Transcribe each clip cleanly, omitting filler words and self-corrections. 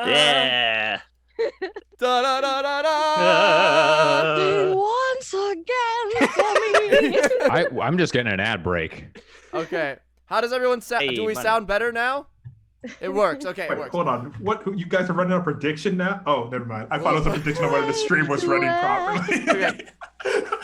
Yeah. Da da da da da. Once again for me. I'm just getting an ad break. Okay. How does everyone sound? Hey, Do we money. sound better now? It works. Okay, it Wait, works. hold on. What? You guys are running a prediction now? Oh, never mind. I thought it was a prediction of whether the stream was running properly. Okay.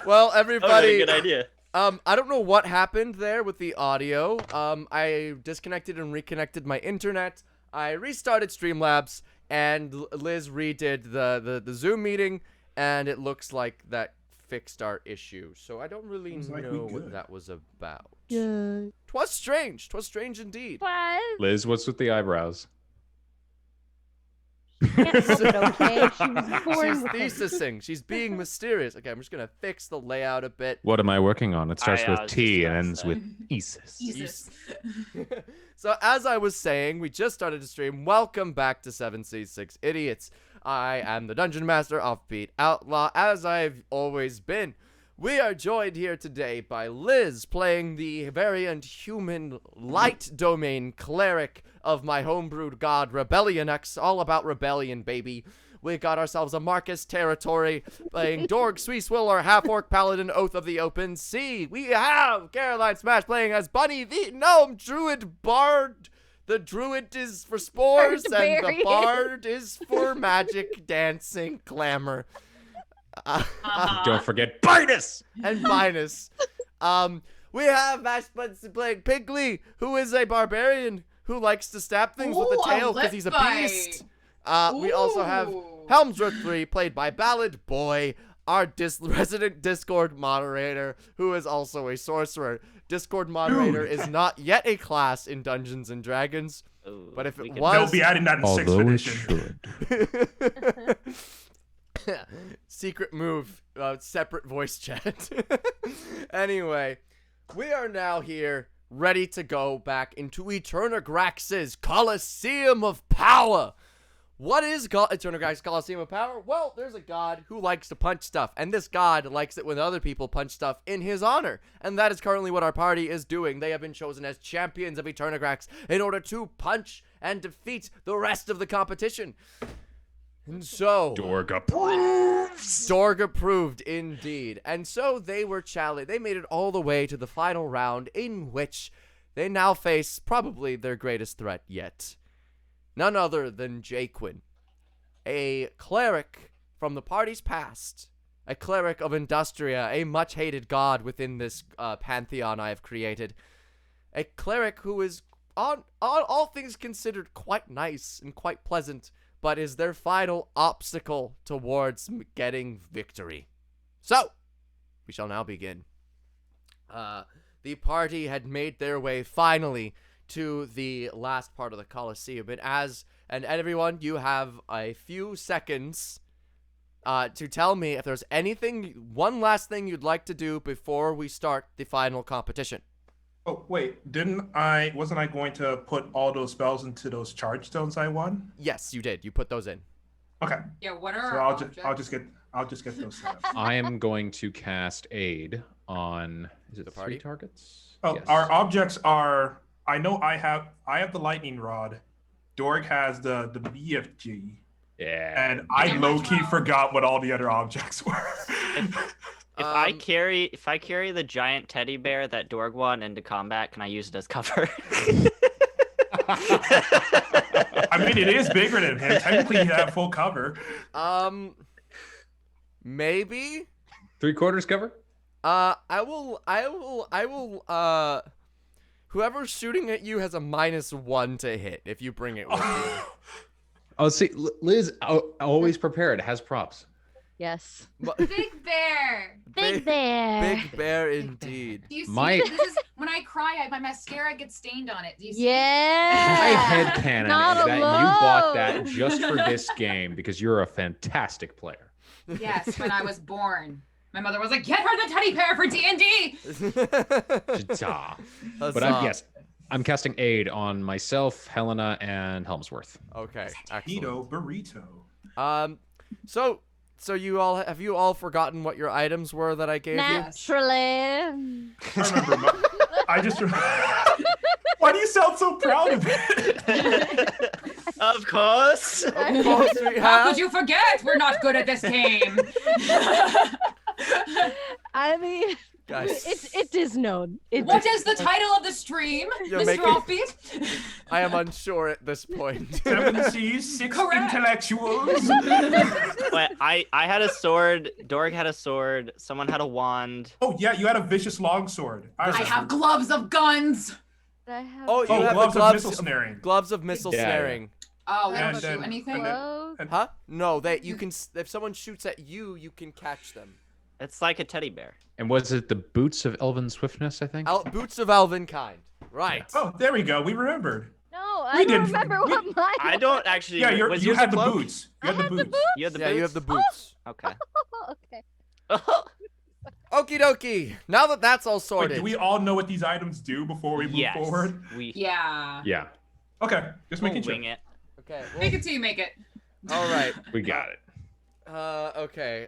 Well, Oh, everybody. good idea. I don't know what happened there with the audio. I disconnected and reconnected my internet. I restarted Streamlabs, and Liz redid the Zoom meeting, and it looks like that fixed our issue. So I don't really Seems like we know what good. that was about. Yeah. 'Twas strange. 'Twas strange indeed. What? Liz, what's with the eyebrows? Can't help it, okay? She was born She's with them. thesising. She's being mysterious. Okay, I'm just gonna fix the layout a bit. What am I working on? It starts I with was T just and gonna ends say. with Esis. Jesus. So as I was saying, we just started to stream. Welcome back to 7C6 Idiots. I am the Dungeon Master, Offbeat Outlaw, as I've always been. We are joined here today by Liz, playing the variant human light domain cleric of my homebrewed god, Rebellionex, all about rebellion, baby. We got ourselves a Marcus territory, playing Dorg, Sweeswiller, half-orc paladin, Oath of the Open Sea. We have Caroline Smash playing as Bunny, the gnome druid bard. The druid is for spores, and the Barbarian. bard is for magic, dancing, glamour. Don't forget Bitus! And Minus. We have Mash Spudson playing Pigley, who is a barbarian who likes to stab things with a Ooh, tail a because he's a lip bite. beast. We also have Ooh. Helmsworth 3, played by Ballad Boi, our resident Discord moderator, who is also a sorcerer. Discord moderator is not yet a class in Dungeons and Dragons, Ooh, but if we it could- was, They'll be adding that in 6th Although it edition. should. secret move, separate voice chat. Anyway, we are now here, ready to go back into Eternograx's Coliseum of Power. What is Eternograx's Coliseum of Power? Well, there's a god who likes to punch stuff, and this god likes it when other people punch stuff in his honor. And that is currently what our party is doing. They have been chosen as champions of Eternograx in order to punch and defeat the rest of the competition. And so, Dorg approves! Sorg approved indeed. And so they were challenged. They made it all the way to the final round, in which they now face probably their greatest threat yet. None other than Jaquin, a cleric from the party's past, a cleric of Industria, a much hated god within this pantheon I have created. A cleric who is, on all things considered, quite nice and quite pleasant, but is their final obstacle towards getting victory. So, we shall now begin. The party had made their way finally to the last part of the Coliseum, and everyone, you have a few seconds to tell me if there's one last thing you'd like to do before we start the final competition. Oh, wait. Wasn't I going to put all those spells into those charge stones I won? Yes, you did. You put those in. Okay. Yeah, what So are I'll just get those set up. I am going to cast Aid on, is it The 3 party? targets? Oh, Yes. our objects are. I know I have the lightning rod. Dorg has the BFG, Yeah. and I Yeah, low much key more. forgot what all the other objects were. If I carry the giant teddy bear that Dorg won into combat, can I use it as cover? I mean, it is bigger than him. Technically, you have full cover. Maybe? 3/4 cover? I will, whoever's shooting at you has a -1 to hit if you bring it with you. Oh, see, Liz, always prepared, has props. Yes. Big bear. Big bear. Big bear indeed. Do you see? My- This is when I cry, my mascara gets stained on it. Do you see? My Yeah. headcanon Not is that you bought alone. that just for this game because you're a fantastic player. Yes, when I was born. My mother was like, get her the teddy bear for D&D. Ta. But Huzzah. yes, I'm casting Aid on myself, Helena, and Helmsworth. Okay, excellent. Keto burrito. So you all forgotten what your items were that I gave you? Naturally. I remember. I just. Why do you sound so proud of it? Of course. Of course we How have. could you forget? We're not good at this game. I mean, Guys, it is known. What is the title of the stream, You're Mr. making- Offbeat? I am unsure at this point. 7 C's, 6 Correct. intellectuals. Wait, I had a sword. Dorg had a sword. Someone had a wand. Oh yeah, you had a vicious longsword. I remember. have gloves of guns. I have Oh, you Oh, have gloves the of gloves missile snaring. Gloves of missile Yeah, yeah. snaring. Oh, we And don't shoot then- anything? and then- Whoa. Huh? No, you can. If someone shoots at you, you can catch them. It's like a teddy bear. And was it the boots of elven swiftness? I think. Boots of elven kind. Right. Oh, there we go. We remembered. No, I We don't did- remember we- what mine I don't actually. Yeah, was you yours had a the cloak? boots. You I had the had the boots. boots? You had the Yeah, boots. you have the boots. Okay. Okay. Okie dokie. Now that that's all Wait, sorted. do we all know what these items do before we move Yes. forward? We Yeah. Yeah, Okay, just making sure. wing it. Okay. Make it till you make it. All right. we got it. Okay.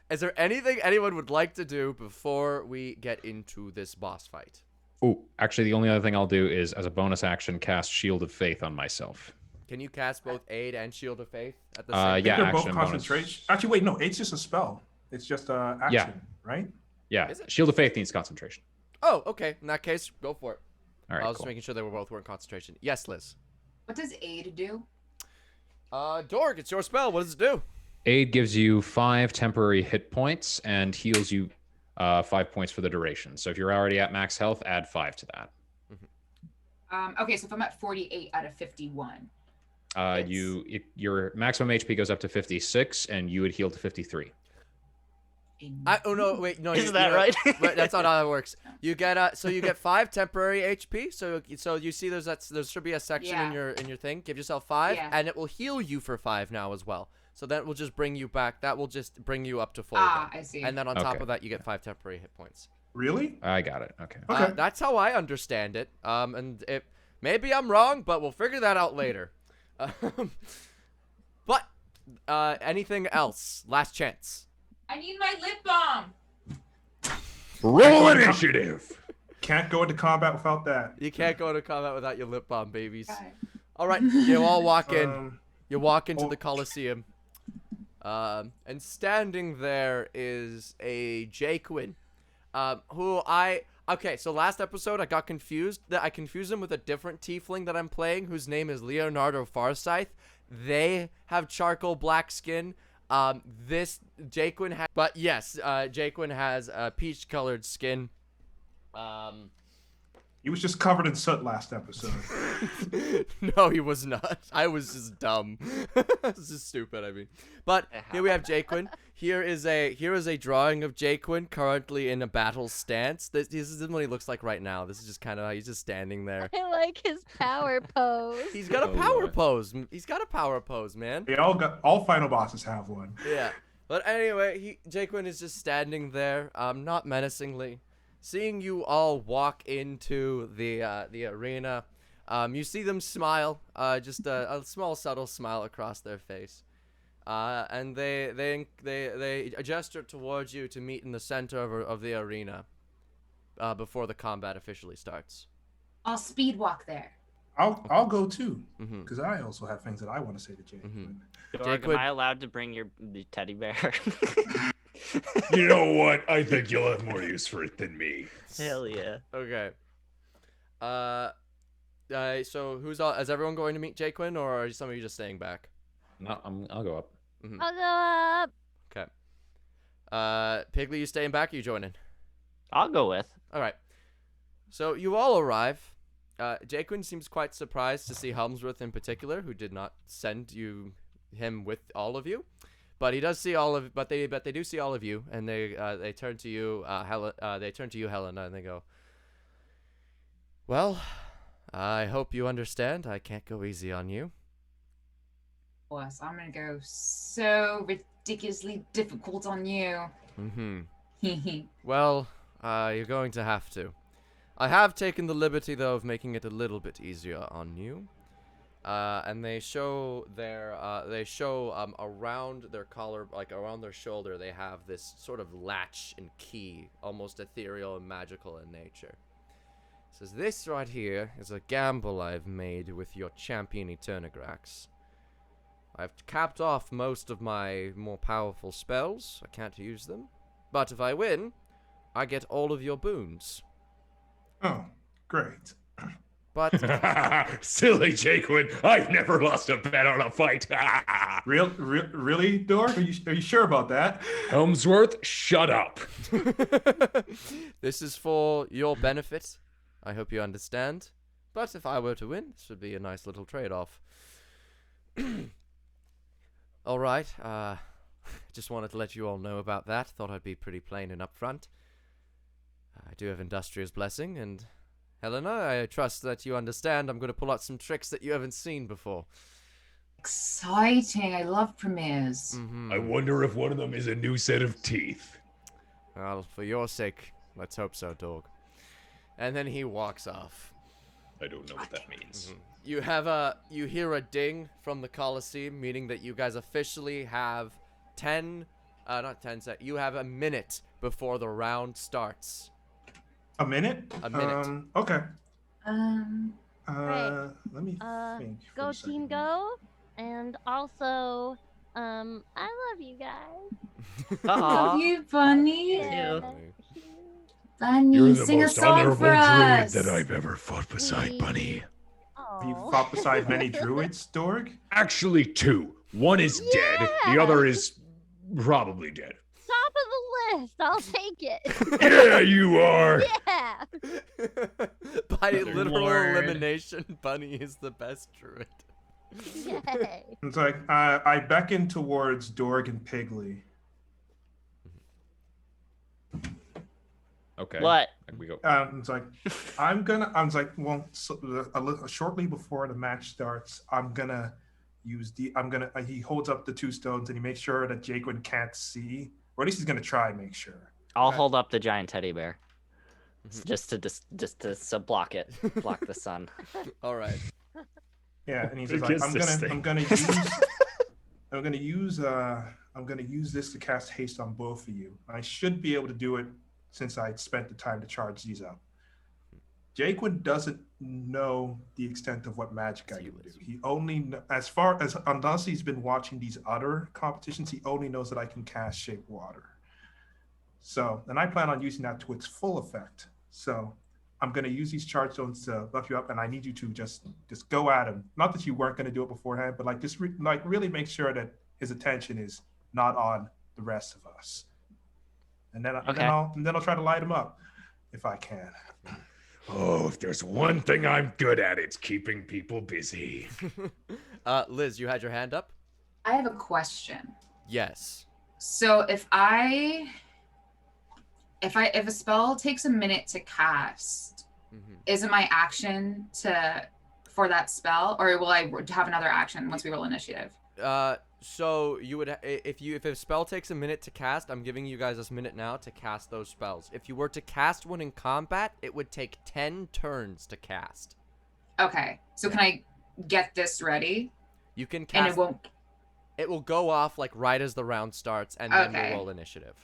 Is there anything anyone would like to do before we get into this boss fight? Oh, actually, the only other thing I'll do is, as a bonus action, cast Shield of Faith on myself. Can you cast both Aid and Shield of Faith at the Uh, same I think yeah, they're action both and bonus. concentration. Actually, wait, no, it's just a spell. It's just action, Yeah. right? Yeah, Is it? Shield of Faith needs concentration. Oh, okay. In that case, go for it. All I right, was cool. just making sure they were both in concentration. Yes, Liz. What does aid do? Dorg, it's your spell. What does it do? Aid gives you 5 temporary hit points and heals you 5 points for the duration. So if you're already at max health, add 5 to that. Okay, so if I'm at 48 out of 51. Your maximum HP goes up to 56, and you would heal to 53. Oh no, wait, no. Is that right? But that's not how it works. You get so you get 5 temporary HP. So you see there should be a section in Yeah. your thing. Give yourself 5, Yeah. and it will heal you for 5 now as well. So that will just bring you back. That will just bring you up to full. Ah, again. I see. And then on top Okay. of that, you get 5 temporary hit points. Really? I got it. Okay. Okay. That's how I understand it. And maybe I'm wrong, but we'll figure that out later. But anything else? Last chance. I need my lip balm. Roll initiative. Can't go into combat without that. You can't go into combat without your lip balm, babies. Okay. All right, you all walk in. You walk into oh. the Coliseum. And standing there is a Jaquin, okay, so last episode I got confused. I confused him with a different tiefling that I'm playing, whose name is Leonardo Farsythe. They have charcoal black skin. This Jaquin has, but yes, Jaquin has peach-colored skin. He was just covered in soot last episode. No, he was not. I was just dumb. This is stupid, I mean. But here we have Jaquin. Here is a drawing of Jaquin currently in a battle stance. This isn't what he looks like right now. This is just kind of how he's just standing there. I like his power pose. He's got a power pose. He's got a power pose, man. They all final bosses have one. Yeah. But anyway, Jaquin is just standing there, not menacingly. Seeing you all walk into the arena, you see them smile, just a small, subtle smile across their face, and they gesture towards you to meet in the center of the arena, before the combat officially starts. I'll speed walk there. I'll go too, Mm-hmm. because I also have things that I want to say to Jake. Dorg, Jaquin- am I allowed to bring your teddy bear? You know what? I think you'll have more use for it than me. Hell yeah. Okay. So who's all? Is everyone going to meet Jaquin, or are some of you just staying back? No, I'll go up. I'll go up. Okay. Piggly, you staying back? Or you joining? I'll go with. All right. So you all arrive. Jaquin seems quite surprised to see Helmsworth in particular, who did not send him with all of you, but he does see all of. But they do see all of you, and they turn to you, Helena, and they go, "Well, I hope you understand. I can't go easy on you." Plus, I'm gonna go so ridiculously difficult on you. Mm-hmm. Well, you're going to have to. I have taken the liberty, though, of making it a little bit easier on you. And they show around their collar, like around their shoulder, they have this sort of latch and key, almost ethereal and magical in nature. Says this right here is a gamble I've made with your champion Eternograx. I've capped off most of my more powerful spells. I can't use them. But if I win, I get all of your boons. Oh, great. But Silly Jaquin, I've never lost a bet on a fight. Really, Dork? Are you sure about that? Helmsworth, shut up. this is for your benefit. I hope you understand. But if I were to win, this would be a nice little trade-off. All right. Just wanted to let you all know about that. Thought I'd be pretty plain and upfront. I do have Industria's blessing, and Helena, I trust that you understand. I'm going to pull out some tricks that you haven't seen before. Exciting. I love premieres. I wonder if one of them is a new set of teeth. Well, for your sake, let's hope so, dog. And then he walks off. I don't know what that means. You hear a ding from the Coliseum, meaning that you guys officially have you have a minute before the round starts. A minute? A minute. Okay. Right. Let me think. for Go a team, second. go. And also, I love you guys. Aw. Love you, Bunny. Yeah. Bunny, You're the sing a most song honorable for druid us. that I've ever fought beside, Bunny. You Aw. fought beside many druids, Dorg? Actually, two. One is dead. The Yeah. other is probably dead. Top of the list. I'll take it. Yeah, you are. Yeah. By Good literal lord. elimination, Bunny is the best druid. Yay. It's like I beckon towards Dorg and Pigley. Okay. What? We go. It's like shortly before the match starts, he holds up the two stones and he makes sure that Jaquin can't see, or at least he's gonna try and make sure. I'll Okay. hold up the giant teddy bear. Just to block it, block the sun. All right. Yeah, and he's Look just like, at this thing. I'm gonna use this to cast haste on both of you. I should be able to do it since I spent the time to charge these up. Jaquin doesn't know the extent of what magic I can do. He only, unless he's been watching these other competitions, he only knows that I can cast Shape Water. So, and I plan on using that to its full effect. So, I'm going to use these charge stones to buff you up, and I need you to just go at him. Not that you weren't going to do it beforehand, but really make sure that his attention is not on the rest of us. And then I'll try to light him up if I can. Oh, if there's one thing I'm good at, it's keeping people busy. Liz, you had your hand up? I have a question. Yes. So if a spell takes a minute to cast, is it my action for that spell, or will I have another action once we roll initiative? So you would if a spell takes a minute to cast, I'm giving you guys this minute now to cast those spells. If you were to cast one in combat, it would take 10 turns to cast. Okay. So can I get this ready? You can And cast. it won't. It will go off like right as the round starts, and then Okay. we'll roll initiative.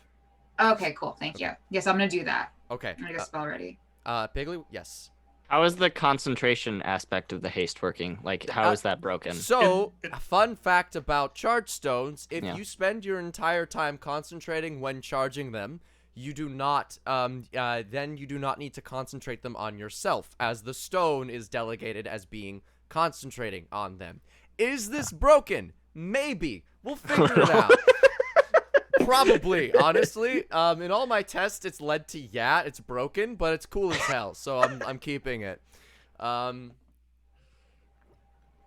Okay, cool. Thank you. Yes, I'm gonna do that. Okay. I'm gonna get a spell ready. Piggly, yes. How is the concentration aspect of the haste working? Like, how is that broken? So, a fun fact about charge stones: if Yeah. you spend your entire time concentrating when charging them, you do not. Then you do not need to concentrate them on yourself, as the stone is delegated as being concentrating on them. Is this broken? Maybe. We'll figure it out. Probably, honestly. In all my tests, it's led to it's broken, but it's cool as hell. So I'm keeping it. Also,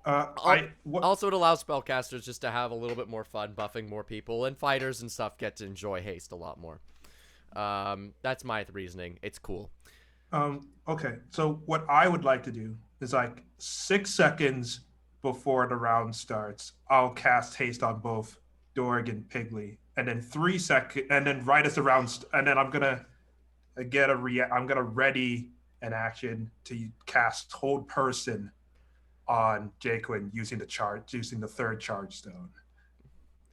it allows spellcasters just to have a little bit more fun, buffing more people, and fighters and stuff get to enjoy haste a lot more. That's my reasoning. It's cool. Okay, so what I would like to do is like 6 seconds before the round starts, I'll cast haste on both Dorg and Pigley, and then 3 seconds, and then right as the round, and then I'm gonna ready an action to cast Hold Person on Jaquin using the third charge stone.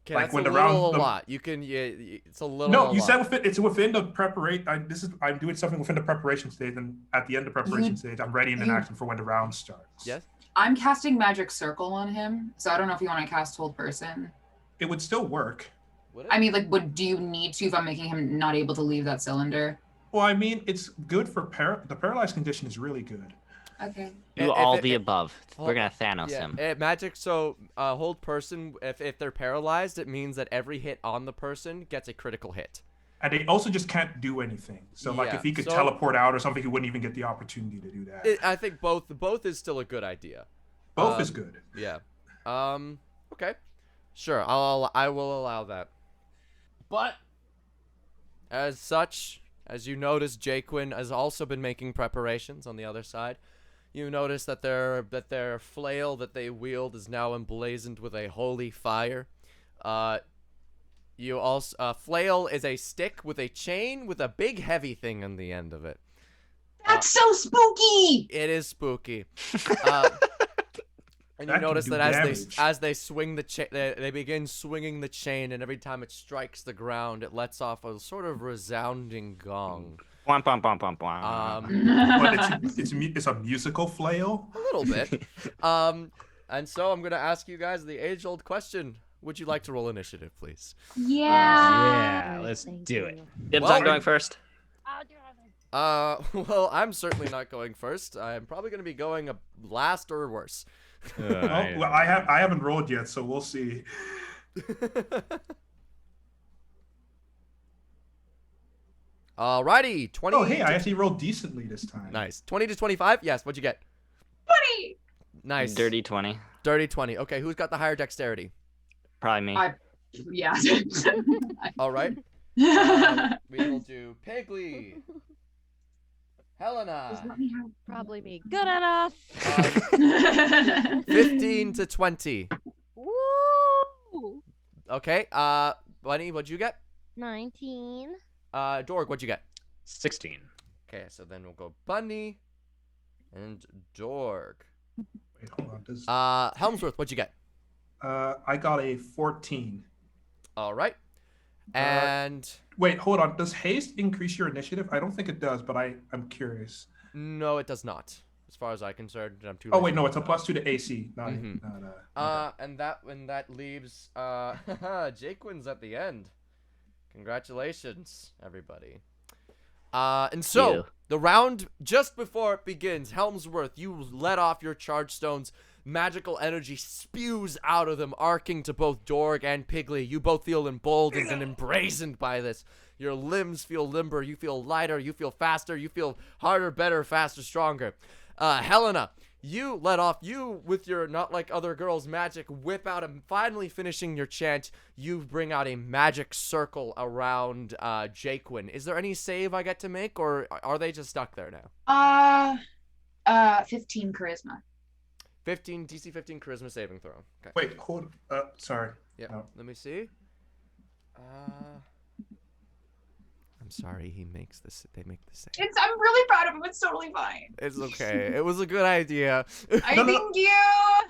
Okay, Like that's when a the round- little a the- lot. You can. It's a little. No, a you lot. said it's within the preparation. I'm doing something within the preparation stage, and at the end of the preparation stage, I'm ready in an action for when the round starts. Yes. I'm casting Magic Circle on him, so I don't know if you want to cast Hold Person. It would still work. Would I mean, like, do you need to if I'm making him not able to leave that cylinder? Well, I mean, it's good for the paralyzed condition is really good. Okay. Do all the above. We're gonna Thanos Yeah, him. magic. So, hold person. If they're paralyzed, it means that every hit on the person gets a critical hit. And they also just can't do anything. So, like, Yeah, if he could so- teleport out or something, he wouldn't even get the opportunity to do that. I think both is still a good idea. Both is good. Yeah. Okay. Sure. I will allow that. But as such, as you notice, Jaquin has also been making preparations on the other side. You notice that their flail that they wield is now emblazoned with a holy fire. You also flail is a stick with a chain with a big heavy thing on the end of it. That's so spooky! It is spooky. And you That can notice do that damage. as they swing the chain, they begin swinging the chain, and every time it strikes the ground, it lets off a sort of resounding gong. Womp, womp, womp, womp, womp. But it's a musical flail. A little bit. And so I'm gonna ask you guys the age-old question: would you like to roll initiative, please? Yeah, let's Thank do you. it. Dibs Well, on going first. I'll do it. Well, I'm certainly not going first. I'm probably gonna be going last or worse. Well, I haven't rolled yet, so we'll see. Alrighty, 20. Oh, hey, I actually rolled decently this time. Nice. 20 to 25. Yes. What'd you get? Buddy! Nice. Dirty 20. Dirty 20. Okay. Who's got the higher dexterity? Probably me. Yeah. All right. We will do Piggly. Helena. Probably me. Good enough. 15 to 20. Woo! Okay. Bunny, what'd you get? 19. Dorg, what'd you get? 16. Okay, so then we'll go Bunny and Dorg. Wait, hold on. Helmsworth, what'd you get? I got a 14. All right. And Wait, hold on. Does haste increase your initiative? I don't think it does, but I'm curious. no, it does not. As far as I'm concerned, I'm too. Oh lazy wait, no, to it's a know. +2 to AC. Not, Mhm. not And that leaves Jaquin's at the end. Congratulations, everybody. And so You. the round just before it begins, Helmsworth, you let off your charge stones. Magical energy spews out of them, arcing to both Dorg and Piggly. You both feel emboldened and embrazened by this. Your limbs feel limber. You feel lighter. You feel faster. You feel harder, better, faster, stronger. Helena, you let off. You, with your not like other girls magic, whip out and finally finishing your chant. You bring out a magic circle around Jaquin. Is there any save I get to make, or are they just stuck there now? 15 charisma. 15 DC 15 charisma saving throw. Okay. Wait, hold. Sorry. Yeah. No. Let me see. I'm sorry. They make the save. I'm really proud of him. It's totally fine. It's okay. It was a good idea. I No, no, no. thank you.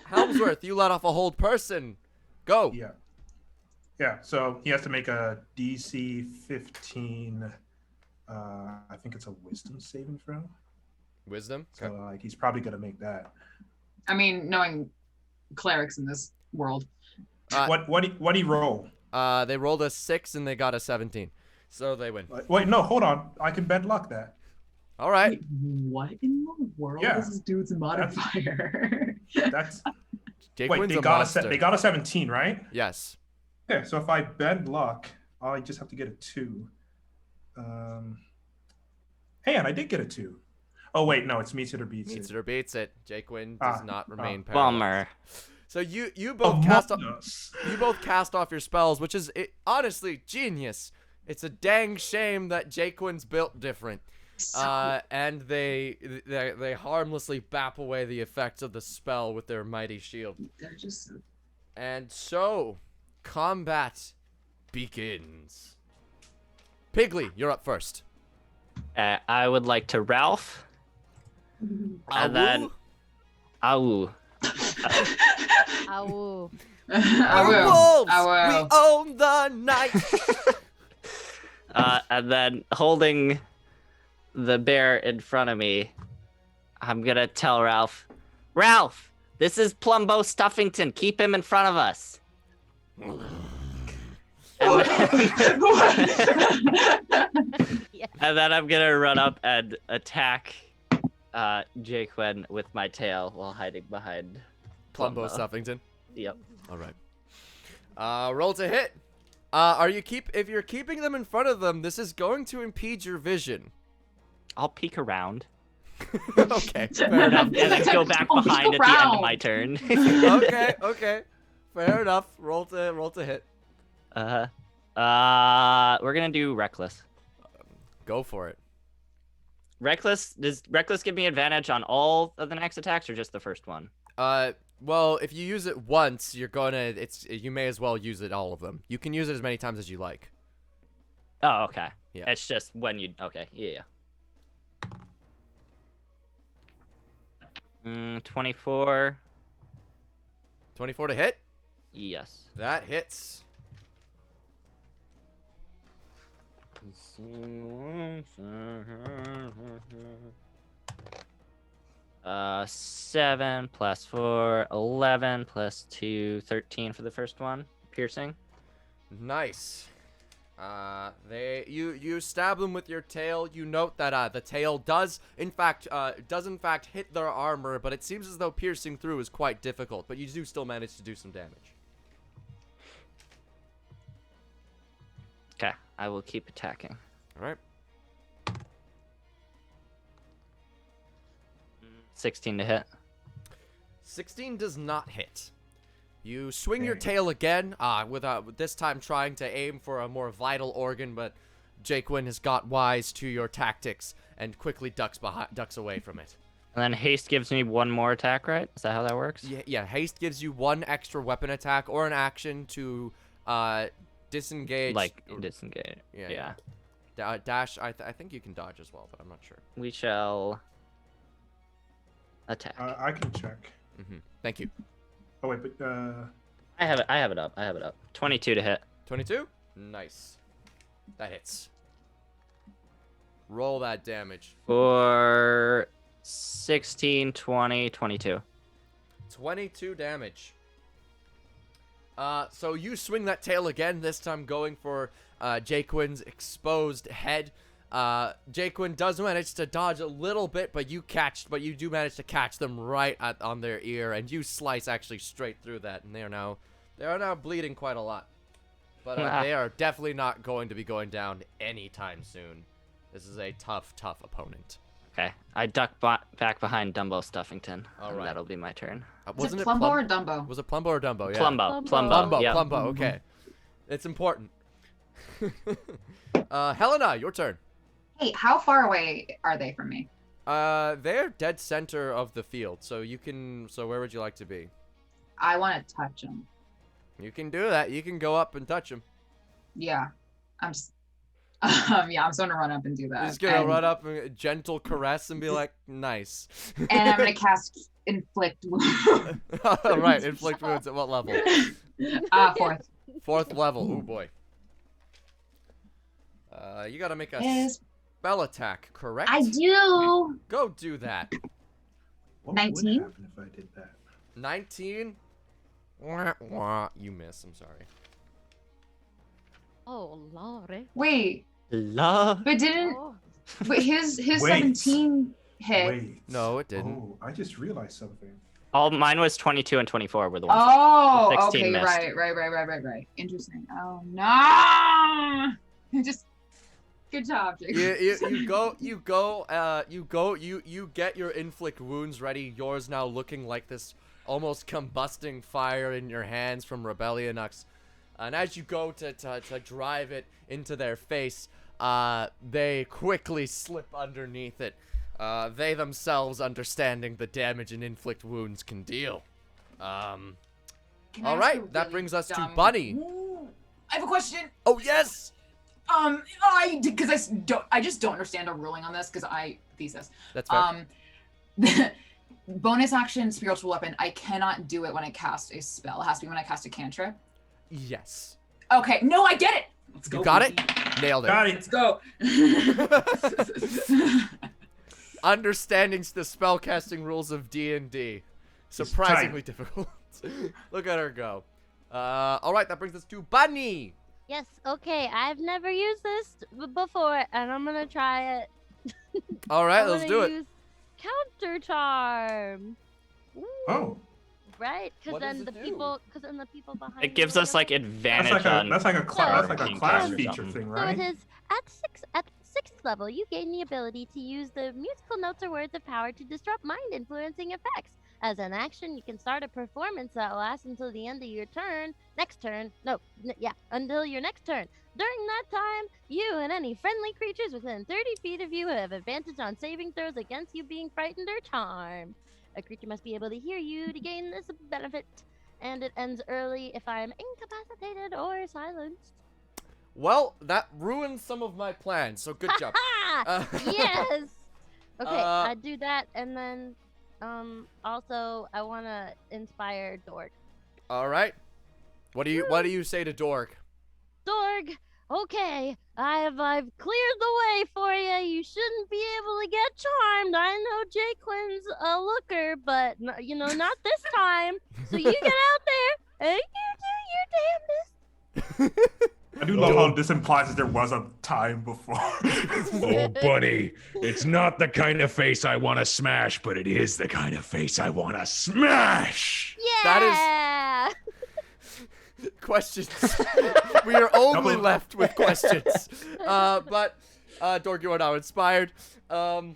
Helmsworth, you let off a hold person. Go. Yeah. Yeah. So he has to make a DC 15. I think it's a Wisdom saving throw. Wisdom. So Okay. like he's probably gonna make that. I mean, knowing clerics in this world. What he roll? They rolled a 6 and they got a 17, so they win. Wait, no, hold on. I can bad luck that. All right. Wait, what in the world Yeah. is this dude's modifier? That's wait. Jaquin's They a got monster. they got a 17, right? Yes. Okay, so if I bend luck, I just have to get a 2. Hey, and I did get a 2. Oh wait, no, it's meets it or beats Meets it. it or beats it. Jaquin does Ah, not remain paralyzed. Bummer. So you both cast off. Among Us. You both cast off your spells, which is honestly genius. It's a dang shame that Jaquin's built different. And they harmlessly bap away the effects of the spell with their mighty shield. They're just And so, combat begins. Piggly, you're up first. I would like to Ralph. And then, Awu? ow. Ow. I We're will. wolves. I will. We own the night. And then holding the bear in front of me, I'm gonna tell Ralph, Ralph, this is Plumbo Stuffington. Keep him in front of us. And then I'm gonna run up and attack Jaquin with my tail while hiding behind Plumbo Stuffington. Yep. All right. Roll to hit. If you're keeping them in front of them, this is going to impede your vision. I'll peek around. Okay. Fair enough. And then go back behind at the end of my turn. Okay. Fair enough. Roll to hit. We're gonna do reckless. Go for it. Reckless, does reckless give me advantage on all of the next attacks or just the first one? Well, if you use it once, you may as well use it all of them. You can use it as many times as you like. Oh, okay. Yeah. It's just when you, okay, yeah. 24. 24 to hit? Yes. That hits. 7 plus 4, 11 plus 2, 13 for the first one. Piercing. Nice. You stab them with your tail. You note that the tail does in fact hit their armor, but it seems as though piercing through is quite difficult. But you do still manage to do some damage. Okay, I will keep attacking. All right. 16 to hit. 16 does not hit. You swing your tail again, with this time trying to aim for a more vital organ, but Jaquin has got wise to your tactics and quickly ducks away from it. And then haste gives me one more attack, right? Is that how that works? Yeah. Haste gives you one extra weapon attack or an action to disengage. Like disengage. Yeah. Dash. I think you can dodge as well, but I'm not sure. We shall attack. I can check. Thank you. Oh wait, but I have it up. 22 to hit. 22. Nice. That hits. Roll that damage. For 16, 20, 22. 22 damage. So you swing that tail again, this time going for Jaquin's exposed head. Jaquin does manage to dodge a little bit, but you do manage to catch them right on their ear, and you slice actually straight through that, and they are now bleeding quite a lot. But they are definitely not going to be going down anytime soon. This is a tough opponent. Okay, I duck back behind Dumbo Stuffington. All and right. That'll be my turn. Was it Plumbo or Dumbo? Was it Plumbo or Dumbo? Yeah. Plumbo. Yeah. Plumbo. Okay, it's important. Helena, your turn. Hey, how far away are they from me? They're dead center of the field, so where would you like to be? I want to touch them. You can do that. You can go up and touch them. Yeah, I'm just gonna run up and do that. You're just gonna run up and gentle caress and be like, nice. And I'm gonna cast inflict wounds. Right, inflict wounds at what level? Fourth. 4th level. Oh boy. You gotta make a spell attack, correct? I do. Go do that. what 19? would happen if I did that? 19. Wah, wah. You miss. I'm sorry. Oh, Lord. Wait, Love. but didn't Oh. but his Wait. 17 hit. Wait. No, it didn't. Oh, I just realized something. Mine was 22 and 24 were the ones. Oh, 16 okay, missed. right. Interesting. Oh no! Just good job, Jake. You get your inflict wounds ready. Yours now looking like this almost combusting fire in your hands from Rebellionux. And as you go to drive it into their face, they quickly slip underneath it. They themselves understanding the damage and inflict wounds can deal. Can I All ask right, a that really brings us to dumb- Bunny. Ooh, I have a question. Oh yes, I just don't understand a ruling on this because thesis. that's fair. bonus action spiritual weapon. I cannot do it when I cast a spell. It has to be when I cast a cantrip. Yes. Okay. No, I get it. Let's go. You got baby. it? Nailed it. Got it. Let's go. Understanding the spellcasting rules of D&D. Surprisingly difficult. Look at her go. All right, that brings us to Bunny. Yes, okay. I've never used this before, and I'm gonna try it. All right, I'm let's gonna do it. use Counter charm. Ooh, Oh, right, because What then does the it do? people, behind. It gives me us will like know. advantage that's like a class charming feature something. thing, So right? it is at sixth level, you gain the ability to use the musical notes or words of power to disrupt mind-influencing effects. As an action, you can start a performance that lasts until the end of your turn. Until your next turn. During that time, you and any friendly creatures within 30 feet of you have advantage on saving throws against you being frightened or charmed. A creature must be able to hear you to gain this benefit, and it ends early if I am incapacitated or silenced. Well, that ruins some of my plans, so good job. Yes. Okay, Uh, I do that, and then also I want to inspire Dork. All right. What do you say to Dork? Dork, okay, I've cleared the way for you. You shouldn't be able to get charmed. I know Jaquin's a looker, but not this time. So you get out there and you do your damnedest. I do love how this implies that there was a time before. Oh, buddy, it's not the kind of face I want to smash, but it is the kind of face I want to smash. Yeah. Questions. We are only left with questions. But Dork, you are now inspired. That's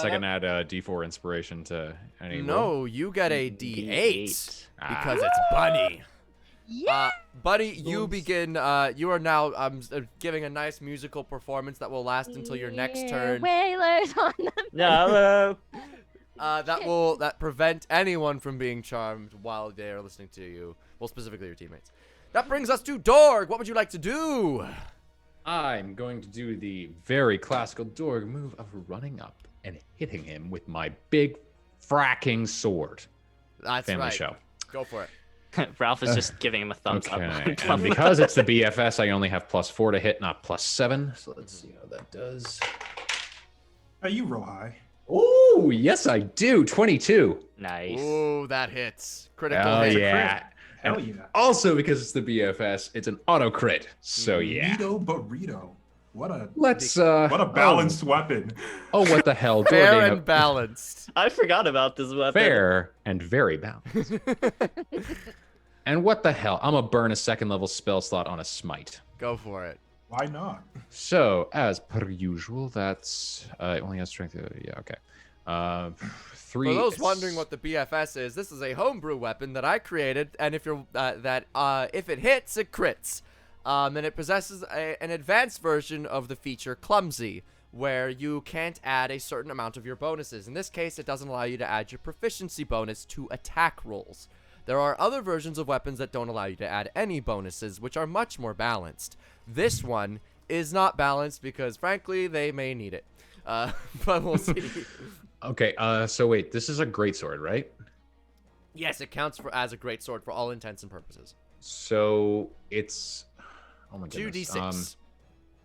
I can add a D4 inspiration to any roll. No, you get a D8 Ah. because it's Bunny. Yeah. Buddy, you begin. You are now giving a nice musical performance that will last until your next turn. Whalers on the No. That prevent anyone from being charmed while they are listening to you. Well, specifically your teammates. That brings us to Dorg. What would you like to do? I'm going to do the very classical Dorg move of running up and hitting him with my big fracking sword. That's Family right. show. Go for it. Ralph is just giving him a thumbs Okay, up. and because it's the BFS, I only have +4 to hit, not +7. So let's see how that does. Hey, you roll high. Oh, yes, I do. 22. Nice. Ooh, that hits. Critical Oh, hit. yeah. Hell And yeah. Also, because it's the BFS, it's an auto crit. So, yeah. Burrito burrito. What a What a balanced weapon. Oh, what the hell? Fair Dordain, and balanced. I forgot about this weapon. fair and very balanced. And what the hell? I'm going to burn a second level spell slot on a smite. Go for it. Why not? So, as per usual, that's it only has strength. Yeah, okay. 3. For those wondering what the BFS is, this is a homebrew weapon that I created, and if you're if it hits, it crits. And it possesses an advanced version of the feature Clumsy, where you can't add a certain amount of your bonuses. In this case, it doesn't allow you to add your proficiency bonus to attack rolls. There are other versions of weapons that don't allow you to add any bonuses, which are much more balanced. This one is not balanced because, frankly, they may need it. But we'll see. Okay, so wait, this is a greatsword, right? Yes, it counts as a great sword for all intents and purposes. So it's oh my goodness. 2d6.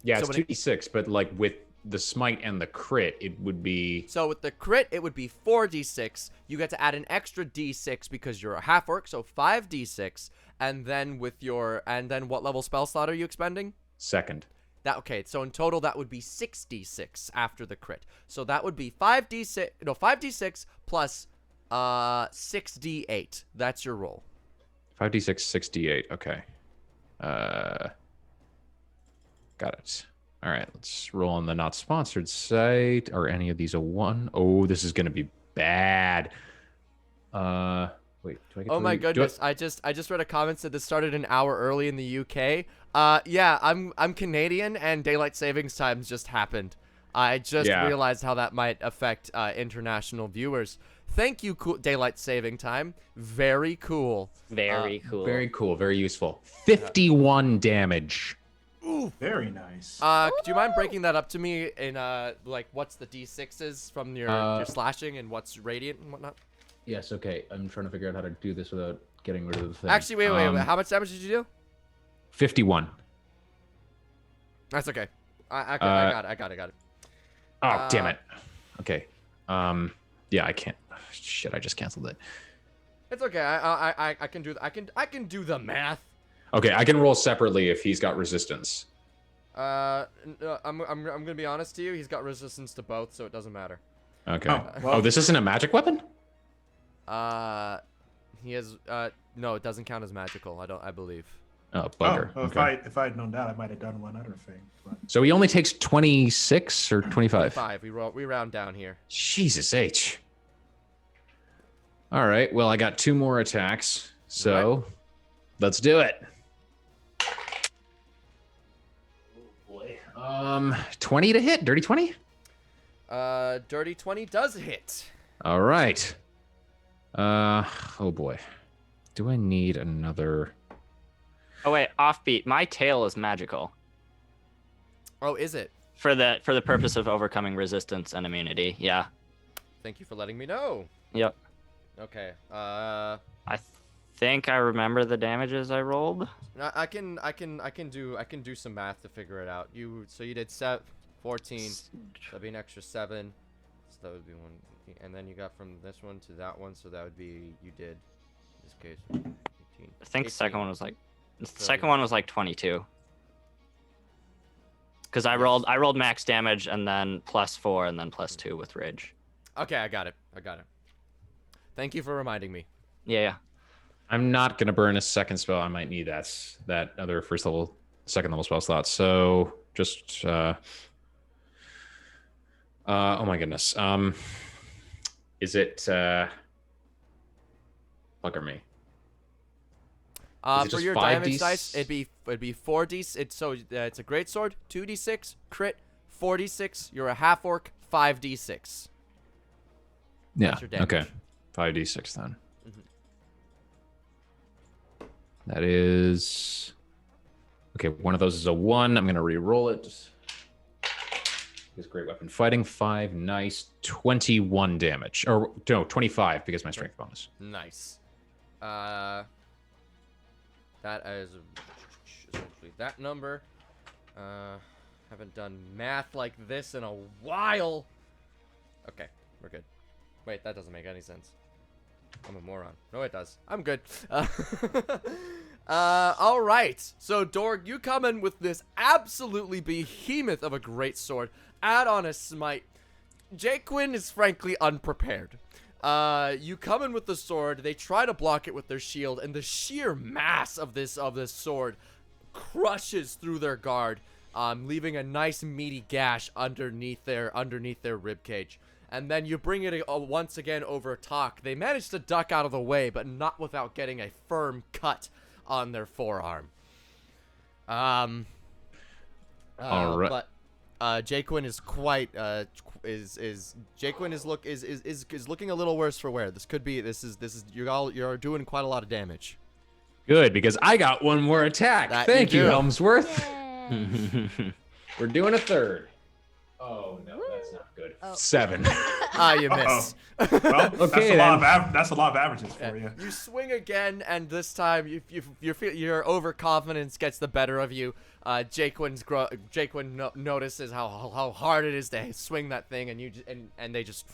Yeah, So it's when it- 2d6, but like with the smite and the crit, it would be So with the crit, it would be 4d6. You get to add an extra d6 because you're a half orc, so 5d6. And then what level spell slot are you expending? second. Okay, so in total that would be 6d6 after the crit. So that would be 5d6 plus 6d8. That's your roll. 5d6, 6d8. Okay. Got it. All right, let's roll on the not sponsored site. Are any of these a 1? Oh, this is going to be bad. Wait, do I get Oh to my read- do I- goodness! I just read a comment said this started an hour early in the UK. Yeah, I'm Canadian and daylight savings times just happened. I just Yeah. realized how that might affect international viewers. Thank you, daylight saving time. Very cool. Very cool. Very cool, very useful. 51 damage. Ooh. Very nice. Do you mind breaking that up to me in like what's the d6s from your slashing and what's radiant and whatnot? Yes, okay. I'm trying to figure out how to do this without getting rid of the thing. Actually, wait. How much damage did you do? 51. That's okay. I got it. Oh, damn it. Okay. Yeah, I can't. Shit, I just canceled it. It's okay. I can do. I can do the math. Okay, I can roll separately if he's got resistance. I'm gonna be honest to you. He's got resistance to both, so it doesn't matter. Okay. Oh, well. This isn't a magic weapon? He has. No, it doesn't count as magical. I believe. Oh, bugger. Well, Okay. if I'd known that, I might have done one other thing. But... So he only takes 26 or 25? 5. We round down here. Jesus H. All right. Well, I got 2 more attacks. So let's do it. Oh boy. 20 to hit. Dirty 20? Dirty 20 does hit. All right. Oh boy. Do I need another? Oh wait, offbeat. My tail is magical Oh, is it? for the purpose of overcoming resistance and immunity. Yeah. Thank you for letting me know. Yep. Okay. I think I remember the damages I rolled. I can do some math to figure it out. You did 14. That'd be an extra 7. So that would be 1. And then you got from this one to that one, so that would be you did. In this case, 18. I think the 18. second one was like. The So second you- one was like 22. Because I rolled max damage and then +4 and then +2 with rage. Okay, I got it. Thank you for reminding me. Yeah. I'm not gonna burn a second spell. I might need that other second level spell slot. So just oh my goodness. Is it bugger me? Is it For just your 5 damage D- dice, it'd be 4d. It's a great sword. 2d6 crit. 4d6. You're a half orc. 5d6. Yeah. That's your damage. Okay. 5d6 then. Mhm. That is okay. One of those is a 1. I'm gonna re-roll it. This great weapon fighting 5. Nice. 21 damage. Or no, 25 because my strength bonus. Nice. That is essentially that number. Haven't done math like this in a while. Okay, we're good. Wait, that doesn't make any sense. I'm a moron. No, it does. I'm good. All right. So, Dorg, you come in with this absolutely behemoth of a great sword. Add on a smite. Jaquin is frankly unprepared. You come in with the sword. They try to block it with their shield, and the sheer mass of this sword crushes through their guard, leaving a nice meaty gash underneath their rib cage. And then you bring it once again over talk. They manage to duck out of the way, but not without getting a firm cut on their forearm. All right. But Jaquin is quite Jaquin is looking a little worse for wear. This is you're doing quite a lot of damage. Good, because I got one more attack. That Thank you you, do. Helmsworth. Yeah. We're doing a third. Oh no, that's not good. 7. You miss. Well, Okay, that's a lot of averages for you. You swing again, and this time your overconfidence gets the better of you. Jaquin notices how hard it is to swing that thing, and they just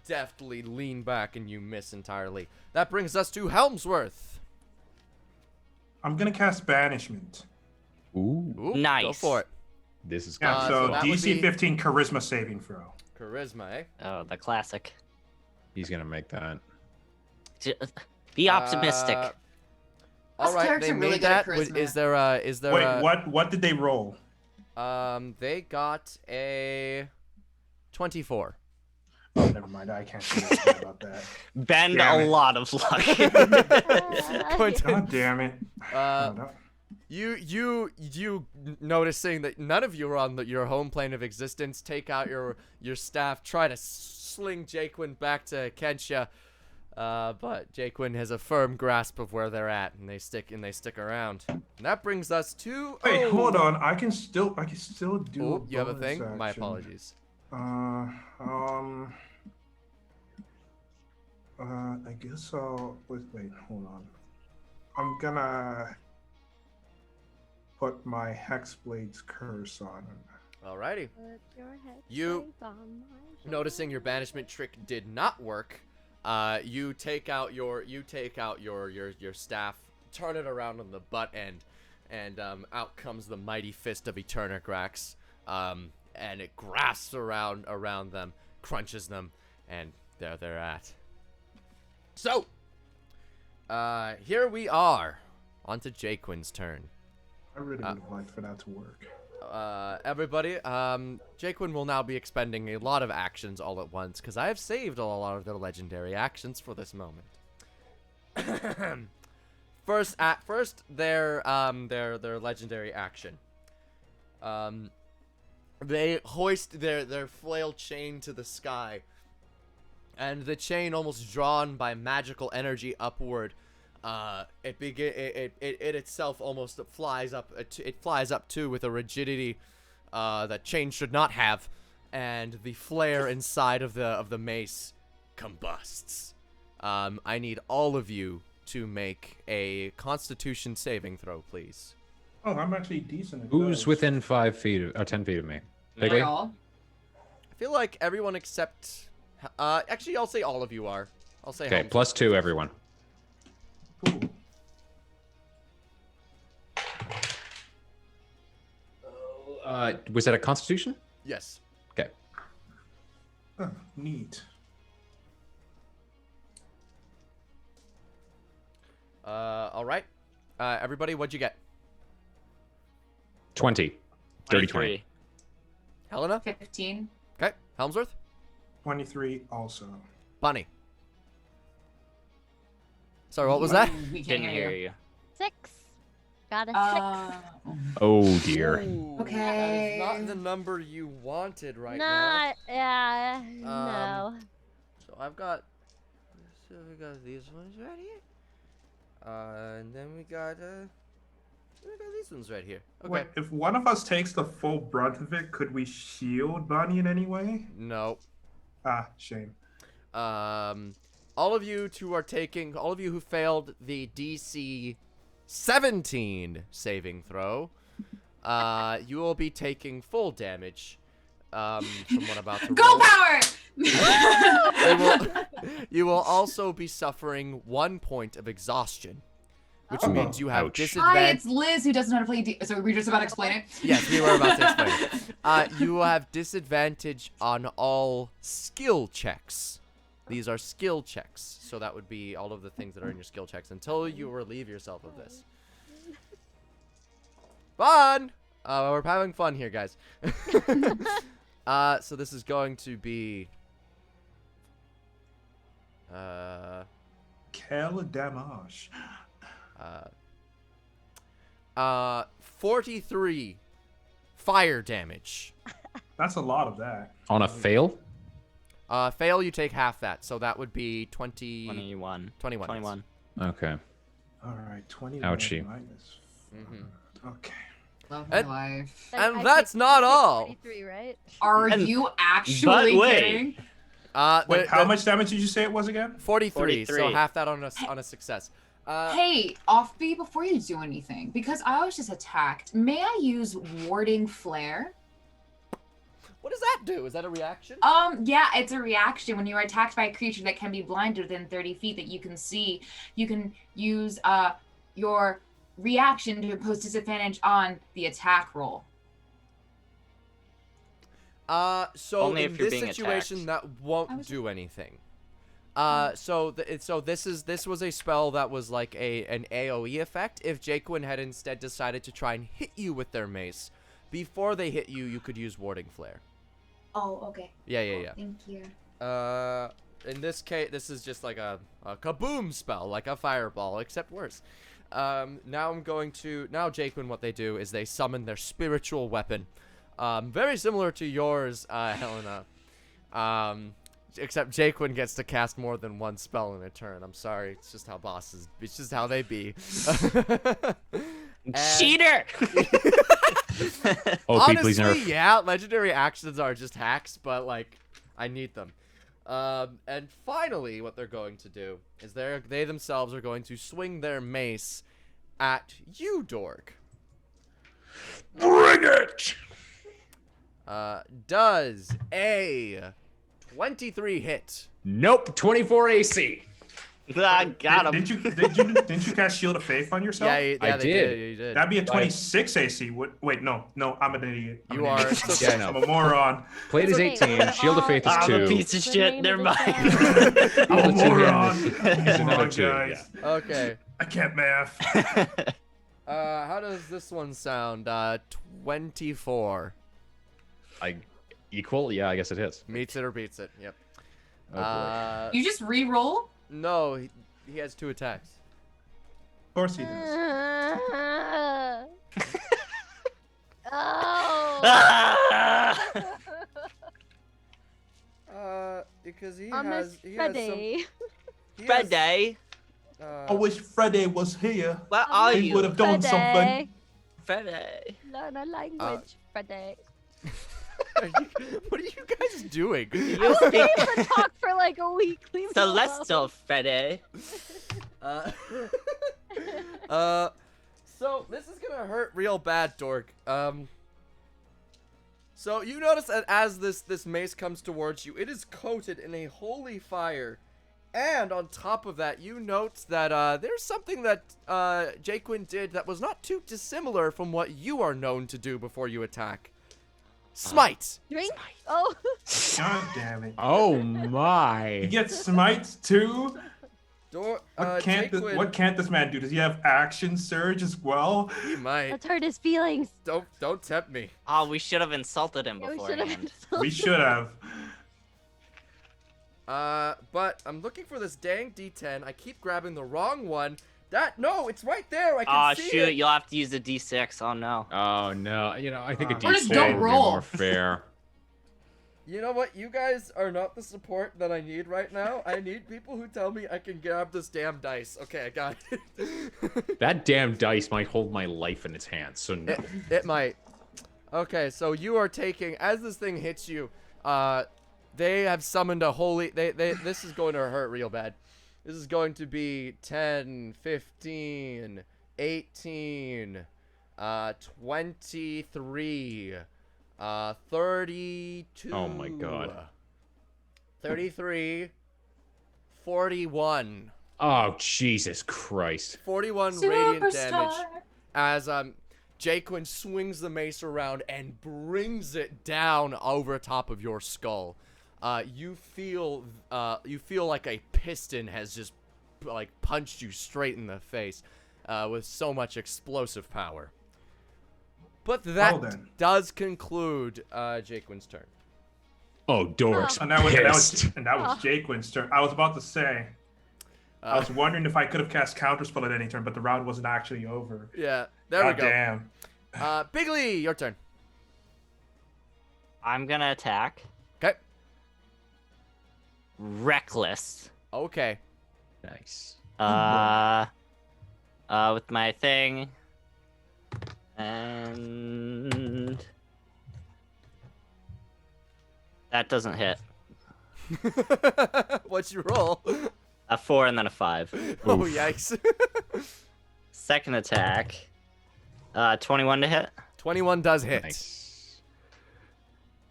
deftly lean back, and you miss entirely. That brings us to Helmsworth. I'm gonna cast Banishment. Ooh, Ooh, Nice. Go for it. this is Yeah, good. so so that would DC be- 15 Charisma saving throw. Charisma, eh? Oh, the classic. He's gonna make that. Be optimistic. All Us right, clerics they are really made good at that. charisma. Is there? Wait, what did they roll? They got a 24. Oh, never mind. I can't do anything about that. Bend Damn a it. lot of luck. God damn it. Oh, no. You noticing that none of you are on your home plane of existence, take out your staff, try to sling Jaquin back to Kensha. But Jaquin has a firm grasp of where they're at, and they stick around. And that brings us to. Wait, oh. hold on. I can still do. Oh, you have a bonus thing? My action. apologies. I guess I'll wait. Hold on. I'm gonna put my Hexblade's curse on. Alrighty. Put your head You- straight on my Noticing your banishment trick did not work, you take out your staff, turn it around on the butt end, and out comes the mighty fist of Eternograx, and it grasps around them, crunches them, and there they're at. So, here we are, onto Jaquin's turn. I really would have liked for that to work. Everybody, Jaquin will now be expending a lot of actions all at once, because I have saved a lot of their legendary actions for this moment. First, their legendary action. They hoist their flail chain to the sky, and the chain, almost drawn by magical energy upward, it itself almost flies up. It flies up too with a rigidity that chain should not have, and the flare inside of the mace combusts. I need all of you to make a Constitution saving throw, please. Oh, I'm actually decent at Who's those. within 5 feet or 10 feet of me? Bigly? All. I feel like everyone except, actually, I'll say all of you are. I'll say. Okay, Holmes. +2 everyone. Ooh. Was that a Constitution? Yes. Okay. Oh, neat. All right. Everybody, what'd you get? 20. Dirty 20. Helena. 15. Okay. Helmsworth. 23 also. Bunny. Sorry, what was that? We can't Didn't hear you. 6. Got a 6. Oh dear. Okay. That is not the number you wanted right no, now. yeah, no. So I've got. So we got these ones right here. And then we got these ones right here. Okay. Wait, if one of us takes the full brunt of it, could we shield Bunny in any way? No. Ah, shame. All of you who failed the DC 17 saving throw, you will be taking full damage. From what I'm about to Go roll. power! You will also be suffering 1 point of exhaustion, which Oh. means you have Ouch. Hi, disadvantage. it's Liz who doesn't know how to play So we're just about to explain it? Yes, we were about to explain it. You will have disadvantage on all skill checks. These are skill checks, so that would be all of the things that are in your skill checks until you relieve yourself of this. Fun! We're having fun here, guys. So this is going to be... Quel damage. 43 fire damage. That's a lot of that. On a fail? Fail, you take half that, so that would be 21. 21. 21. Okay. All right, 21 Ouchie. minus 4. Okay. Love my life. And I that's take- not I take all. 43, right? Are And- you actually but wait. kidding? Wait, how much damage did you say it was again? 43, so 43. half that on a success. Hey, Offbeat, before you do anything, because I was just attacked, may I use Warding Flare? What does that do? Is that a reaction? Yeah, it's a reaction. When you are attacked by a creature that can be blinded within 30 feet that you can see, you can use your reaction to impose disadvantage on the attack roll. So Only in if you're this being situation, attacked. that won't do anything. So this was a spell that was like an AOE effect. If Jaquin had instead decided to try and hit you with their mace, before they hit you, you could use Warding Flare. Oh, okay. Yeah. Thank you. In this case, this is just like a kaboom spell, like a fireball, except worse. Now Jaquin, what they do is they summon their spiritual weapon. Very similar to yours, Helena. Except Jaquin gets to cast more than one spell in a turn. I'm sorry. It's just how bosses. It's just how they be. Cheater! OP, please Honestly, nerf. yeah, legendary actions are just hacks, but like, I need them. And finally, what they're going to do is they themselves are going to swing their mace at you, Dorg. Bring it! Does a 23 hit? Nope, 24 AC. I got him. Didn't you cast Shield of Faith on yourself? Yeah, I they did. You did. That'd be a 26 AC. Wait, no, I'm an idiot. You are. Yeah, no. I'm a moron. Plate is Okay, 18. we're Shield of all- Faith is I'm a 2. piece of The shit. name Never of the mind. I'm a Oh, the two moron. handed. I'm a He's moron, another 2, guys. Okay. I can't math. How does this one sound? 24. Equal? Yeah, I guess it hits. Meets it or beats it. Yep. Oh, boy. You just re-roll? No, he has 2 attacks. Of course he does. Oh. Because he I miss Freddy. Friday, I wish Friday was here. where are He would you? have done something. Friday. Learn a language, Freddy. What are you guys doing? I won't be able to talk for like a week. Leave me alone. Celestial Friday. So this is gonna hurt real bad, Dork. So you notice that as this mace comes towards you, it is coated in a holy fire, and on top of that, you note that there's something that Jaquin did that was not too dissimilar from what you are known to do before you attack. Smite. Drink. Oh. God damn it. Oh, my. He gets smites too? What What can't this man do? Does he have action surge as well? He might. Let's hurt his feelings. Don't tempt me. Oh, we should have insulted him Yeah, we should have beforehand. We should have. But I'm looking for this dang D10. I keep grabbing the wrong one. No, it's right there. I Oh can see shoot, it. you'll have to use a D6. Oh no. Oh, no. I think a Or D4 just would don't be roll. more fair. You know what? You guys are not the support that I need right now. I need people who tell me I can grab this damn dice. Okay, I got it. That damn dice might hold my life in its hands, so no. It might. Okay, so you are taking, as this thing hits you, they have summoned a holy, this is going to hurt real bad. This is going to be 10, 15, 18, 23, 32. Oh my God. 33, 41. Oh, Jesus Christ. 41 radiant damage Superstar. as Jaquin swings the mace around and brings it down over top of your skull. You feel like a piston has just like punched you straight in the face with so much explosive power. But that Well then. does conclude Jaquin's turn. Oh, Dork's And that was pissed. Jaquin's turn. I was about to say. I was wondering if I could have cast Counterspell at any turn, but the round wasn't actually over. Yeah, there we God go. damn. Bigley, your turn. I'm gonna attack. Okay. Reckless. Okay. Nice. With my thing. And that doesn't hit. What's your roll? A 4 and then a 5. Oh, yikes. Second attack. 21 to hit. 21 does hit. Nice.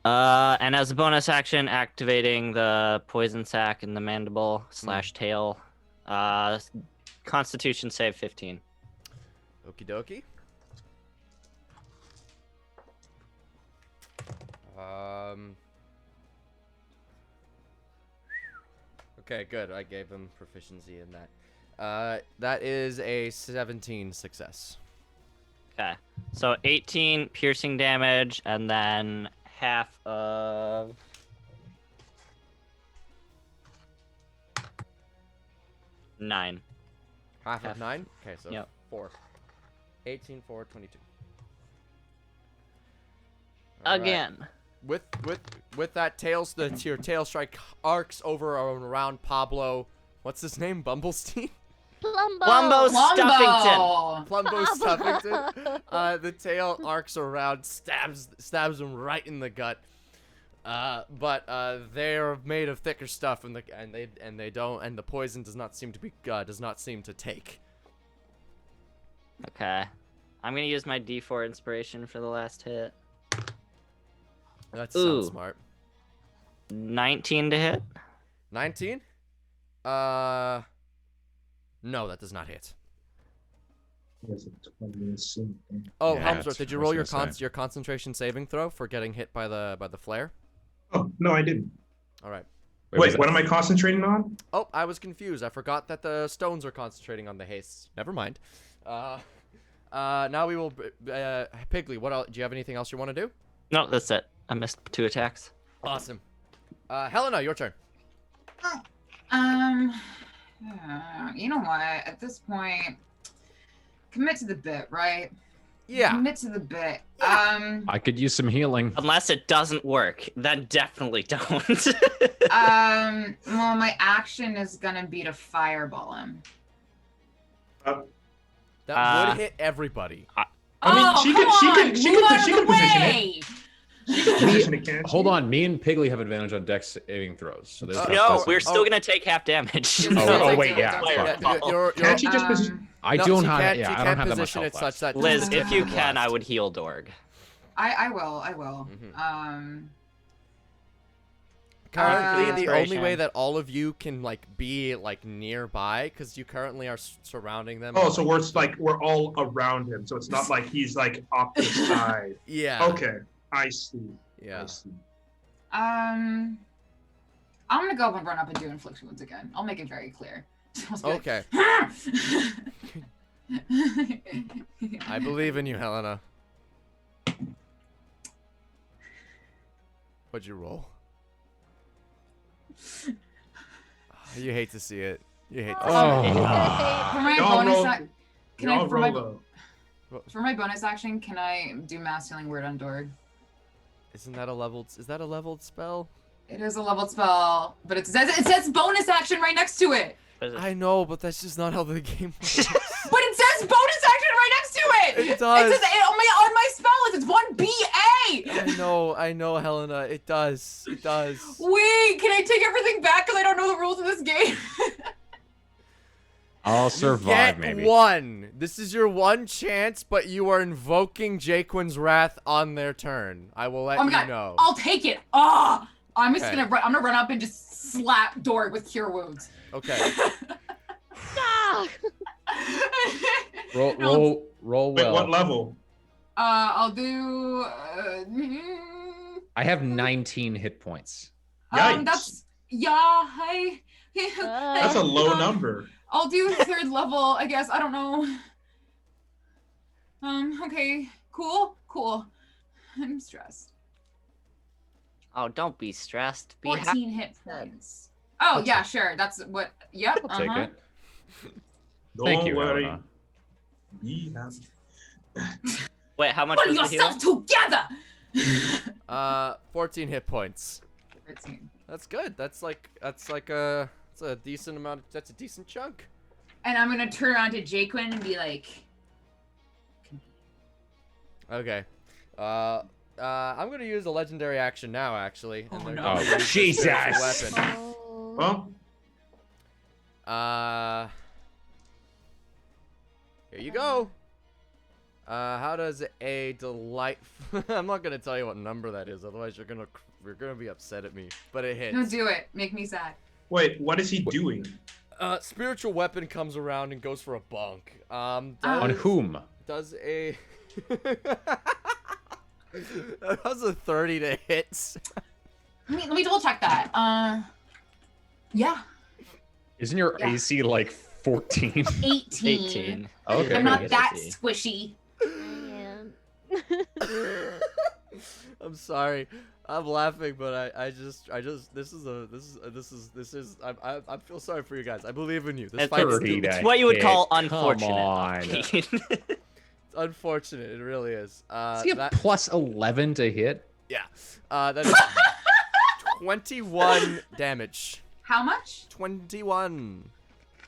And as a bonus action, activating the poison sac in the mandible / tail. Constitution save 15. Okie dokie. Okay, good. I gave him proficiency in that. That is a 17 success. Okay. So 18 piercing damage, and then half of... Nine. Half of Half. 9? Okay, so Yep. 4. 18, 4, 22. All right. Again. with that your tail strike arcs over around Pablo. What's his name? Bumblestein? Plumbo Stuffington. Plumbo Stuffington. The tail arcs around, stabs him right in the gut. But they're made of thicker stuff, and the poison does not seem to take. Okay. I'm gonna use my D4 inspiration for the last hit. That sounds smart. 19 to hit. 19? No, that does not hit. Oh, Yeah, Helmsworth, did you I roll was gonna say. your concentration saving throw for getting hit by the flare? Oh, no, I didn't. All right. Wait, what am I concentrating on? Oh, I was confused. I forgot that the stones are concentrating on the haste. Never mind. Now we will. Piggly, what else? Do you have anything else you want to do? No, that's it. I missed 2 attacks. Awesome. Helena, your turn. You know what? At this point, commit to the bit, right? Yeah. Commit to the bit. I could use some healing. Unless it doesn't work, then definitely don't. Well, my action is gonna be to fireball him. That would hit everybody. I mean, she can position it. it. She can position it, can't she? Hold on, me and Piggly have advantage on dex saving throws. So there's No, we're still gonna take half damage. Oh, wait, yeah. Can't she just position? I No, don't she have. can't- Yeah, she I don't can't have that much position health it left. such that Liz, doesn't if hit you the can, blast. I would heal Dorg. I will. Mm-hmm. Currently, the only way Inspiration. that all of you can be nearby, because you currently are surrounding them. Oh, so we're all around him, so it's not like he's off to the side. Yeah. Okay, I see. Yeah. I see. I'm gonna go up and run up and do infliction wounds again. I'll make it very clear. I'll just be Okay. like, I believe in you, Helena. What'd you roll? You hate to see it. You hate to see it. For my Y'all bonus, roll- can I Y'all for my, roll for my bonus action? Can I do mass healing word on Dorg? Isn't that a leveled? Is that a leveled spell? It is a leveled spell, but it says bonus action right next to it. I know, but that's just not how the game works. But it says bonus action right next to it. It does. It says on my spell list. It's 1BA. I know, Helena. It does. It does. Wait, can I take everything back because I don't know the rules of this game? I'll survive, Get maybe. one. This is your one chance, but you are invoking Jaquin's wrath on their turn. I will let Oh my you God, know. I'll take it. I'm just Okay. gonna run up and just slap Dorg with cure wounds. Okay. Ah! Roll Wait, well. what level? I'll do. I have 19 hit points. Yikes. That's hi. That's a low number. I'll do third level, I guess. I don't know. Okay. Cool. I'm stressed. Oh, don't be stressed. Be 14 hit points. Oh, yeah, sure. That's what. Yep. I'll take it. Don't Thank you, worry. Helena. Be happy. Wait, how much Put was the healing? yourself together. 14 hit points. 13. That's good. That's a decent amount. That's a decent chunk. And I'm gonna turn around to Jaquin and be like, Okay. I'm gonna use a legendary action now, actually. Oh, they're no. gonna Oh, use a Jesus. spiritual weapon. Oh. Well, Here you go. How does a delightful? I'm not gonna tell you what number that is, otherwise you're gonna be upset at me. But it hits. no, do it. Make me sad. wait, what is he doing? Spiritual weapon comes around and goes for a bonk. On whom? Does a does a 30 to hit? Let me double check that. Yeah. Isn't your Yeah. AC like 14? 18. 18. Okay. I'm not very that good. squishy. Man. I'm sorry. I'm laughing, but I just I feel sorry for you guys. I believe in you. This It's fight is 30 It's to what you would call hit. unfortunate. Come on. it's unfortunate. It really is. Does he have plus 11 to hit? Yeah. That is 21 damage. How much? 21.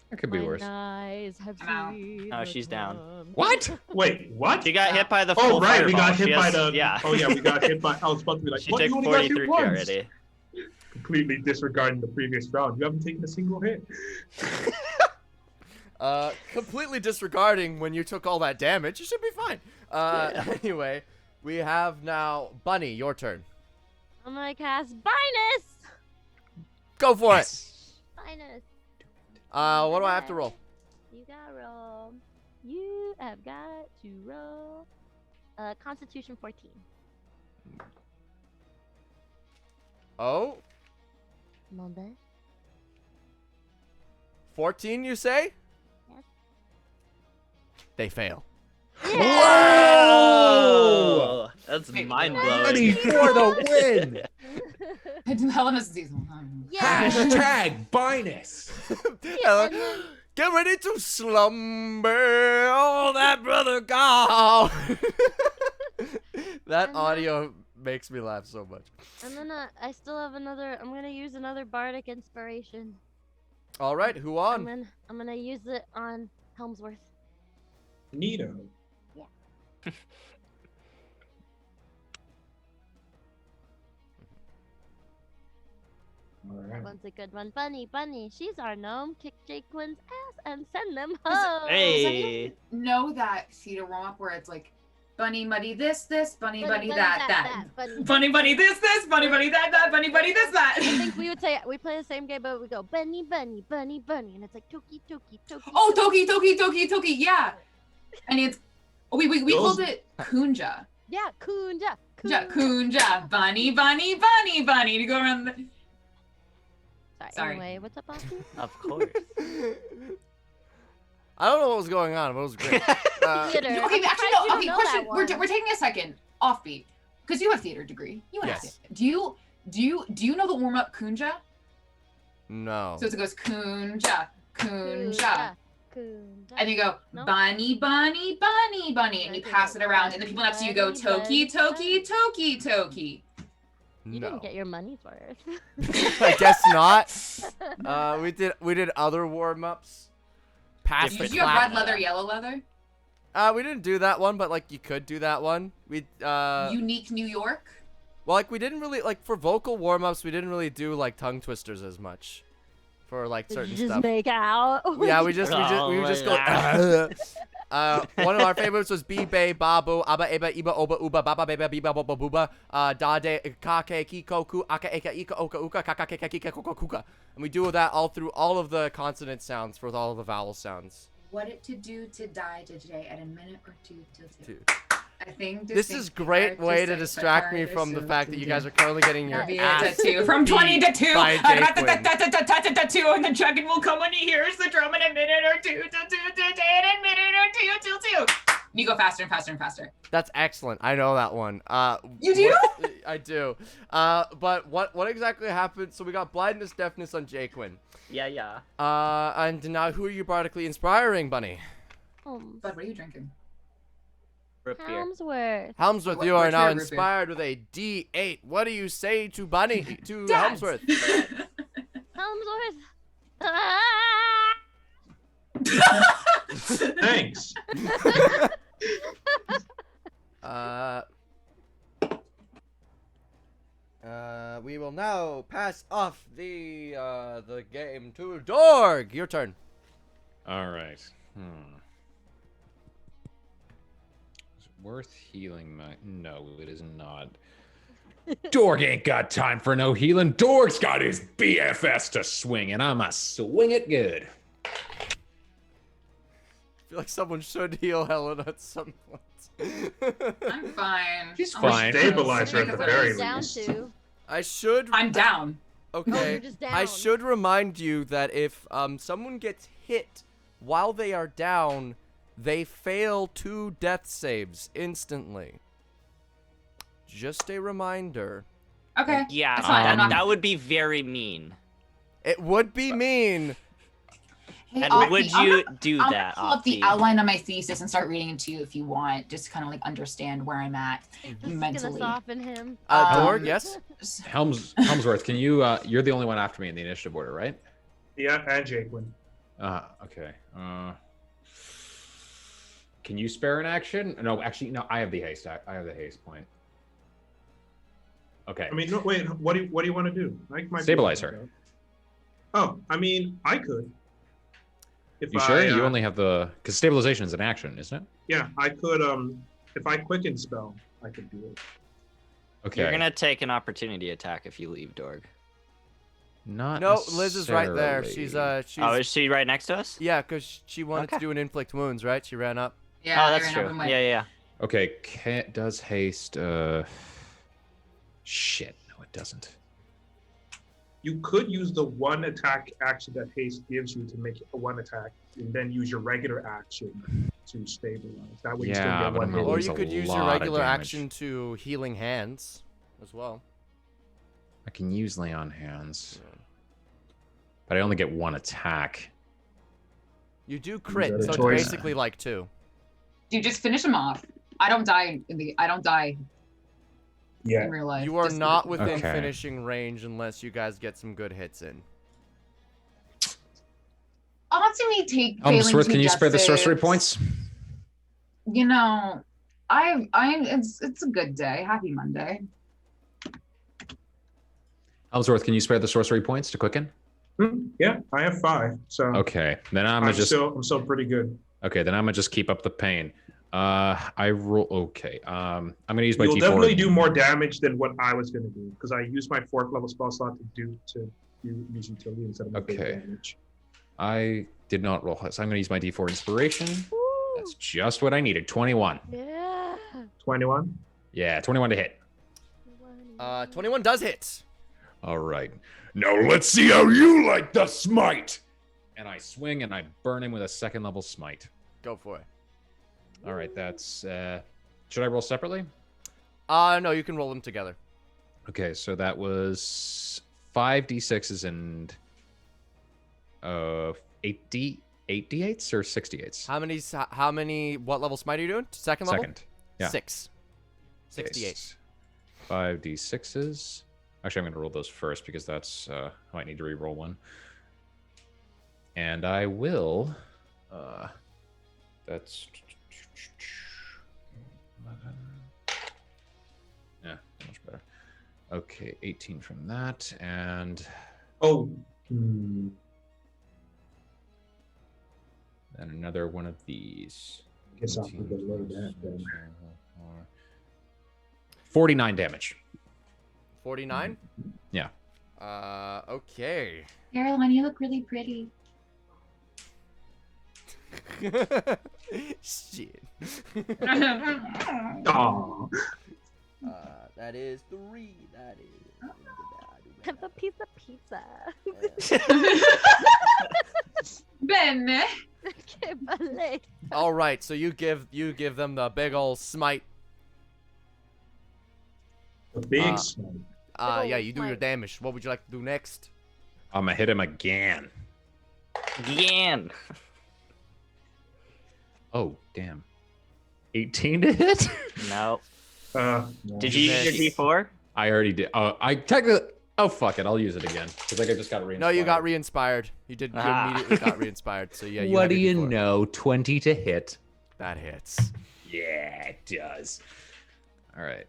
That could be worse. Eyes have I'm out. seen Oh, the she's down. time. What? Wait, what? She got hit by the Oh, full right, we fireball. got hit She by has- the. Yeah. Oh, yeah, we got hit by. I was about to be like, She what? took You only got hit 43 once. already. Completely disregarding the previous round. You haven't taken a single hit. Completely disregarding when you took all that damage. You should be fine. Anyway, we have now Bunny. Your turn. I'm gonna cast Binus. Go for it. Binus. What do I have to roll? You gotta roll. You have got to roll. Constitution 14. Oh, Monday. 14, you say? Yes. They fail. Whoa! That's Wait, mind Ready blowing. for the win. Hell of a season. Yeah. Hashtag Binus. Get ready to slumber, oh that brother God. That And then- audio makes me laugh so much. I'm gonna. I still have another. I'm gonna use another bardic inspiration. All right, who on? I'm gonna use it on Helmsworth. Neato. All That right. one's a good one. Bunny. She's our gnome. Kick Jake Quinn's ass and send them home. Hey. Know that theater warm up where it's like bunny buddy this, bunny buddy that. Bunny. Bunny bunny this, bunny buddy that, bunny buddy this, that. I think we would say we play the same game, but we go bunny, and it's like toki. Oh, Toki, yeah. And it's we called it Kunja. Yeah, Kunja. Kunja, bunny to go around the. Sorry. Anyway, what's up, Austin? Of course. I don't know what was going on, but it was great. Theater. Okay, I'm actually surprised no. you don't Okay, know question. that We're one. taking a second offbeat because you have theater degree. You Yes. understand. Do you know the warm up Kunja? No. So it goes Kunja. Kunja. And you go No. bunny, and you pass it around, and the people next to you go Bunny, Toki. You No. didn't get your money's worth. I guess not. We did other warm ups. Past the Did you have red clap. leather, yellow leather? We didn't do that one, but like you could do that one. We Unique New York. well, like we didn't really like for vocal warm ups. We didn't really do like tongue twisters as much for like Did certain you just stuff. make out? Yeah, we would just go. One of our favorites was B Bay Babu Aba Eba Iba Oba Uba Baba Beba Biba Boba Buba Dade Kake Kikoku Aka Eka Ika Oka Uka Kaka Keka Kika Koka Kuka, and we do that all through all of the consonant sounds for all of the vowel sounds. What it to do to die today at a minute or two till two. Two. I think This is great way to distract me from the fact that you guys are currently getting your ass from 20 to 2. by Jake Quinn. And the dragon will come when he hears the drum in a minute or two till 2 today and a minute or two till 2. And you go faster and faster and faster. That's excellent. I know that one. You do? I do. But what exactly happened? So we got blindness, deafness on Jaquin. Yeah. And now who are you bardically inspiring, Bunny? Holmes. Bud, what are you drinking? Root beer. Helmsworth. Helmsworth, What- you are what's now your root beer? inspired with a D8. What do you say to Bunny to Dads. Helmsworth? Helmsworth. Thanks. We will now pass off the game to Dorg. Your turn. All right. Is it worth healing my? No, it is not. Dorg ain't got time for no healing. Dorg's got his BFS to swing, and I'ma swing it good. I feel like someone should heal Helen at some point. I'm fine. She's I'm fine. Stabilize her at the What very is Down least. to. I should. I'm down. Okay. you're just I down. should remind you that if someone gets hit while they are down, they fail 2 death saves instantly. Just a reminder. Okay. Yeah, That's fine. I'm not that would be very mean. It would be mean. Hey, And Opti, would I'm you gonna- do I'm that, gonna pull up the Opti? outline of my thesis and start reading it to you if you want, just to kind of like understand where I'm at This is mentally. gonna soften him. Dorg, yes? Helmsworth, can you? You're the only one after me in the initiative order, right? Yeah, and Jaquin. Okay. Can you spare an action? No, actually, no. I have the haste. I have the haste point. Okay. I mean, no, wait. What do you want to do? I might Stabilize be able to her. do that. Oh, I mean, I could. If You sure? You only have the because stabilization is an action, isn't it? Yeah, I could. If I quicken spell, I could do it. Okay. You're gonna take an opportunity attack if you leave, Dorg. Not. No, Liz is right there. necessarily. She's Oh, is she right next to us? yeah, because she wanted to Okay. do an inflict wounds, right? She ran up. Yeah, Oh, that's they're true. enough of my- Yeah. Okay. Does haste? Shit. No, it doesn't. You could use the one attack action that haste gives you to make a one attack, and then use your regular action to stabilize. That way you still Yeah, get but one I'm gonna hit. Or lose you a could use your lot of regular damage. action to healing hands as well. I can use lay on hands, but I only get one attack. You do crit, that a so it's choice? basically like 2. Dude, just finish him off. I don't die Yeah. in real life. You are Just- not within Okay. finishing range unless you guys get some good hits in. Honestly, me take. failing Helmsworth, to can you death spare the sorcery saves. points? You know, it's a good day. Happy Monday. Helmsworth, can you spare the sorcery points to quicken? Yeah, I have 5. So Okay, then I'm I'm gonna just. still pretty good. Okay, then I'm gonna just keep up the pain. I roll. Okay. I'm gonna use my You'll D4. definitely do more damage than what I was going to do because I used my 4th level spell slot to use utility instead of big Okay. damage. I did not roll, so I'm gonna use my D4 inspiration. That's just what I needed. 21. Yeah. 21. Yeah, 21 to hit. 21 does hit. All right. Now let's see how you like the smite. And I swing and I burn him with a 2nd level smite. Go for it. All right, that's. Should I roll separately? No, you can roll them together. Okay, so that was 5d6s and 8d8s or 68s? How many, what level smite are you doing? Second level? Second. Yeah. 6. 68. 5d6s. Actually, I'm going to roll those first because that's. I might need to re-roll one. And I will. That's. 11. Yeah, much better. Okay, 18 from that, and Oh. then another one of these. Guess I'll forget a little bit then. 49 damage. 49? Yeah. Okay. Caroline, you look really pretty. Shit. Aw. That is 3. That is. Have a piece of pizza. Ben. Okay, ballet. All right, so you give them the big ol' smite. The big Uh, smite. Yeah, you do your smite. damage. What would you like to do next? I'm gonna hit him again. Gian. Oh, damn. 18 to hit? No. No. Did you use your Miss. D4? I already did. I technically. Oh, fuck it. I'll use it again. Because I just got re No, you got re-inspired. You did. You Ah. immediately got re-inspired. So yeah. You What have do your you D4. know? 20 to hit. That hits. Yeah, it does. All right.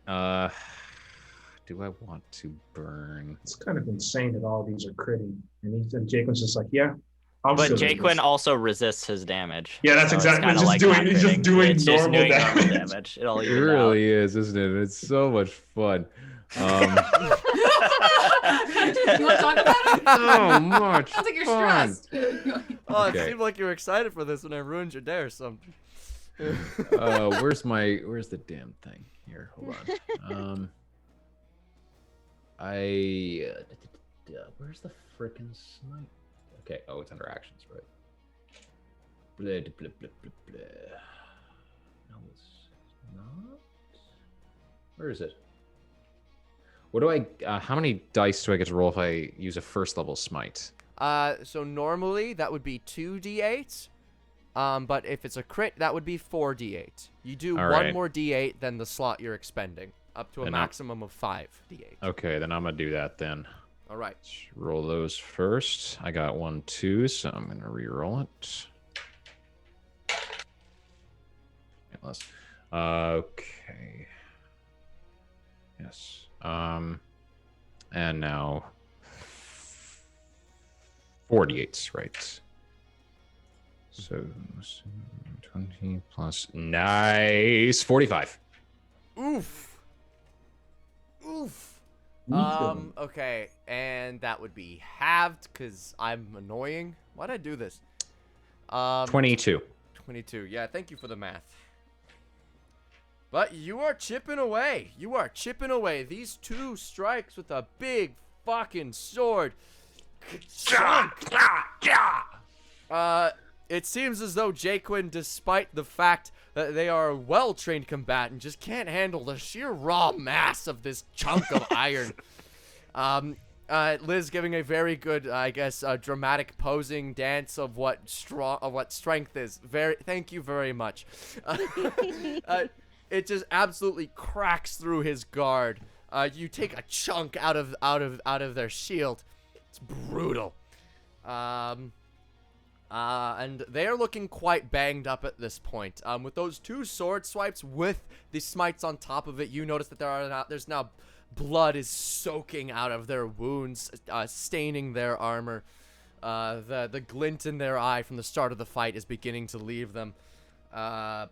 Do I want to burn? It's kind of insane that all these are critting. And Jacob's just like, yeah. I'm But still doing Jaquin this. also resists his damage. Yeah, that's so it's exactly- kinda just like doing- not it's just critting. doing It's just normal doing normal damage. damage. It all It evens really is, isn't it? It's so much fun. You want to talk about it? so much Sounds like you're fun. stressed. Oh, Okay. it seemed like you were excited for this when I ruined your day or something. Where's the damn thing? Here, hold on. Where's the frickin' smite? Okay, oh, it's under actions, right? Blah, blah, blah, blah, blah. No, it's not. Where is it? What do I? How many dice do I get to roll if I use a 1st level smite? So normally that would be 2d8. But if it's a crit, that would be 4d8. You do All one right. more d8 than the slot you're expending, up to a Then I'll- maximum of 5d8. Okay, then I'm gonna do that then. All right. Let's roll those first. I got 1, 2, so I'm gonna re-roll it. Yeah, less. Okay. Yes. And now 48s, right? So 20 plus nice 45. Oof. Oof. Okay, and that would be halved because I'm annoying. Why'd I do this? 22. 22. Yeah, thank you for the math. But you are chipping away. You are chipping away. These 2 strikes with a big fucking sword. It seems as though Jaquin, despite the fact that they are a well-trained combatant, just can't handle the sheer raw mass of this chunk of iron. Liz giving a very good, I guess, dramatic posing dance of what strength is. Thank you very much. It just absolutely cracks through his guard. You take a chunk out of their shield. It's brutal. And they're looking quite banged up at this point. With those 2 sword swipes with the smites on top of it, you notice that there's now blood is soaking out of their wounds, staining their armor. The glint in their eye from the start of the fight is beginning to leave them.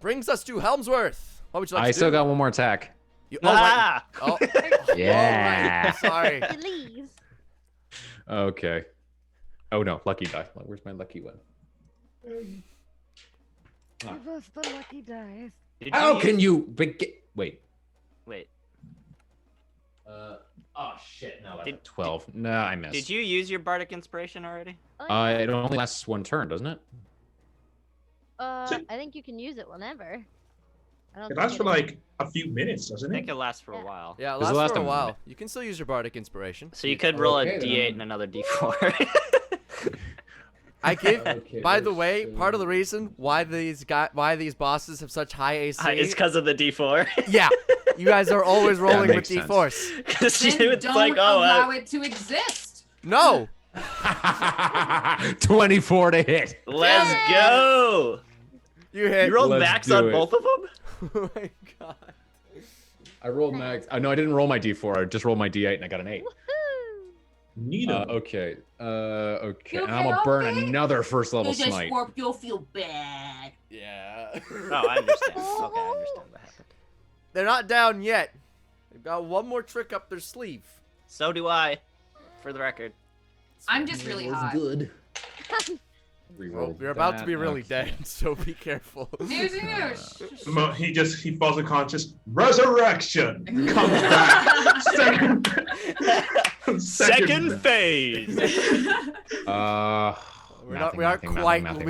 Brings us to Helmsworth. What would you like to do? I still got one more attack. Right. Oh, Yeah. all right. Sorry. He leaves. Okay. Oh no, lucky die. Where's my lucky one? Give us the lucky dice. Did How you can use- you begin? Wait. Wait. Oh shit! No, that's Did- a 12. No, I missed. Did you use your bardic inspiration already? Oh, yeah. It only lasts 1 turn, doesn't it? I think you can use it whenever. I don't It think lasts for it- like a few minutes, I doesn't think it? it lasts for a Yeah. while. Yeah, it Does it lasts last for a a while. minute? You can still use your bardic inspiration. So you could roll Okay, a then d8 I'm- and another d4. I give. Okay, By the there's way, two. part of the reason why these bosses have such high AC. It's because of the d4. Yeah, you guys are always rolling with makes sense. D4s. Because Then it's don't like, allow it to exist. No. 24 to hit. let's go. You hit. You rolled Let's max do on it. both of them? Oh my god. I rolled max. No, I didn't roll my d4. I just rolled my d8 and I got an 8. Woohoo! Neato. Okay. Okay. You And I'm gonna burn okay? another first level You just smite. warp, you'll feel bad. Yeah. Oh, I understand. Okay, I understand what happened. They're not down yet. They've got one more trick up their sleeve. So do I, for the record. I'm just really hot. Good. Well, you're about to be really dead, so be careful. Noosh, noosh. He falls unconscious. Resurrection comes back. Second phase. We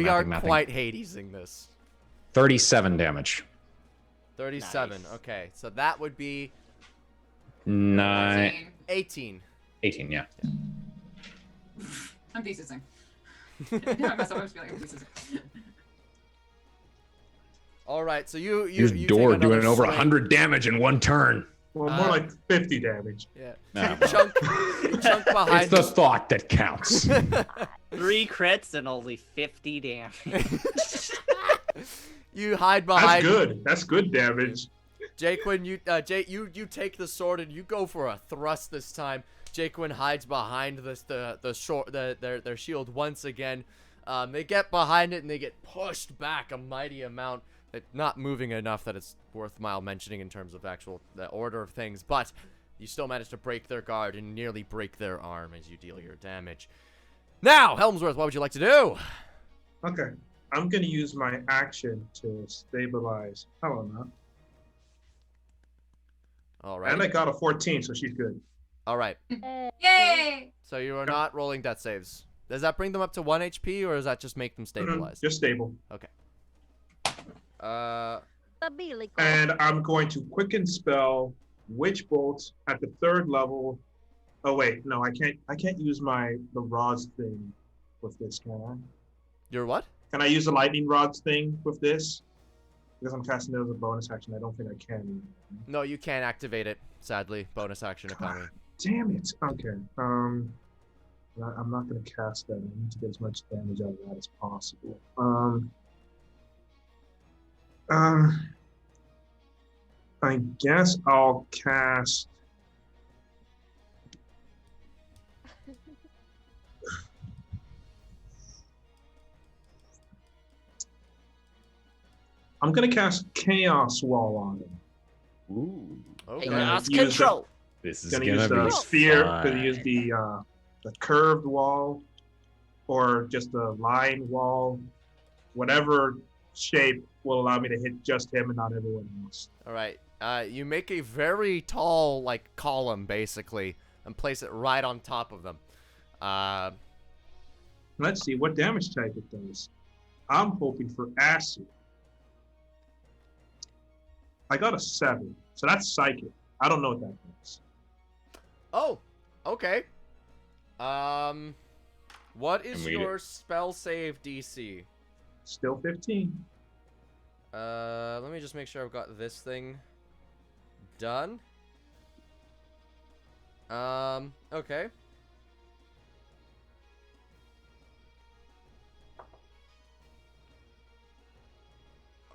aren't quite Hadesing this. 37 damage. 37. Nice. Okay, so that would be 9. 18. 18. Yeah. I'm thesising. I mess up, I'm just feeling I'm thesising. All right, so you Use take door another doing over swing. 100 damage in 1 turn. Well, more like 50 damage. Yeah. No. Chunk behind. It's the thought that counts. 3 crits and only 50 damage. You hide That's behind. good. That's good damage. Jaquin, you take the sword and you go for a thrust this time. Jaquin hides behind their shield once again. They get behind it and they get pushed back a mighty amount. Not moving enough that it's worthwhile mentioning in terms of the order of things, but you still manage to break their guard and nearly break their arm as you deal your damage. Now, Helmsworth, what would you like to do? Okay. I'm going to use my action to stabilize Helena. All right. And I got a 14, so she's good. All right. Yay! So you are not rolling death saves. Does that bring them up to 1 HP, or does that just make them stabilized? Just stable. Stabili. And I'm going to quicken spell Witch Bolt at the 3rd level. Oh wait, no, I can't use the rods thing with this, can I? You're what? Can I use the lightning rods thing with this? Because I'm casting it as a bonus action. I don't think I can. No, you can't activate it. Sadly, bonus action Akami. Damn it. Okay. I'm not gonna cast that. I need to get as much damage out of that as possible. I guess I'll cast. I'm gonna cast Chaos Wall on him. Ooh. Okay. Chaos use the- control. This is Gonna gonna use be the sphere. fun. Gonna use the curved wall, or just the line wall. Whatever shape will allow me to hit just him and not everyone else. All right. You make a very tall, like, column, basically, and place it right on top of them. Let's see what damage type it does. I'm hoping for acid. I got a 7, so that's psychic. I don't know what that means. Oh, okay. What is And we- your spell save DC? Still 15. Let me just make sure I've got this thing done. Okay.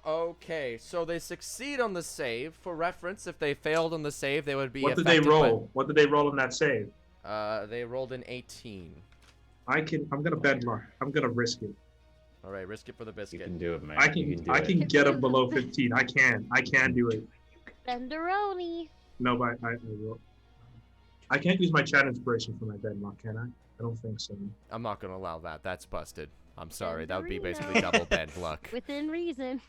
Okay, so they succeed on the save. For reference, if they failed on the save, they would be What did they affected by- roll? What did they roll in that save? They rolled an 18. I'm gonna bedmark. I'm gonna risk it. All right, risk it for the You biscuit. can do it, man. I You can do I it. can get him below 15. I can do it. Benderoni. No, but I will. I can't use my chat inspiration for my bedmark, can I? I don't think so. I'm not gonna allow that. That's busted. I'm sorry. That would be Benderino. basically double bend luck. Within reason.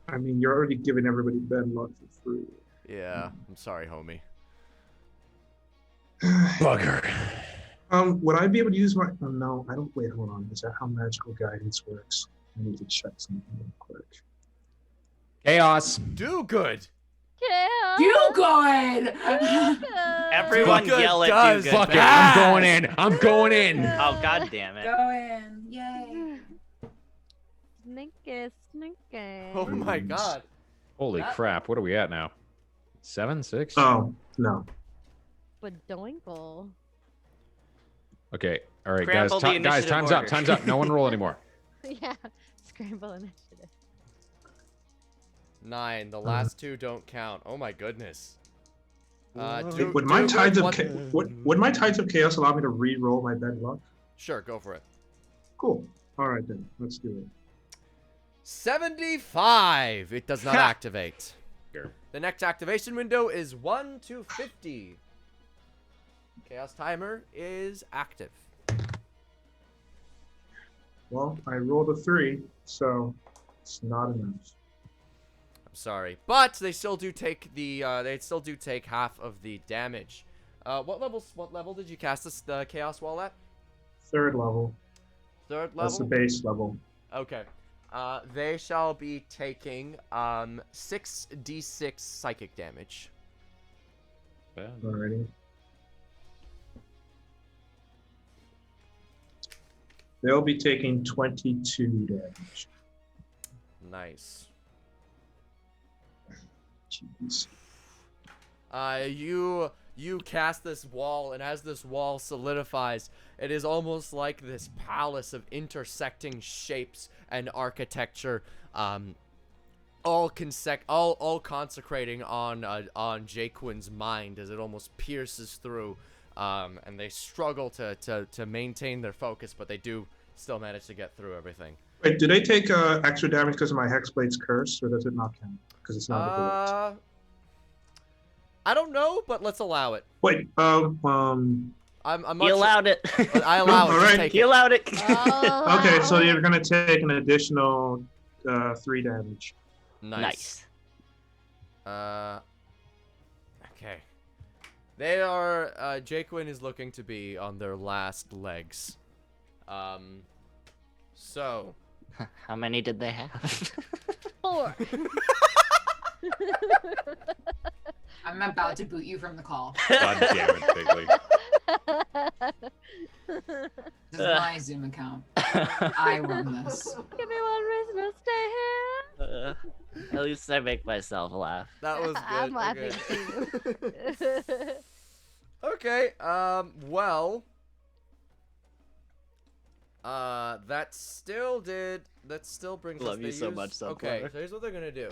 I mean, you're already giving everybody bedmark for free. Yeah, I'm sorry, homie. Bugger. Would I be able to use my? Oh, no, I don't. Wait, hold on. Is that how magical guidance works? I need to check something real quick. Chaos. Do good. Yeah. You good. Everyone Good yell at does. you. Fuck it. Bad. I'm going in. I'm going in. Oh god damn it. Go in. Yay. Snicker. Oh my god. Holy That- crap. What are we at now? 7, 6? Oh no. But doinkle. Okay. All right, Scramble guys. the Guys, initiative time's up. order. Time's up. No one roll anymore. Yeah. Scramble initiative. 9. The last two don't count. Oh my goodness. Do, Would my do tides good. of would my tides of chaos allow me to re-roll my bedluck? Sure, go for it. Cool. All right then. Let's do it. 75. It does not Ha! activate. Here. The next activation window is 1 to 50. Chaos timer is active. Well, I rolled a 3, so it's not enough. I'm sorry, but they still do take the half of the damage. What level did you cast this the chaos wall at? 3rd level. 3rd That's the level. base level. Okay. They shall be taking 6d6 psychic damage. Alrighty. They'll be taking 22 damage. Nice. Jeez. You cast this wall, and as this wall solidifies, it is almost like this palace of intersecting shapes and architecture, all consecrating on Jaquin's mind as it almost pierces through, and they struggle to maintain their focus, but they do still manage to get through everything. Wait, do they take extra damage because of my Hexblade's curse, or does it not count? Because it's not a bullet. I don't know, but let's allow it. Wait, I'm He not allowed it. sure, but I allow it. All Just right. take He it. allowed it. Oh, okay, so you're gonna take an additional 3 damage. Nice. Okay. They are, Jaquin is looking to be on their last legs. So. How many did they have? 4. I'm about to boot you from the call. God damn it, Bigley. This my Zoom account. I run this. Give me one reason to stay here. At least I make myself laugh. That was good. I'm laughing okay. too. Okay, well, that still brings us. Love you they so use- much, Sunflower. Okay, so here's what they're gonna do.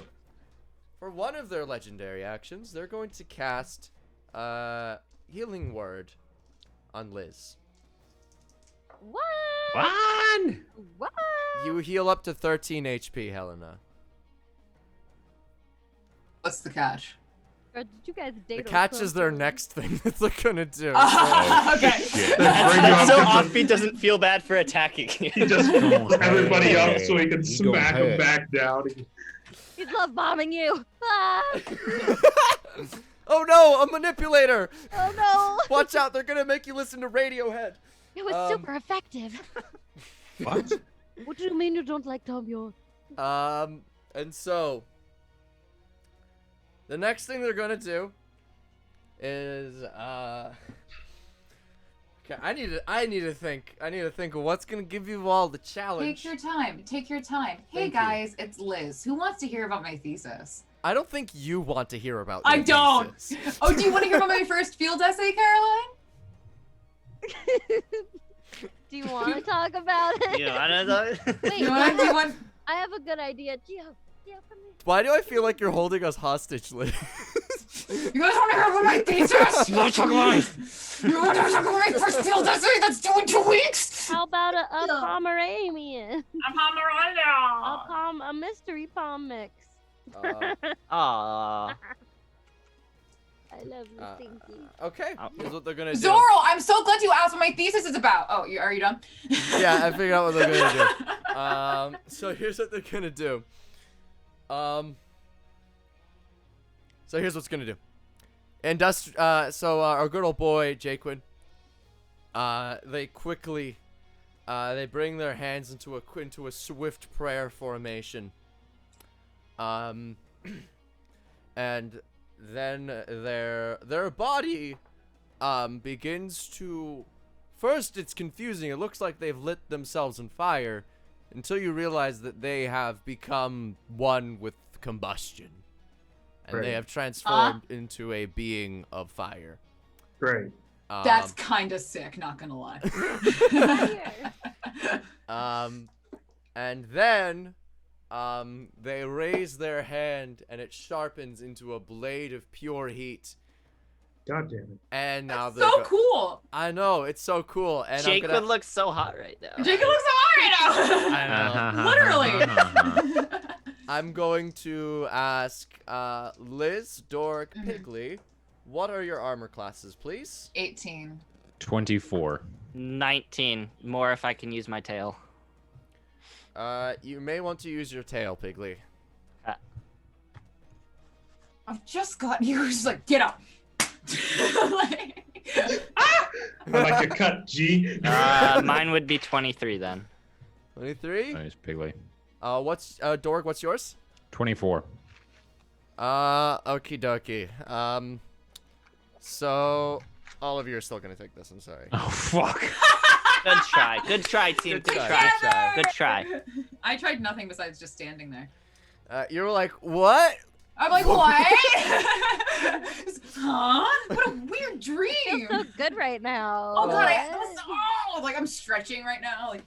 For one of their legendary actions, they're going to cast, Healing Word on Liz. What? One. What? You heal up to 13 HP, Helena. What's the catch? Or did you guys date? The or catch is their something? next thing that they're gonna do. Okay. Shit. So Offbeat doesn't feel bad for attacking you. He just pulls everybody up so he can He go smack ahead. them back down. He's love bombing you. Ah! Oh no, a manipulator! Oh no! Watch out, they're gonna make you listen to Radiohead. It was super effective. What? What do you mean you don't like Tom York? And so the next thing they're gonna do is okay, I need to think of what's gonna give you all the challenge. Take your time. Take your time. Hey Thank you. guys, it's Liz. Who wants to hear about my thesis? I don't think you want to hear about I your don't. thesis. Oh, do you want to hear about my first field essay, Caroline? Do you want to talk about it? You wanna know? Wait, You want? Do you want? I have a good idea. Gio, come here. Why do I feel like you're holding us hostage, Liz? You guys want to hear about my thesis? You want to talk about my first field essay that's due in 2 weeks? How about a No. Pomeranian? I'm Pomerania. A mystery pom mix. Aww. I love you, Stinky. Okay, here's what they're gonna do. Zoro, I'm so glad you asked what my thesis is about. Oh, are you done? Yeah, I figured out what they're gonna do. So here's what they're gonna do. So here's what's gonna do. Our good old boy Jaquin. They quickly, they bring their hands into a swift prayer formation. And then their body, begins to. First, it's confusing. It looks like they've lit themselves on fire, until you realize that they have become one with combustion. And they Right. have transformed into a being of fire. Great. That's kind of sick, not gonna lie. And then, they raise their hand, and it sharpens into a blade of pure heat. God damn it. And now That's they're so cool. I know, it's so cool. And Jake I'm gonna... would look so hot right now. Jacob looks so hot right now. Literally. I'm going to ask Liz, Dork, Pigley, what are your armor classes, please? 18. 24. 19. More if I can use my tail. You may want to use your tail, Pigley. I've just got you. Just like, get up. Like, I like your cut, G. Mine would be 23 then. 23? Nice, Pigley. Dork, what's yours? 24. Okie dokie. So, all of you are still gonna take this, I'm sorry. Oh, fuck. Good try. Good try, team. Good try. Good try. I tried nothing besides just standing there. You were like, what? I'm like, what? Huh? What a weird dream. Feels so good right now. Oh god, What? like I'm stretching right now. Like,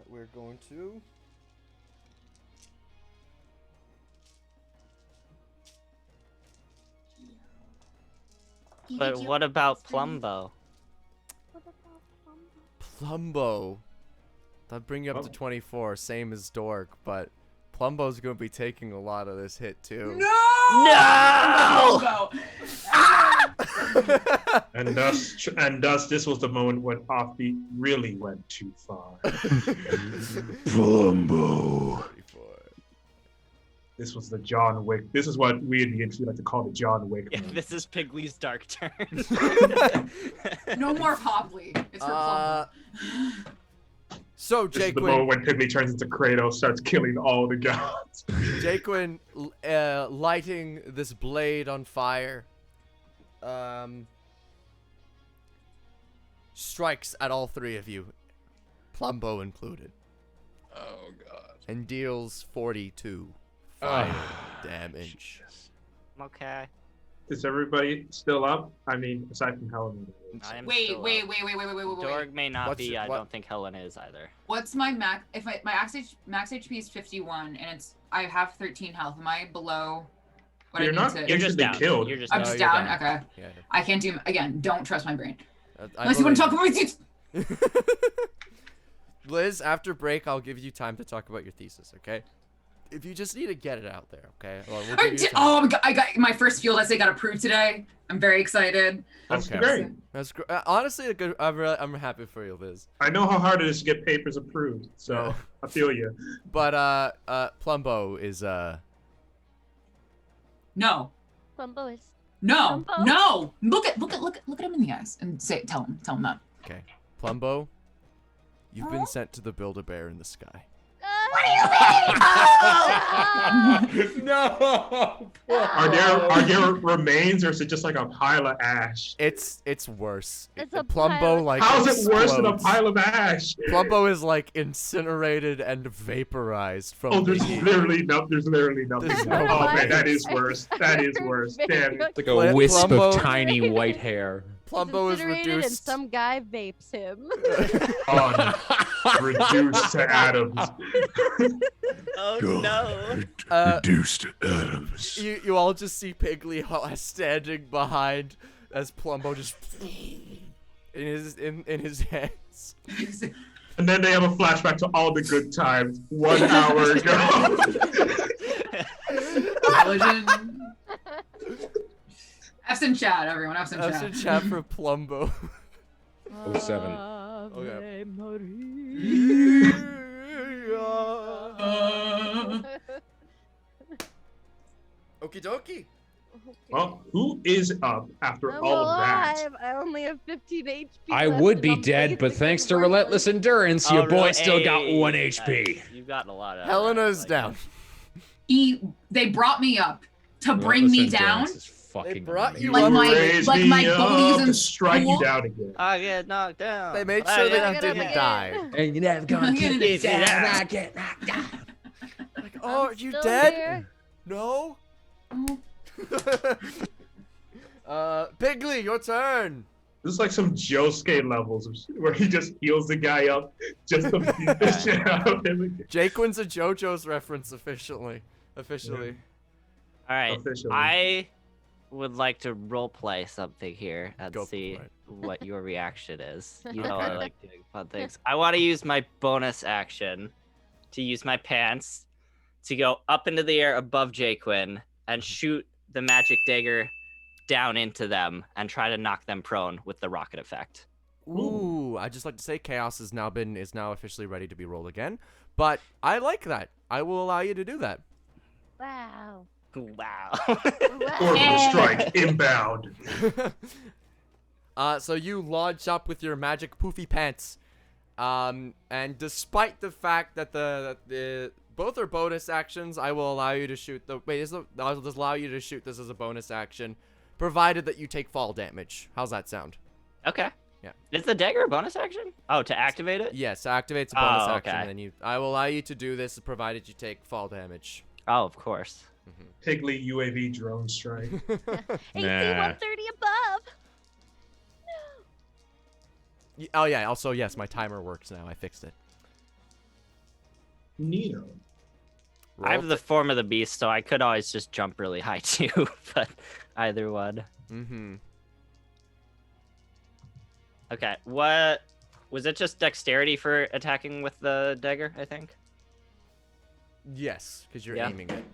We're going to. But what about Plumbo? Plumbo. That'd bring you up to 24, same as Dork, but Plumbo's gonna be taking a lot of this hit too. No! Go. And thus, this was the moment when Offbeat really went too far. Plumbo. This was the John Wick. This is what we in the industry like to call the John Wick. Yeah, moment. this is Pigley's dark turn. No more Popley. It's for Plumbo. So This is the moment Jaquin, when Pigley turns into Kratos, starts killing all the gods. Jaquin, lighting this blade on fire. strikes at all three of you, Plumbo included. Oh god. And deals 42 fire damage. Okay. Is everybody still up? I mean, aside from Helen. I am Wait. still up. Dorg may not What's be. your- I what- don't think Helen is either. What's my max? If my max HP is 51, and I have 13 health. Am I below what You're I not need to? You're just Instantly down. killed. You're just I'm No, just you're down. down. Okay. Yeah. I can't do again. Don't trust my brain I unless you want to talk believe- about my thesis. Liz, after break, I'll give you time to talk about your thesis, okay? If you just need to get it out there, okay? Well, we'll give you time. Oh my god! I got my first field essay got approved today. I'm very excited. That's Okay. great. That's honestly a good. I'm happy for you, Liz. I know how hard it is to get papers approved, so Yeah. I feel you. But Plumbo is No. Plumbo is. No. Dumbo? No. Look at him in the eyes and tell him that. okay. Plumbo, you've been sent to the Build-A-Bear in the sky. What do you mean? No. Are there remains, or is it just like a pile of ash? It's worse. It's a Plumbo pile of- like How is it worse than a explodes. pile of ash? Plumbo is like incinerated and vaporized from Oh, the there's heat. literally nothing. There's Oh no man, that way. is worse. That is worse. Damn it. It's like Pl- a wisp Plumbo- of tiny white hair. Plumbo is Incinerated and reduced. some guy vapes him. Reduced to atoms. Oh Go. no. Reduced atoms. You all just see Piggly standing behind as Plumbo just in his hands. And then they have a flashback to all the good times 1 hour ago. Intelligent. F's in chat, everyone. F's in That's chat. a chat for Plumbo. 07. Okay. Okie dokie. Well, who is up after I'm all of that? alive. I only have 15 HP. I left would and be I'm dead, but basically thanks to worthless. relentless endurance, your Oh, boy really? still got Hey, 1 HP. You've gotten a lot of. Helena's like- down. They brought me up to bring Relentless me down. endurance is fucking brought you amazing. up. Raise like me my up bullies to in strike you school. down again. I get knocked down. They made I sure get that you knocked didn't down. die. And you're never gonna keep this down. get knocked down. Like, oh, are I'm you still dead? here. No. Piggly, your turn. This is like some Josuke levels of shit where he just heals the guy up just to beat the shit out of him again. Jaquin's a JoJo's reference officially. All right. Officially. I would like to role play something here and Go see for it. what your reaction is. You know, I like doing fun things. I want to use my bonus action to use my pants to go up into the air above Jaquin and shoot the magic dagger down into them and try to knock them prone with the rocket effect. Ooh, I just like to say Chaos is now officially ready to be rolled again. But I like that. I will allow you to do that. Wow. Wow. Orbital strike inbound. So you launch up with your magic poofy pants. And despite the fact that the both are bonus actions, I will allow you to shoot I'll just allow you to shoot this as a bonus action, provided that you take fall damage. How's that sound? Okay. Yeah. Is the dagger a bonus action? Oh, to activate it? Yes, activates a bonus Oh, action, okay. and I will allow you to do this provided you take fall damage. Oh, of course. Piggly UAV drone strike. AC Nah. 130 above. Oh yeah, also yes, my timer works now. I fixed it. Neato. I have the form of the beast, so I could always just jump really high too, but either one. Mm-hmm. Okay, what was it? Just dexterity for attacking with the dagger, I think. Yes, because you're Yeah. aiming it.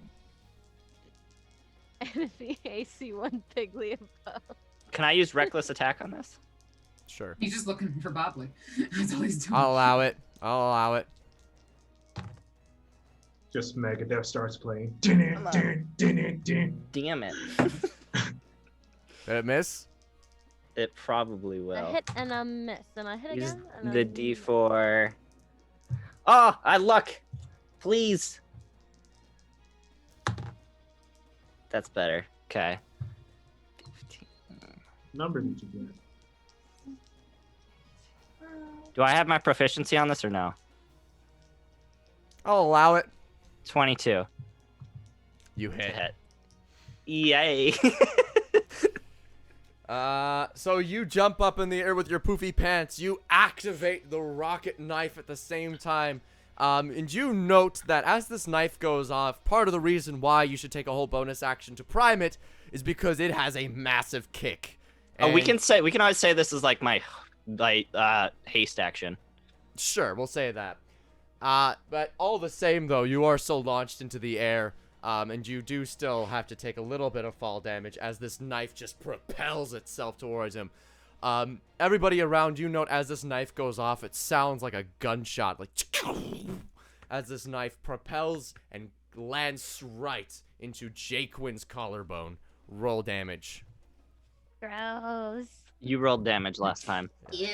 Enemy AC 1 Piggly above. Can I use reckless attack on this? Sure. He's just looking for Bobley. That's all he's doing. I'll allow it. I'll allow it. Just Megadeth starts playing. Damn it. Did it miss? It probably A will. hit and a miss. And I hit Use again. And the I D4. Oh, I luck. Please. That's better. Okay. 15. Number did you get? Do I have my proficiency on this or no? I'll allow it. 22 You to hit. hit. Yay. So you jump up in the air with your poofy pants. You activate the rocket knife at the same time. And you note that as this knife goes off, part of the reason why you should take a whole bonus action to prime it is because it has a massive kick. Oh, we And- can always say this is like my haste action. Sure, we'll say that. But all the same, though, you are so launched into the air, and you do still have to take a little bit of fall damage as this knife just propels itself towards him. Everybody around you note as this knife goes off, it sounds like a gunshot, like as this knife propels and lands right into Jaquin's collarbone. Roll damage. Gross. You rolled damage last time. Ew.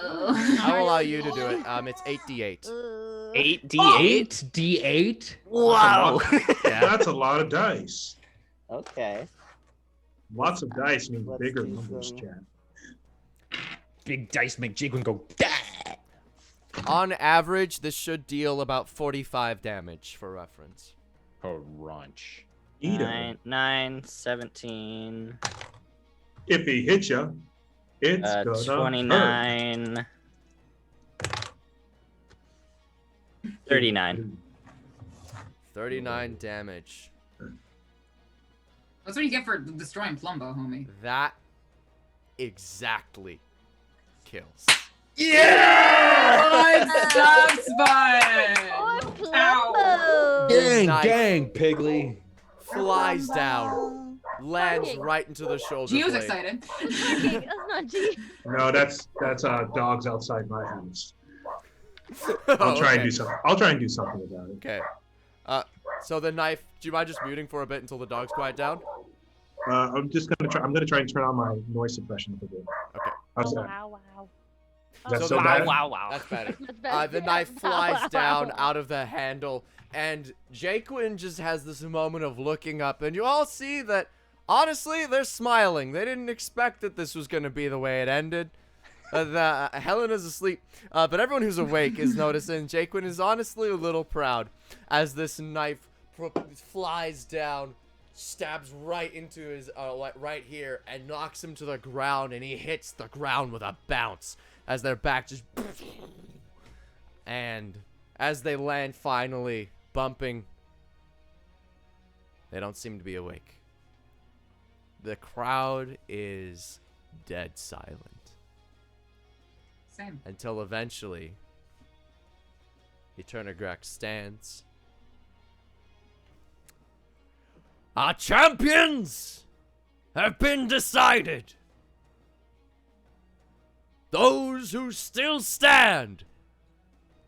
I'll allow you to do it. It's 8d8. Ugh. 8d8. 8d8. Wow. That's a lot of dice. Okay. Lots of dice means Let's bigger do numbers, some- Chad. Big dice make Jaquin go. On average, this should deal about 45 damage, for reference. Oh, raunch. Eat 'em. 9, 17, If he hits you, it's gonna hurt. 29, 39. 39 damage. That's what you get for destroying Plumbo, homie. That exactly kills. That's fun. Oh, Ow. Plumbo. Knife Piggly. flies down, lands Barking. right into the shoulder Gio's blade. excited. Barking. That's not G. No, that's dogs outside my house. Oh, I'll try and okay. do something. I'll try and do something about it. Okay. So the knife. Do you mind just muting for a bit until the dogs quiet down? I'm just gonna try. I'm gonna try and turn on my noise suppression up a bit. Okay. How's Oh, that? wow, wow. Is that so Wow, bad? wow. That's better. That's better. The knife Yeah. flies down out of the handle, and Jaquin just has this moment of looking up, and you all see that, honestly, they're smiling. They didn't expect that this was going to be the way it ended. Helena's asleep, but everyone who's awake is noticing Jaquin is honestly a little proud as this knife flies down, stabs right into his right here, and knocks him to the ground, and he hits the ground with a bounce as their back just and as they land finally bumping, they don't seem to be awake. The crowd is dead silent Same. until eventually Eternograx stands. Our champions have been decided. Those who still stand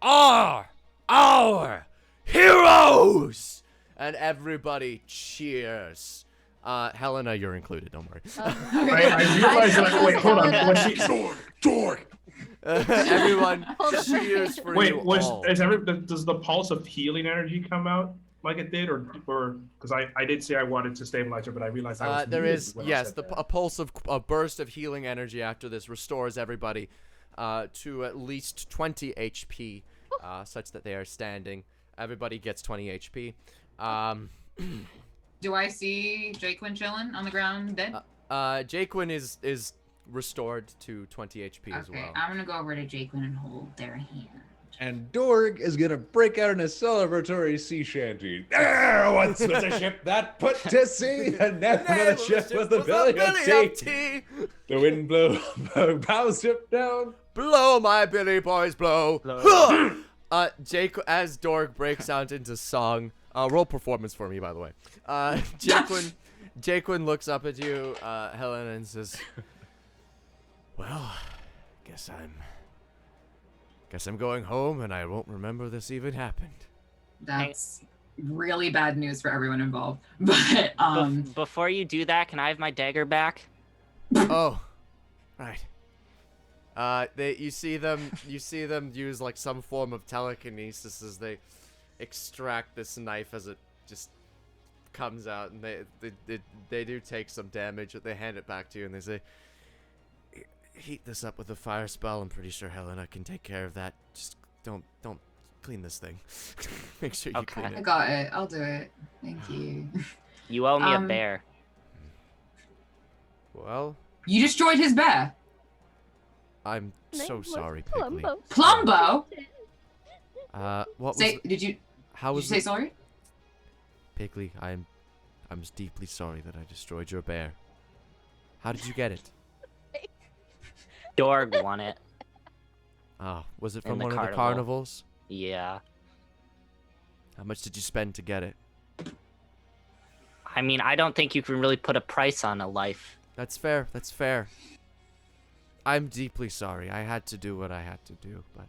are our heroes! And everybody cheers. Helena, you're included, don't worry. I realized that. Wait, hold on. Was she, Sorg. Everyone cheers for you wait, all. does the pulse of healing energy come out like it did, or because I did say I wanted to stabilize her, but I realized I was There muted is, when I yes, said that. a pulse of a burst of healing energy after this restores everybody to at least 20 HP, such that they are standing. Everybody gets 20 HP. Do I see Jaquin chilling on the ground dead? Jaquin is restored to 20 HP as Okay, well. I'm gonna go over to Jaquin and hold their hand. And Dorg is gonna break out in a celebratory sea shanty. There once was a ship that put to sea, and never the ship was the belly of tea. The wind blew bow ship down. Blow, my Billy boys, blow. As Dorg breaks out into song, roll performance for me, by the way. Jaquin looks up at you, Helen, and says, "Well, guess I'm going home, and I won't remember this even happened." That's really bad news for everyone involved. But Before you do that, can I have my dagger back? Oh, right. You see them use like some form of telekinesis as they extract this knife as it just comes out, and they do take some damage. But they hand it back to you, and they say, heat this up with a fire spell. I'm pretty sure Helena can take care of that. Just don't clean this thing. Make sure you Okay. clean I it. got it. I'll do it. Thank you. You owe me a bear. Well, You destroyed his bear. I'm Name so was sorry, Piggly. Plumbo. Plumbo? What was? Say, did you How was say it? sorry? Piggly, I'm deeply sorry that I destroyed your bear. How did you get it? Sorg won it. Oh, was it In from the one of the carnival. carnivals? Yeah. How much did you spend to get it? I mean, I don't think you can really put a price on a life. That's fair. That's fair. I'm deeply sorry. I had to do what I had to do, but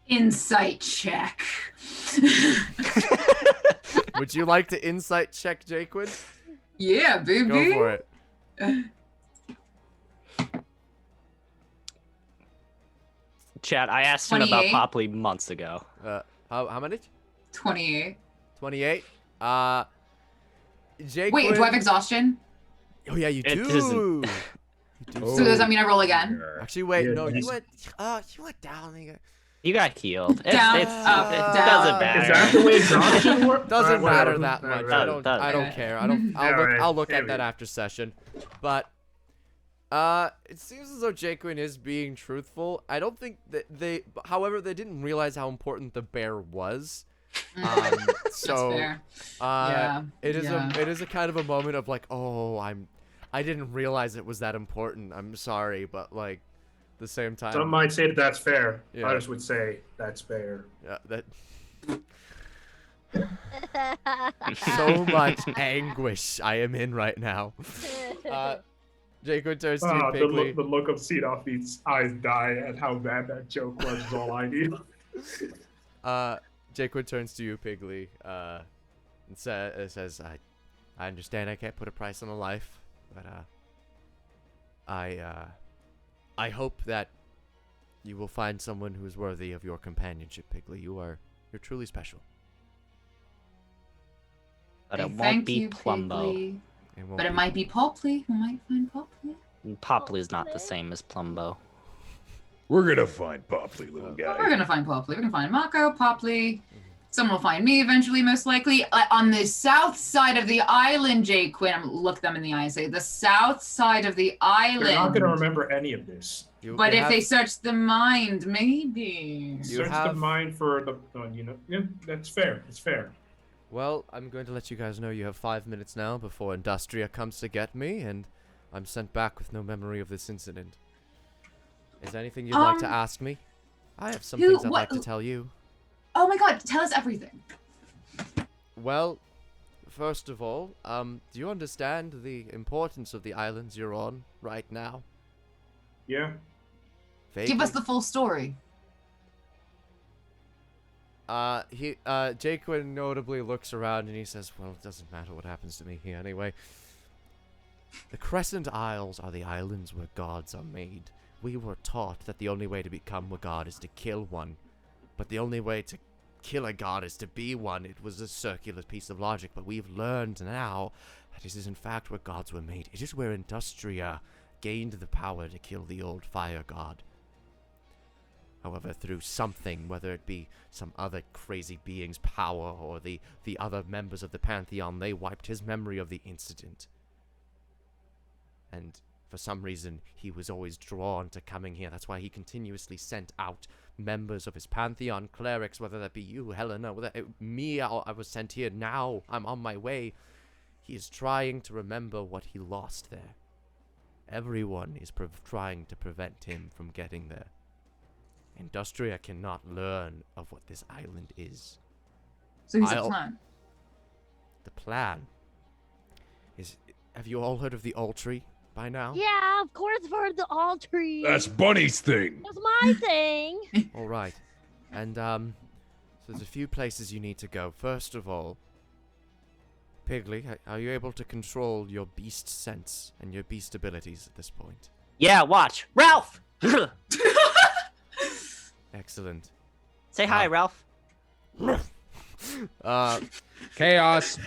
Insight check. would you like to insight check Jaquin? Yeah, baby. Go for it. Chad, I asked him about 28. Popley months ago. How many? 28. 28. Jaquin. Wait, do I have exhaustion? Oh yeah, you It do. doesn't- You do. So does that mean I roll again? Actually, wait. Yeah, no, you he's- went down. You got healed. Down, It up, doesn't down. matter. Is that the way exhaustion works? Doesn't matter that Alright, much. whatever. I don't Okay. care. I'll look. Alright, I'll look there at we that go. after session. But it seems as though Jaquin is being truthful. I don't think that they. However, they didn't realize how important the bear was. So That's fair. Yeah, it is yeah. it is a kind of a moment of like, oh, I didn't realize it was that important. I'm sorry, but like, the same time. Some might say that that's fair. Yeah. Others would say that's fair. Yeah, that. So much anguish I am in right now. Jacob turns to you, Ah, Piggly. the look of Seedorf's eyes die at how bad that joke was is all I need. Jacob turns to you, Piggly, and says, I understand I can't put a price on a life, but I hope that you will find someone who is worthy of your companionship, Piggly. You're truly special. But Hey, it won't thank be you, Plumbo. Piggly. Won't But it be- might be Popley. We might find Popley. Popley's not the same as Plumbo. We're gonna find Popley, little guy. We're gonna find Popley. We're gonna find Mako, Popley. Someone will find me eventually, most likely. On the south side of the island, Jaquin. I'm gonna look them in the eye and say, the south side of the island. They're not going to remember any of this. But if have- they search the mind, maybe. You Search the have- mind for the, yeah, that's fair. It's fair. Well, I'm going to let you guys know you have 5 minutes now before Industria comes to get me, and I'm sent back with no memory of this incident. Is there anything you'd like to ask me? I have some things I'd like to tell you. Oh my god, tell us everything. Well, first of all, do you understand the importance of the islands you're on right now? Yeah. Give us the full story. Jaquin notably looks around and he says, well, it doesn't matter what happens to me here anyway. The Crescent Isles are the islands where gods are made. We were taught that the only way to become a god is to kill one. But the only way to kill a god is to be one. It was a circular piece of logic, but we've learned now that it is in fact where gods were made. It is where Industria gained the power to kill the old fire god. However, through something, whether it be some other crazy being's power or the other members of the Pantheon, they wiped his memory of the incident. And for some reason, he was always drawn to coming here. That's why he continuously sent out members of his Pantheon, clerics, whether that be you, Helena, whether me, I was sent here. Now I'm on my way. He is trying to remember what he lost there. Everyone is trying to prevent him from getting there. Industria cannot learn of what this island is. So he's a plan. The plan is... Have you all heard of the Altry by now? Yeah, of course, for the all trees. That's Bunny's thing. That's my thing. All right. And, so there's a few places you need to go. First of all, Piggly, are you able to control your beast sense and your beast abilities at this point? Yeah, watch. Ralph! Excellent. Say hi, Ralph. Chaos.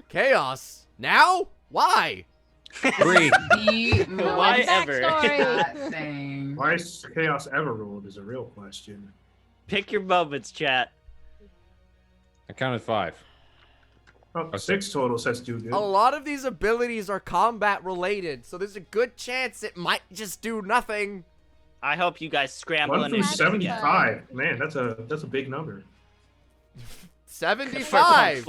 Chaos? Now? Why? Three. The Why most ever? Backstory. that thing. Why is chaos ever ruled is a real question. Pick your moments, chat. I counted 5. Oh, 6 total says do good. A lot of these abilities are combat related, so there's a good chance it might just do nothing. I hope you guys scramble 1 and through answer 75. Man, that's a big number. 75.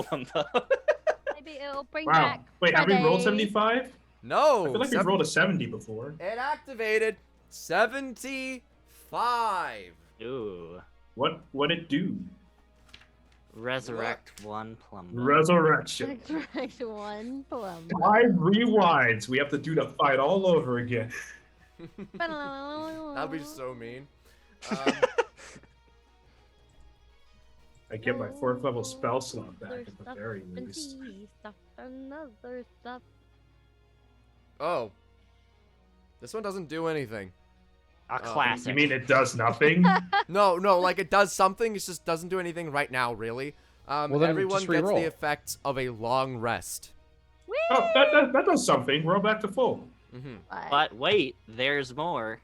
Maybe it'll bring Wow. back. Wait, have we rolled Friday. 75? No. I feel like we've rolled a 70 before. It activated 75. Ooh. What it do? Resurrect one plumber. Resurrection. Extract 1 plum. 5 rewinds. We have to do the fight all over again. That'd be so mean. I get my 4th level spell slot back at the Stuff very and least. tea, stuff and other stuff. Oh. This one doesn't do anything. A classic. You mean it does nothing? No, like it does something, it just doesn't do anything right now, really. Well, then Everyone just gets re-roll. the effects of a long rest. Oh, that does something. Roll back to full. Mm-hmm. But wait, there's more.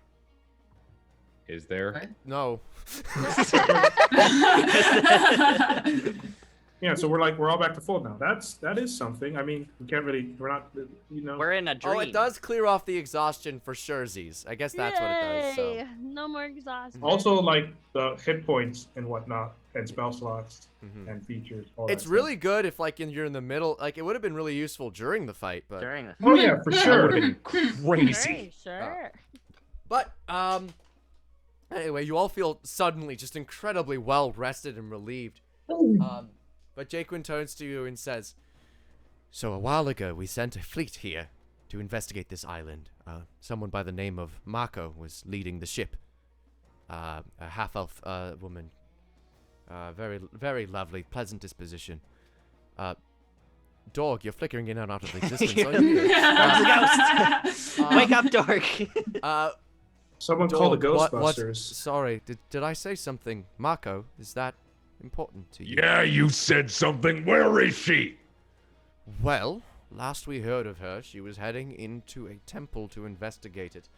Is there? No. Yeah, so we're all back to full now. That is something. I mean, we're not, We're in a dream. Oh, it does clear off the exhaustion for surezies. I guess that's what it does. So. Yay! No more exhaustion. Also, like the hit points and whatnot, and spell slots and features. All It's that really good if you're in the middle. Like it would have been really useful during the fight, but During the stuff. Oh yeah, for That sure. would have been crazy. Sure. But anyway, you all feel suddenly just incredibly well rested and relieved. But Jaquin turns to you and says, "So a while ago, we sent a fleet here to investigate this island. Someone by the name of Mako was leading the ship. A half-elf woman. Very, very lovely, pleasant disposition. Dog, you're flickering in and out of existence. Aren't you? Wake up, dork. Someone call the Dog, Ghostbusters. Sorry, did I say something? Mako, is that important to you? Yeah, you said something. Where is she? Well, last we heard of her, she was heading into a temple to investigate it.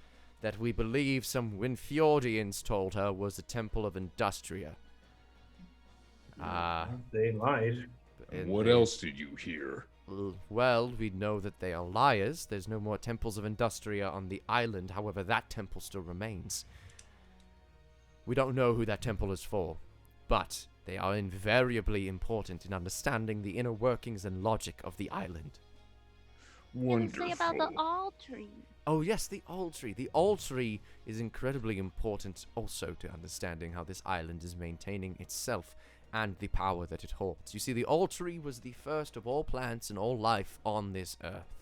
That we believe some Winfjordians told her was the Temple of Industria. They lied. And What they- else did you hear? Well, we know that they are liars. There's no more temples of Industria on the island. However, that temple still remains. We don't know who that temple is for, but they are invariably important in understanding the inner workings and logic of the island. What did you say about the all tree? Oh yes, the Old Tree. The Old Tree is incredibly important also to understanding how this island is maintaining itself and the power that it holds. You see, the Old Tree was the first of all plants and all life on this earth.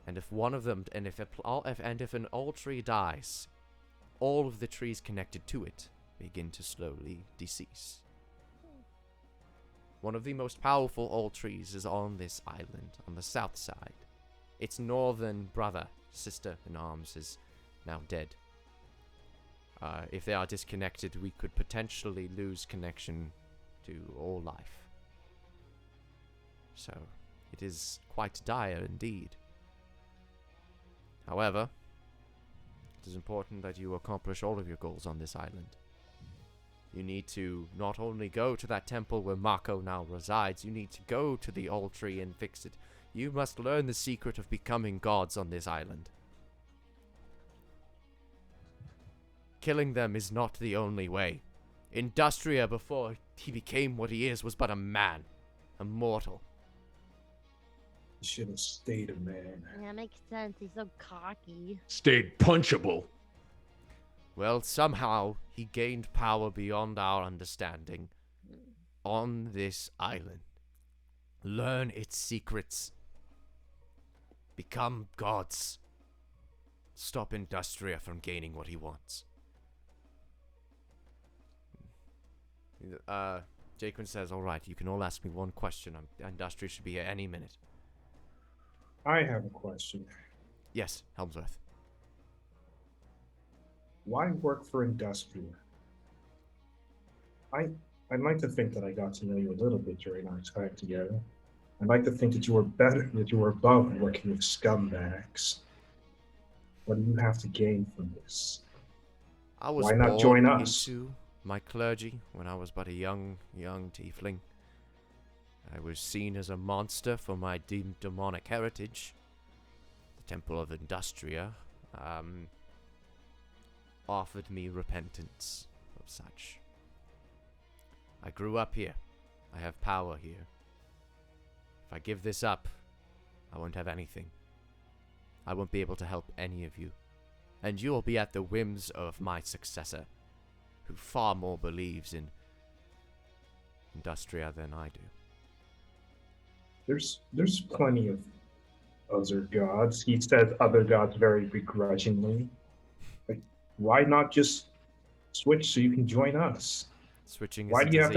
And if one of them, and if an Old Tree dies, all of the trees connected to it begin to slowly decease. One of the most powerful Old Trees is on this island, on the south side. Its northern brother, sister in arms, is now dead. If they are disconnected, we could potentially lose connection to all life. So, it is quite dire indeed. However, it is important that you accomplish all of your goals on this island. You need to not only go to that temple where Mako now resides, you need to go to the Old Tree and fix it. You must learn the secret of becoming gods on this island. Killing them is not the only way. Industria, before he became what he is, was but a man. A mortal. You should have stayed a man. Yeah, makes sense. He's so cocky. Stayed punchable. Well, somehow he gained power beyond our understanding on this island. Learn its secrets. Become gods. Stop Industria from gaining what he wants. Jaquin says, "Alright, you can all ask me one question. Industria should be here any minute." I have a question. Yes, Helmsworth. Why work for Industria? I'd like to think that I got to know you a little bit during our time together. I'd like to think that you were better, that you were above working with scumbags. What do you have to gain from this? I was Why not born join us? into my clergy when I was but a young tiefling. I was seen as a monster for my demonic heritage. The Temple of Industria offered me repentance of such. I grew up here. I have power here. If I give this up, I won't have anything. I won't be able to help any of you. And you will be at the whims of my successor, who far more believes in Industria than I do. There's plenty of other gods. He said other gods very begrudgingly. Like, why not just switch so you can join us? Switching Why do you have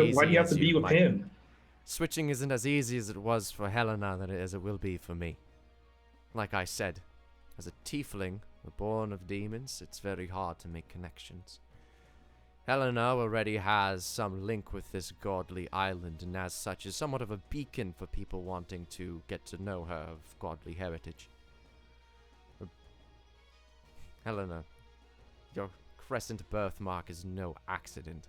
to be with him? Switching isn't as easy as it was for Helena as it will be for me. Like I said, as a tiefling, born of demons, it's very hard to make connections. Helena already has some link with this godly island, and as such is somewhat of a beacon for people wanting to get to know her of godly heritage. Helena, your crescent birthmark is no accident.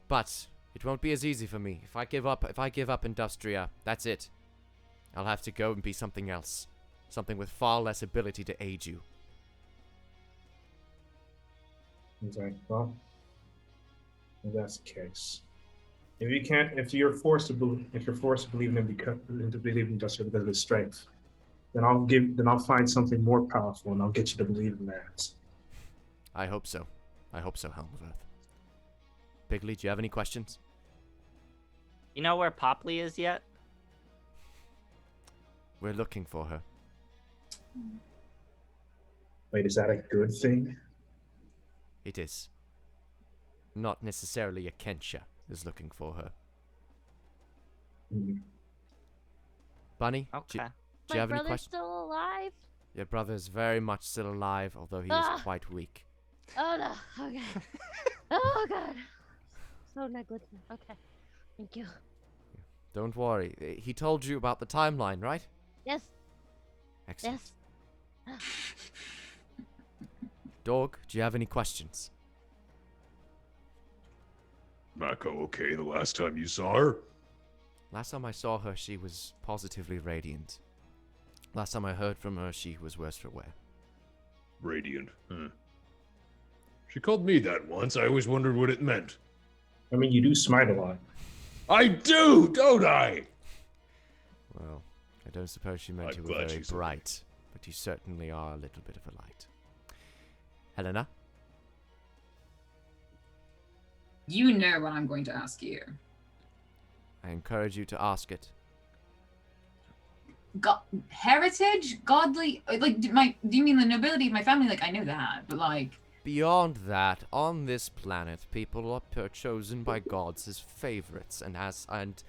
But it won't be as easy for me. If I give up Industria, that's it. I'll have to go and be something else. Something with far less ability to aid you. Okay, well, if that's the case. If you're forced to believe in him to believe in Industria because of his strength, then I'll find something more powerful and I'll get you to believe in that. I hope so. I hope so, Helmsworth. Pigley, do you have any questions? You know where Popley is yet? We're looking for her. Wait, is that a good thing? It is. Not necessarily a Kensha is looking for her. Hmm. Bunny, Okay. do you have any brother's questions? still alive? Your brother's very much still alive, although he is quite weak. Oh no. Okay. Oh god. So negligent. Okay. Thank you. Don't worry. He told you about the timeline, right? Yes. Excellent. Yes. Dog, do you have any questions? Mako okay the last time you saw her? Last time I saw her, she was positively radiant. Last time I heard from her, she was worse for wear. Radiant. She called me that once. I always wondered what it meant. I mean, you do smite a lot. I do, don't I? Well, I don't suppose she meant I'm you were glad very she said bright, but you certainly are a little bit of a light. Helena? You know what I'm going to ask you. I encourage you to ask it. Heritage? Godly? Like, do you mean the nobility of my family? Like, I know that, but like... Beyond that, on this planet, people are chosen by gods as favorites, and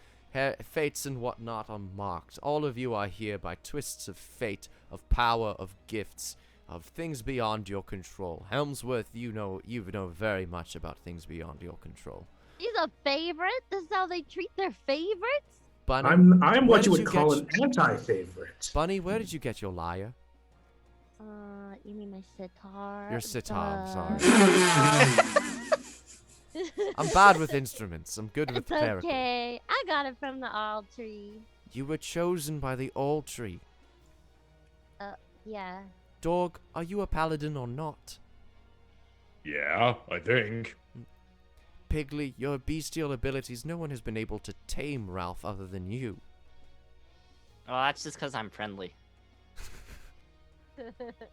fates and whatnot are marked. All of you are here by twists of fate, of power, of gifts, of things beyond your control. Helmsworth, you know very much about things beyond your control. He's a favorite? This is how they treat their favorites? Bunny, I'm where what you did would call get an anti-favorite. Bunny, where did you get your lyre? You mean my sitar? Your sitar, I'm Duh. sorry. I'm bad with instruments. I'm good with It's clerical. okay. I got it from the olive tree. You were chosen by the old tree. Yeah. Dog, are you a paladin or not? Yeah, I think. Pigley, your bestial abilities, no one has been able to tame Ralph other than you. Well, that's just because I'm friendly.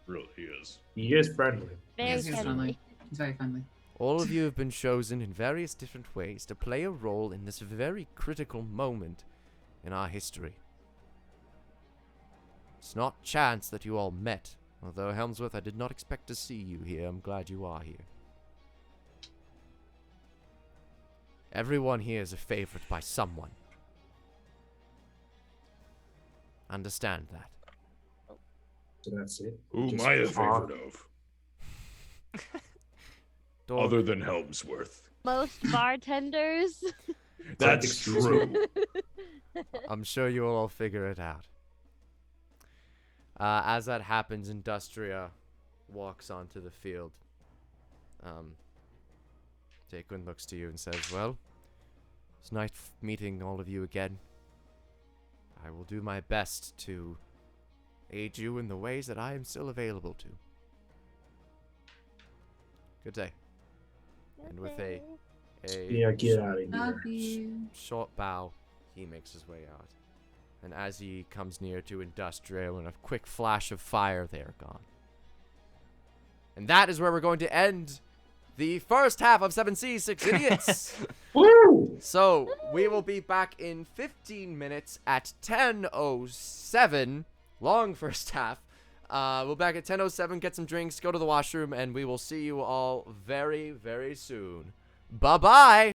Really is. He is friendly. Very Yes, he's friendly. friendly. He's very friendly. All of you have been chosen in various different ways to play a role in this very critical moment in our history. It's not chance that you all met. Although, Helmsworth, I did not expect to see you here. I'm glad you are here. Everyone here is a favorite by someone. Understand that. So that's it. Who am Just I a talk. favorite of? Dog, Other than Helmsworth. Most bartenders. That's true. I'm sure you will all figure it out. As that happens, Industria walks onto the field. Jaquin looks to you and says, well, it's nice meeting all of you again. I will do my best to aid you in the ways that I am still available to. Good day. And with a Yeah, get out of Love here. you. short bow, he makes his way out. And as he comes near to Industrial, in a quick flash of fire, they are gone. And that is where we're going to end the first half of 7C 6 Idiots. Woo! So, we will be back in 15 minutes at 10:07. Long first half. We'll be back at 10:07, get some drinks, go to the washroom, and we will see you all very, very soon. Bye-bye!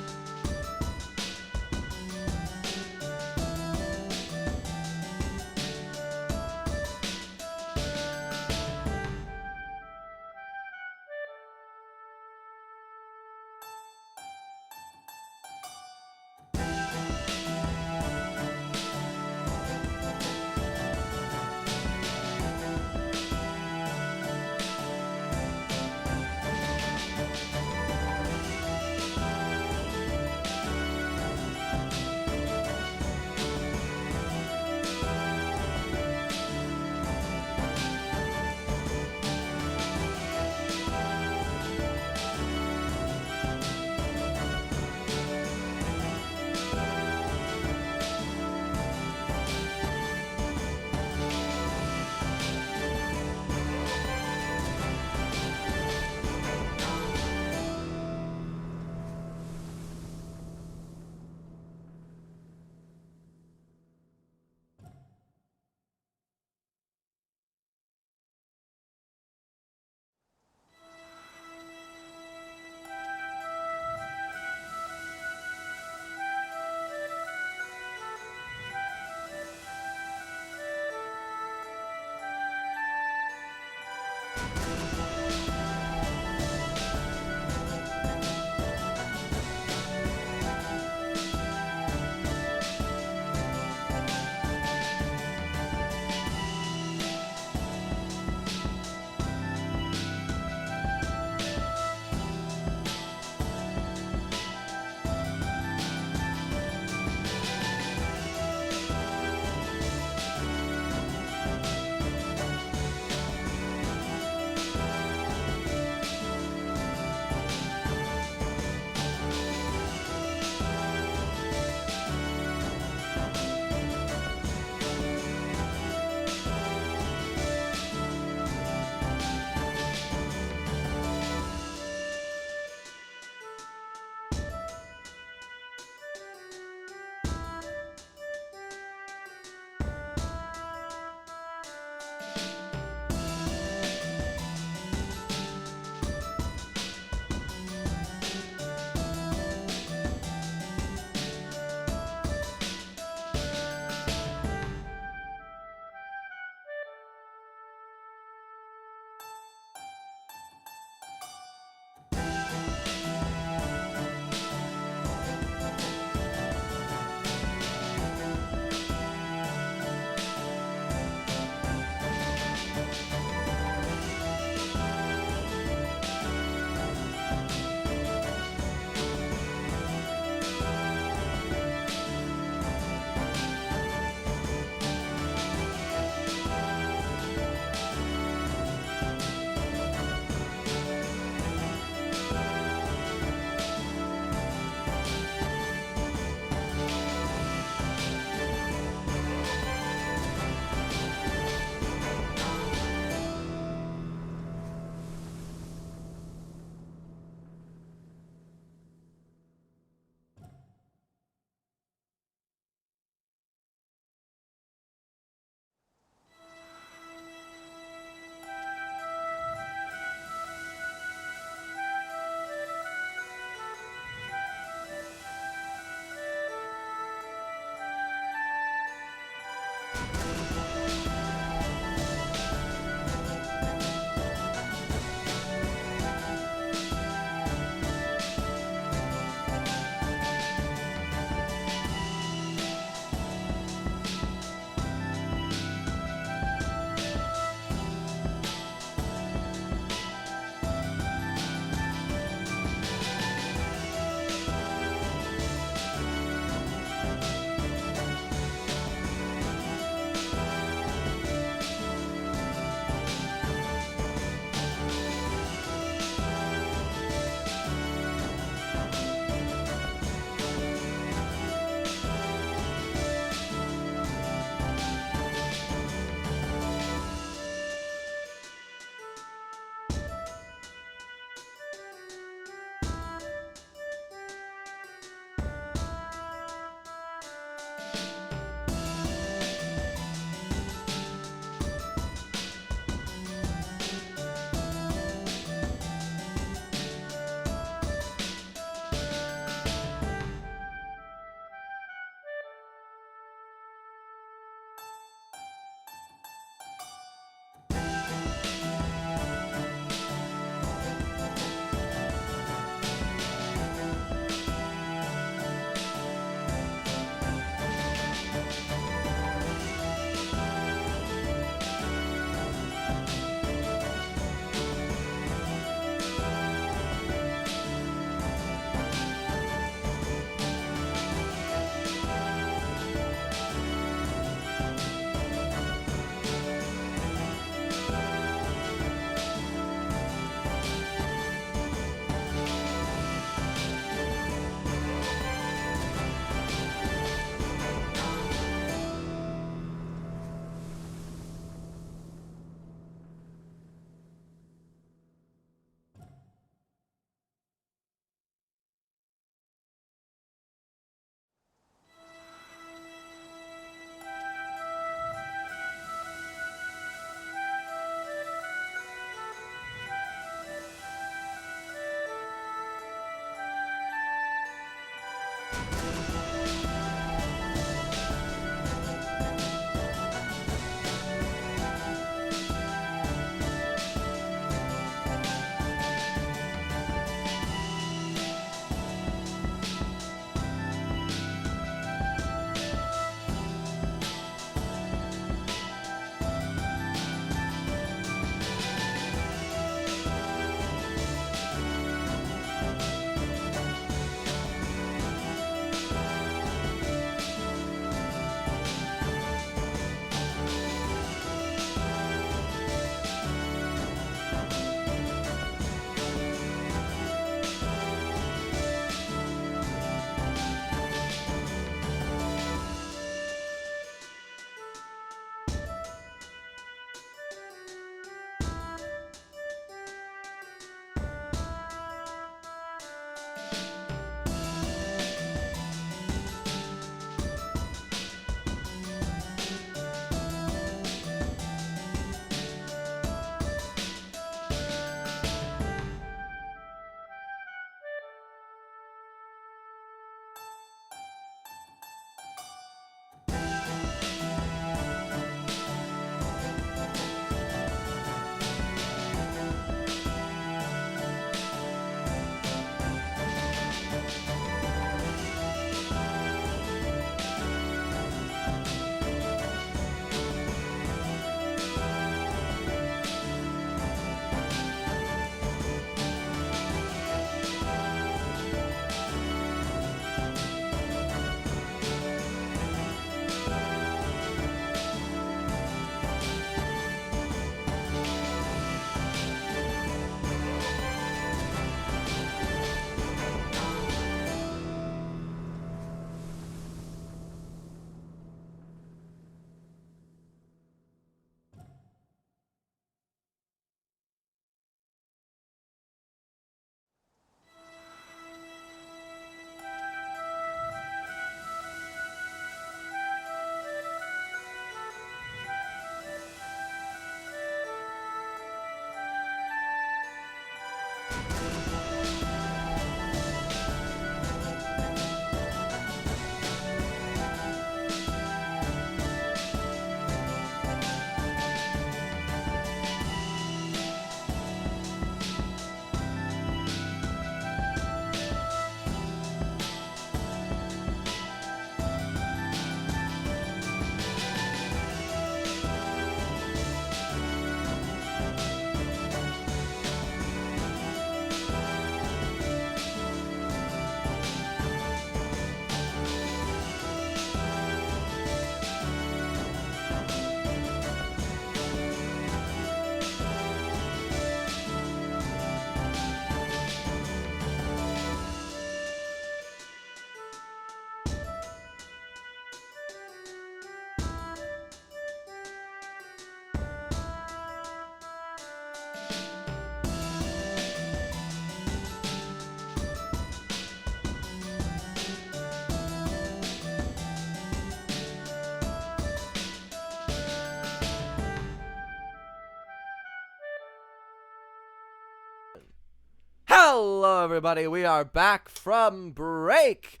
Hello, everybody. We are back from break.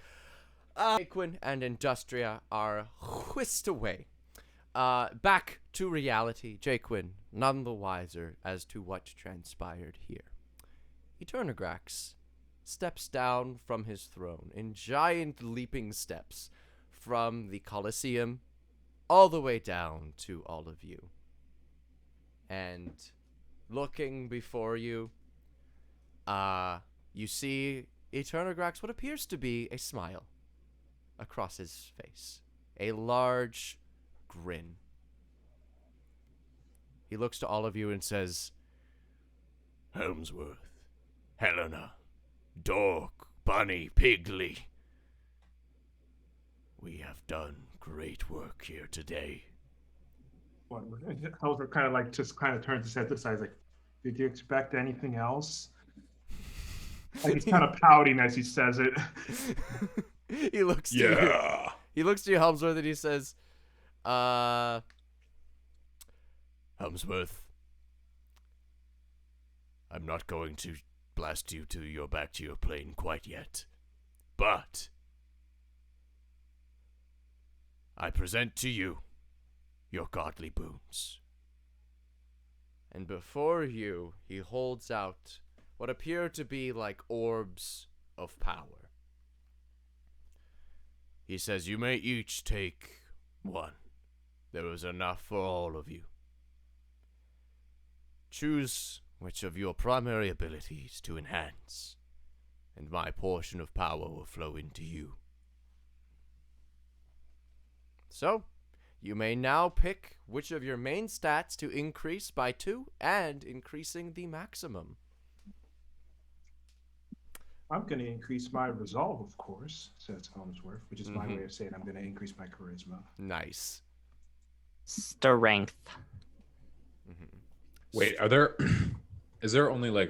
Jaquin and Industria are whisked away. Back to reality. Jaquin, none the wiser as to what transpired here. Eternograx steps down from his throne in giant leaping steps from the Coliseum all the way down to all of you. And looking before you, you see Eternograx what appears to be a smile across his face. A large grin. He looks to all of you and says, Helmsworth, Helena, Dork, Bunny, Piggly. We have done great work here today. Helmsworth kind of like just kind of turns his head to the side, like, did you expect anything else? Like he's kind of pouting as he says it. He looks to you. He looks to you, Helmsworth, and he says, Helmsworth, I'm not going to blast you back to your plane quite yet, but I present to you your godly boons. And before you, he holds out what appear to be like orbs of power. He says, you may each take one. There is enough for all of you. Choose which of your primary abilities to enhance, and my portion of power will flow into you. So, you may now pick which of your main stats to increase by 2 and increasing the maximum. I'm going to increase my resolve, of course, says Helmsworth, which is my way of saying I'm going to increase my charisma. Nice. Strength. Wait, is there only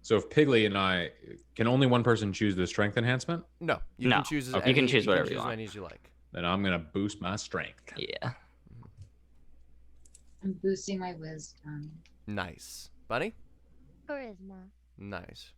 so if Piggly and I, can only one person choose the strength enhancement? No, you No. can choose Okay. You can choose whatever you as want. many as you like. Then I'm going to boost my strength. Yeah. I'm boosting my wisdom. Nice. Bunny? Charisma. Nice.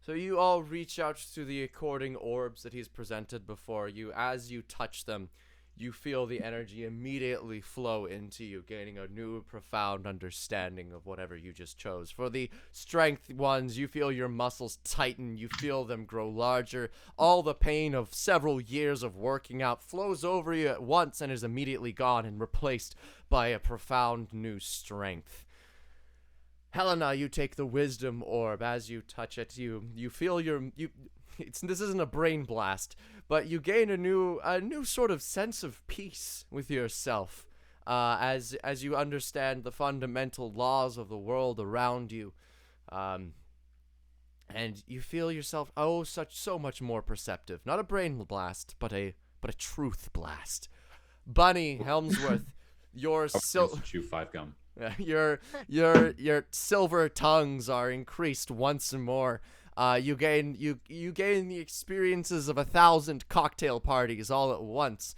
So you all reach out to the according orbs that he's presented before you. As you touch them, you feel the energy immediately flow into you, gaining a new profound understanding of whatever you just chose. For the strength ones, you feel your muscles tighten, you feel them grow larger. All the pain of several years of working out flows over you at once and is immediately gone and replaced by a profound new strength. Helena, you take the wisdom orb. As you touch it, you feel this isn't a brain blast, but you gain a new sort of sense of peace with yourself, as you understand the fundamental laws of the world around you, and you feel yourself so much more perceptive. Not a brain blast, but a truth blast. Bunny Helmsworth, your chew 5 gum. your silver tongues are increased once more. You gain the experiences of 1,000 cocktail parties all at once.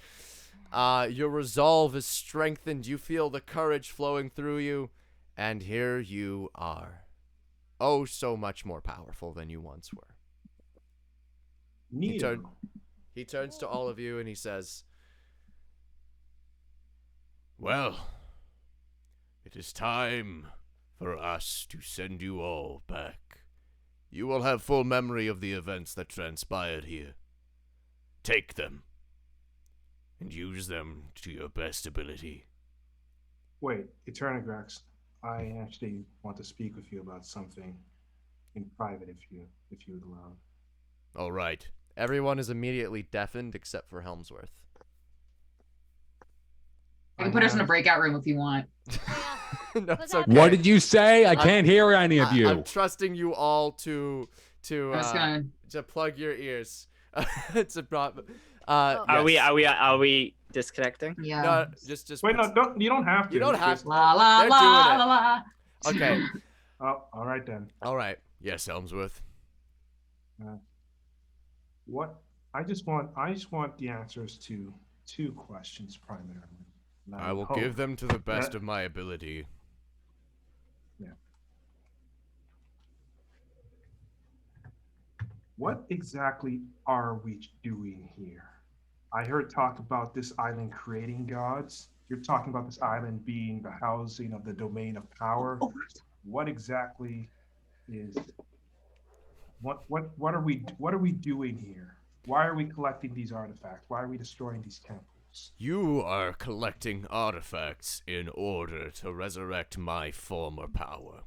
Your resolve is strengthened. You feel the courage flowing through you, and here you are. Oh, so much more powerful than you once were. He turns to all of you and he says, Well, it is time for us to send you all back. You will have full memory of the events that transpired here. Take them, and use them to your best ability. Wait, Eternograx, I actually want to speak with you about something in private, if you would allow. all right. Everyone is immediately deafened except for Helmsworth. I can put us in a breakout room if you want. No, it's okay. What did you say? I can't hear any of you. I'm trusting you all to plug your ears. It's a problem. Are we disconnecting? Yeah. No, just Wait, no, you don't have to. You don't have to. La la They're la doing la la. Okay. Oh, all right then. All right. Yes, Helmsworth. What? I just want the answers to 2 questions primarily. And I will hope give them to the best that- of my ability. Yeah. What exactly are we doing here? I heard talk about this island creating gods. You're talking about this island being the housing of the domain of power. What exactly is what are we doing here? Why are we collecting these artifacts? Why are we destroying these temples? You are collecting artifacts in order to resurrect my former power.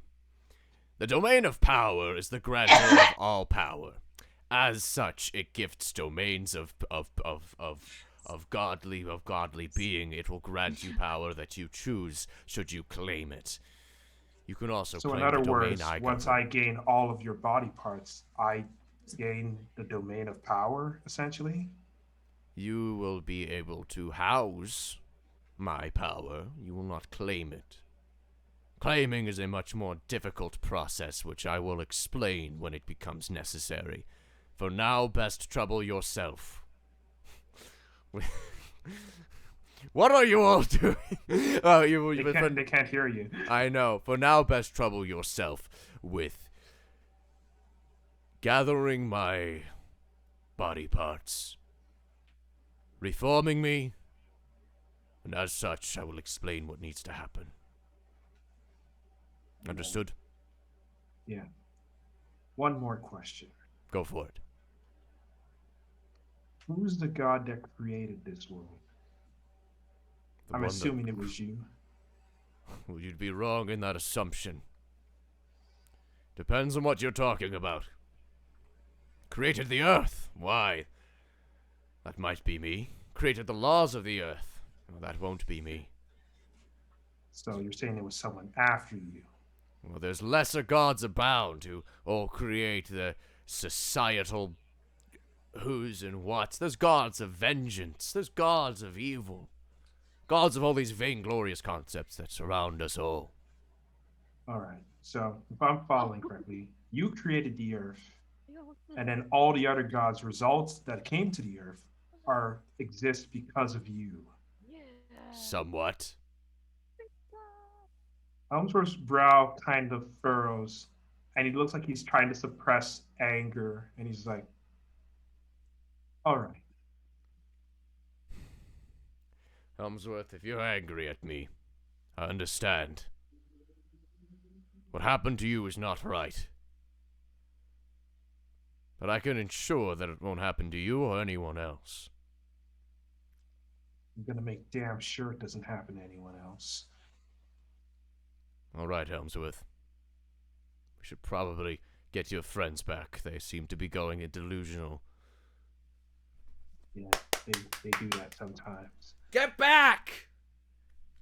The domain of power is the grantor of all power. As such, it gifts domains of godly being. It will grant you power that you choose should you claim it. You can also So claim in other the domain words, I once govern. I gain all of your body parts, I gain the domain of power, essentially. You will be able to house my power. You will not claim it. Claiming is a much more difficult process, which I will explain when it becomes necessary. For now, best trouble yourself. What are you all doing? Oh, They can't hear you. I know. For now, best trouble yourself with gathering my body parts, reforming me, and as such, I will explain what needs to happen. Understood? Yeah. One more question. Go for it. Who's the god that created this world? The I'm one that- assuming it was you. Well, you'd be wrong in that assumption. Depends on what you're talking about. Created the earth. Why? That might be me. Created the laws of the earth. Well, that won't be me. So you're saying it was someone after you. Well, there's lesser gods abound who all create the societal who's and whats. There's gods of vengeance. There's gods of evil. Gods of all these vainglorious concepts that surround us all. All right. So if I'm following correctly, you created the earth, and then all the other gods' results that came to the earth exist because of you. Somewhat. Elmsworth's brow kind of furrows, and he looks like he's trying to suppress anger, and he's like, all right. Helmsworth, if you're angry at me, I understand. What happened to you is not right. But I can ensure that it won't happen to you or anyone else. I'm going to make damn sure it doesn't happen to anyone else. All right, Helmsworth. We should probably get your friends back. They seem to be going delusional. Yeah, they do that sometimes. Get back!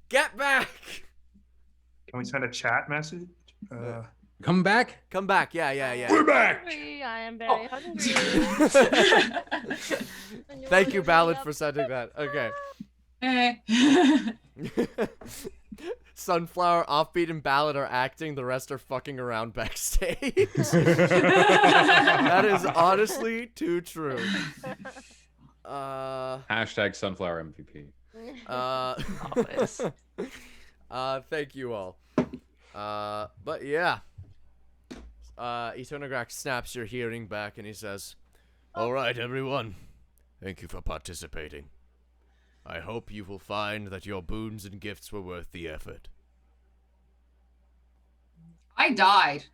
Get back! Can we send a chat message? Come back? Come back, yeah. We're back. I am very hungry. Thank you, Ballad, for sending that. Okay. Sunflower, Offbeat, and Ballad are acting. The rest are fucking around backstage. That is honestly too true. Hashtag sunflower MVP. Always. Thank you all. But yeah. Eternograx snaps your hearing back and he says, All right, everyone. Thank you for participating. I hope you will find that your boons and gifts were worth the effort. I died.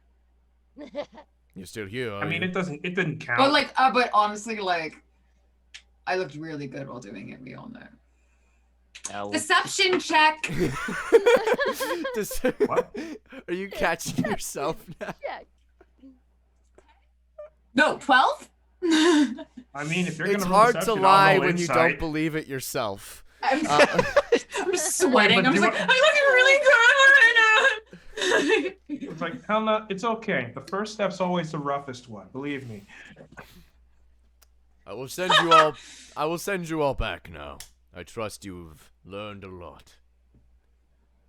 You're still here, are I mean, you? it didn't count. But honestly, I looked really good while doing it. We all know. No. Deception check. What? Are you catching yourself now? Yeah. No, 12. I mean, if you're It's gonna hard to deception, I'll lie roll when you insight. don't believe it yourself. I'm sweating. But I'm do just like, you- I'm looking really good right now. It's like, Helena, it's okay. The first step's always the roughest one. Believe me. I will send you all back now. I trust you've learned a lot.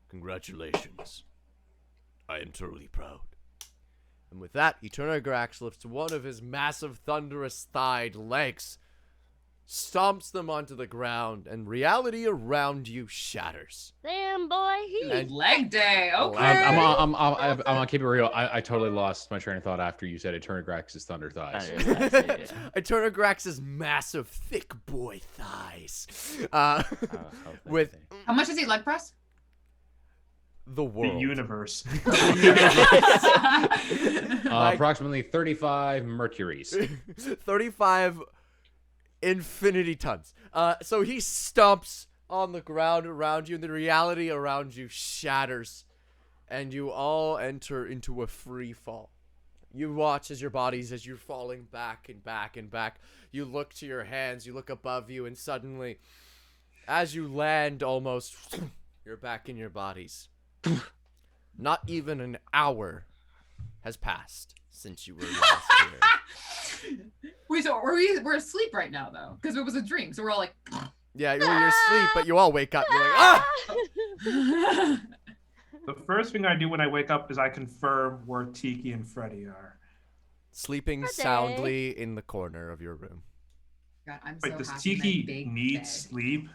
Congratulations. I am truly proud. And with that, Eternograx lifts one of his massive, thunderous thighed legs stomps them onto the ground, and reality around you shatters. Damn, boy. And- Leg day. Okay. I'm gonna keep it real. I totally lost my train of thought after you said Eternograx's thunder thighs. Eternograx's massive, thick boy thighs. With How much does he leg press? the world. The universe. Approximately 35 mercuries. 35 infinity tons. So he stomps on the ground around you, and the reality around you shatters, and you all enter into a free fall. You watch as you're falling back and back and back. You look to your hands, you look above you, and suddenly, as you land almost, you're back in your bodies. Not even an hour has passed since you were last here. Wait, so we're asleep right now though, because it was a dream. So we're all like, Yeah, you're asleep, but you all wake up. You're like, ah! The first thing I do when I wake up is I confirm where Tiki and Freddy are. Sleeping Good day. soundly in the corner of your room. God, I'm so Wait, does happy in my Tiki big need bed. sleep?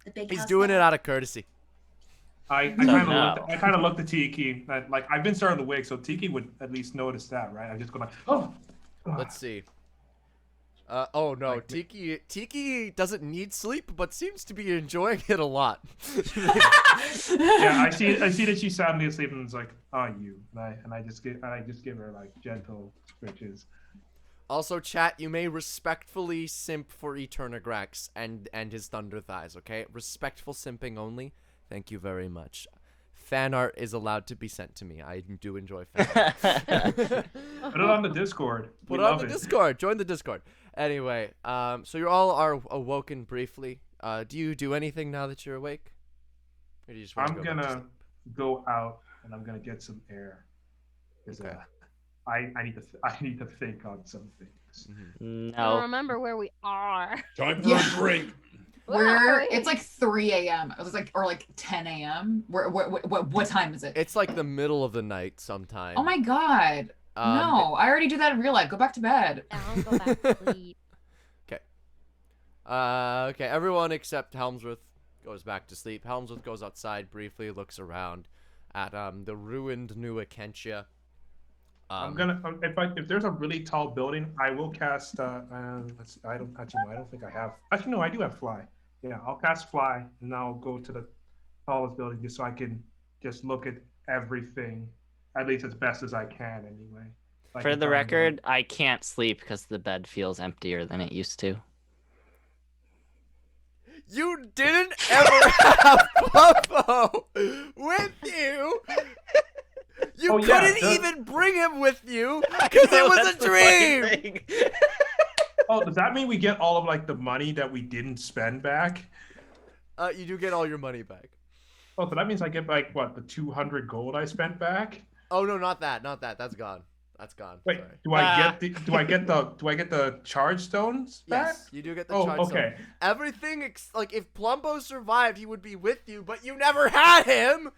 The big He's house doing bed. it out of courtesy. I kind of looked at Tiki. Like I've been starting to wake, so Tiki would at least notice that, right? I'm just going like, oh. Let's see. Oh no, Like the- Tiki doesn't need sleep, but seems to be enjoying it a lot. Yeah, I see that she's soundly asleep, and it's like, oh, you. And I just give her like gentle scritches. Also, chat, you may respectfully simp for Eternograx and his thunder thighs, okay? Respectful simping only. Thank you very much. Fan art is allowed to be sent to me. I do enjoy fan art. Put it on the Discord. Put We it on love the it. Discord. Join the Discord. Anyway, so you all are awoken briefly. Do you do anything now that you're awake? Or do you just wanna I'm go back to gonna sleep? go out and I'm gonna get some air. 'Cause, Okay. I need to think on some things. I don't No. remember where we are. Time for a drink. It's like 3 a.m. It was like, or like 10 a.m. What time is it? It's like the middle of the night sometime. Oh my god. No, I already do that in real life. Go back to bed. I'll go back to sleep. Okay, everyone except Helmsworth goes back to sleep. Helmsworth goes outside briefly, looks around at the ruined New Akentia. I'm gonna if there's a really tall building, I will cast. Let's see, I don't think I have. Actually, no, I do have fly. Yeah, I'll cast fly, and I'll go to the tallest building just so I can just look at everything, at least as best as I can, anyway. Like For if the I'm record, I can't sleep because the bed feels emptier than it used to. You didn't ever have Popo with you. You Oh, yeah, couldn't the- even bring him with you because it was a dream. Oh, does that mean we get all of like the money that we didn't spend back? You do get all your money back. Oh, so that means I get like what, the 200 gold I spent back? Oh no, not that. That's gone. That's gone. Wait, Sorry. do I get the charge stones back? Yes, you do get the Oh, charge okay. stone. Everything like if Plumbo survived, he would be with you, but you never had him.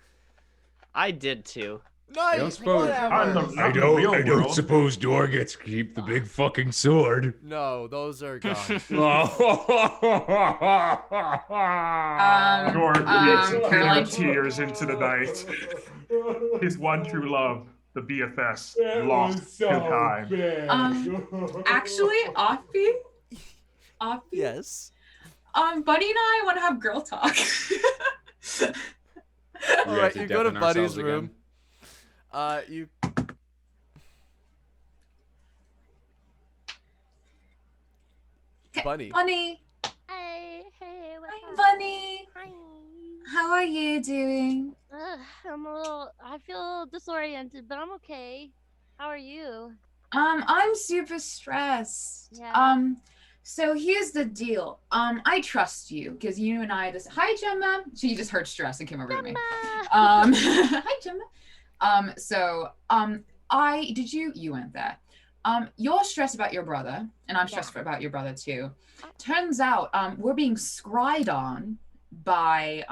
I did too. Nice. don't suppose- Whatever. Not the real I don't world. suppose Dor gets to keep the big fucking sword. No, those are gone. George weeps bitter like- tears into the night. His one true love, the BFS, lost to time. Actually, Offie. Yes. Buddy and I want to have girl talk. All We right, have to you go to deafen Buddy's ourselves room. again. You. Bunny. Bunny. Hey, what's Hi, up? Bunny. Hi. How are you doing? I feel a little disoriented, but I'm okay. How are you? I'm super stressed. Yeah. So here's the deal. I trust you because you and I just. Hi, Gemma. She just heard stress and came over to me. Hi, Gemma. You went there. You're stressed about your brother, and I'm stressed about your brother too. Turns out, we're being scried on by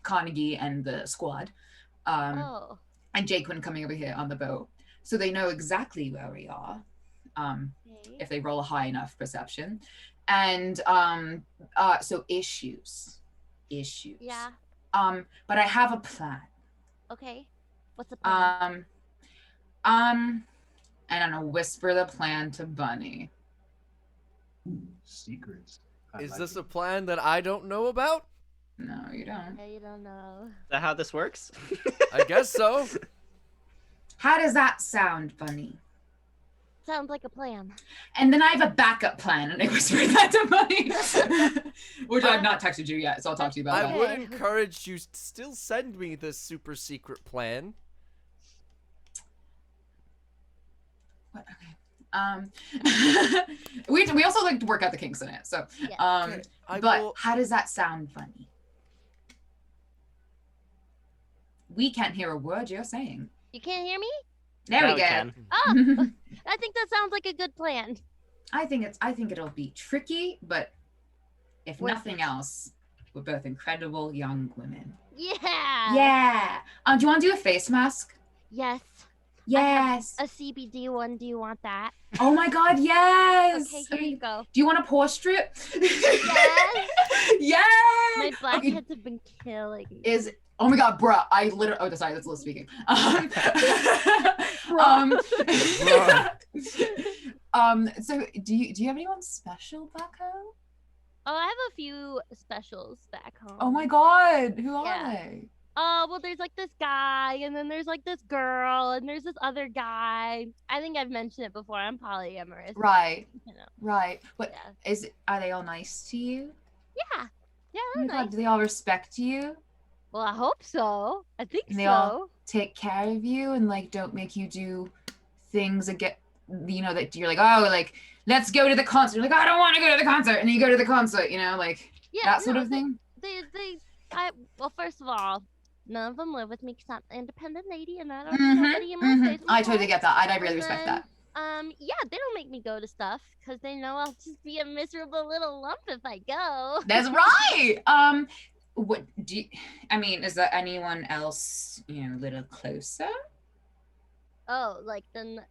Carnegie and the squad, Oh. and Jaquin coming over here on the boat, so they know exactly where we are. Okay. If they roll a high enough perception. and so issues. Yeah. But I have a plan. Okay. What's the plan? And I'm gonna whisper the plan to Bunny. Secrets. Is this a plan that I don't know about? No, you don't. Yeah, you don't know. Is that how this works? I guess so. How does that sound, Bunny? Sounds like a plan. And then I have a backup plan, and I whispered that to Bunny, which I've not texted you yet, so I'll talk to you about I that. would encourage you to still send me this super secret plan. What? Okay. We also like to work out the kinks in it. So, Yeah. but how does that sound, Bunny? We can't hear a word you're saying. You can't hear me? There Now we we go. can. Oh, I think that sounds like a good plan. I think it'll be tricky, but if Worth nothing it. else, we're both incredible young women. Yeah. Yeah. Do you want to do a face mask? Yes. Yes. A CBD one. Do you want that? Oh my God, yes. Okay, here you go. Do you want a pore strip? Yes. Yes. My blackheads have been killing me. Oh my God, bruh. I literally. Oh, sorry, that's Liz speaking. So do you have anyone special back home? Oh, I have a few specials back home. Oh my God, who are Yeah. they? Well, there's like this guy, and then there's like this girl, and there's this other guy. I think I've mentioned it before. I'm polyamorous. Right. You know. Right. But Yeah. are they all nice to you? Yeah. Yeah, Oh they're my God, nice. do they all respect you? Well, I hope so. I think And they so. all take care of you and like don't make you do things that get, you know, that you're like, oh, like let's go to the concert. You're like, I don't want to go to the concert, and you go to the concert, you know, like Yeah, that sort no, of thing. Well, first of all, none of them live with me because I'm an independent lady, and I don't need nobody in my face. I totally get that. I really respect that. Yeah, they don't make me go to stuff because they know I'll just be a miserable little lump if I go. That's right. What do you, I mean, is there anyone else, you know, a little closer? Oh, like then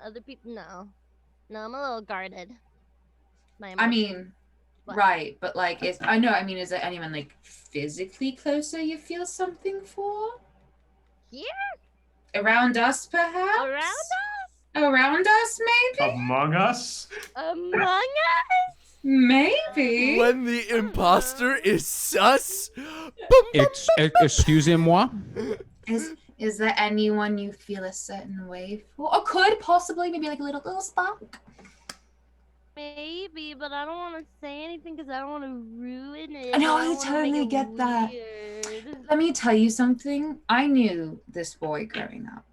other people? No, I'm a little guarded. I mean, What? right, but like, is there anyone like physically closer you feel something for? Here? Around us, perhaps? Around us? Around us, maybe? Among us? Among us? Maybe. When the imposter is sus. Excusez-moi. Is there anyone you feel a certain way for? Or could possibly maybe like a little spark? Maybe, but I don't want to say anything because I don't want to ruin it. No, I I don't wanna make totally it get that. weird. Let me tell you something. I knew this boy growing up.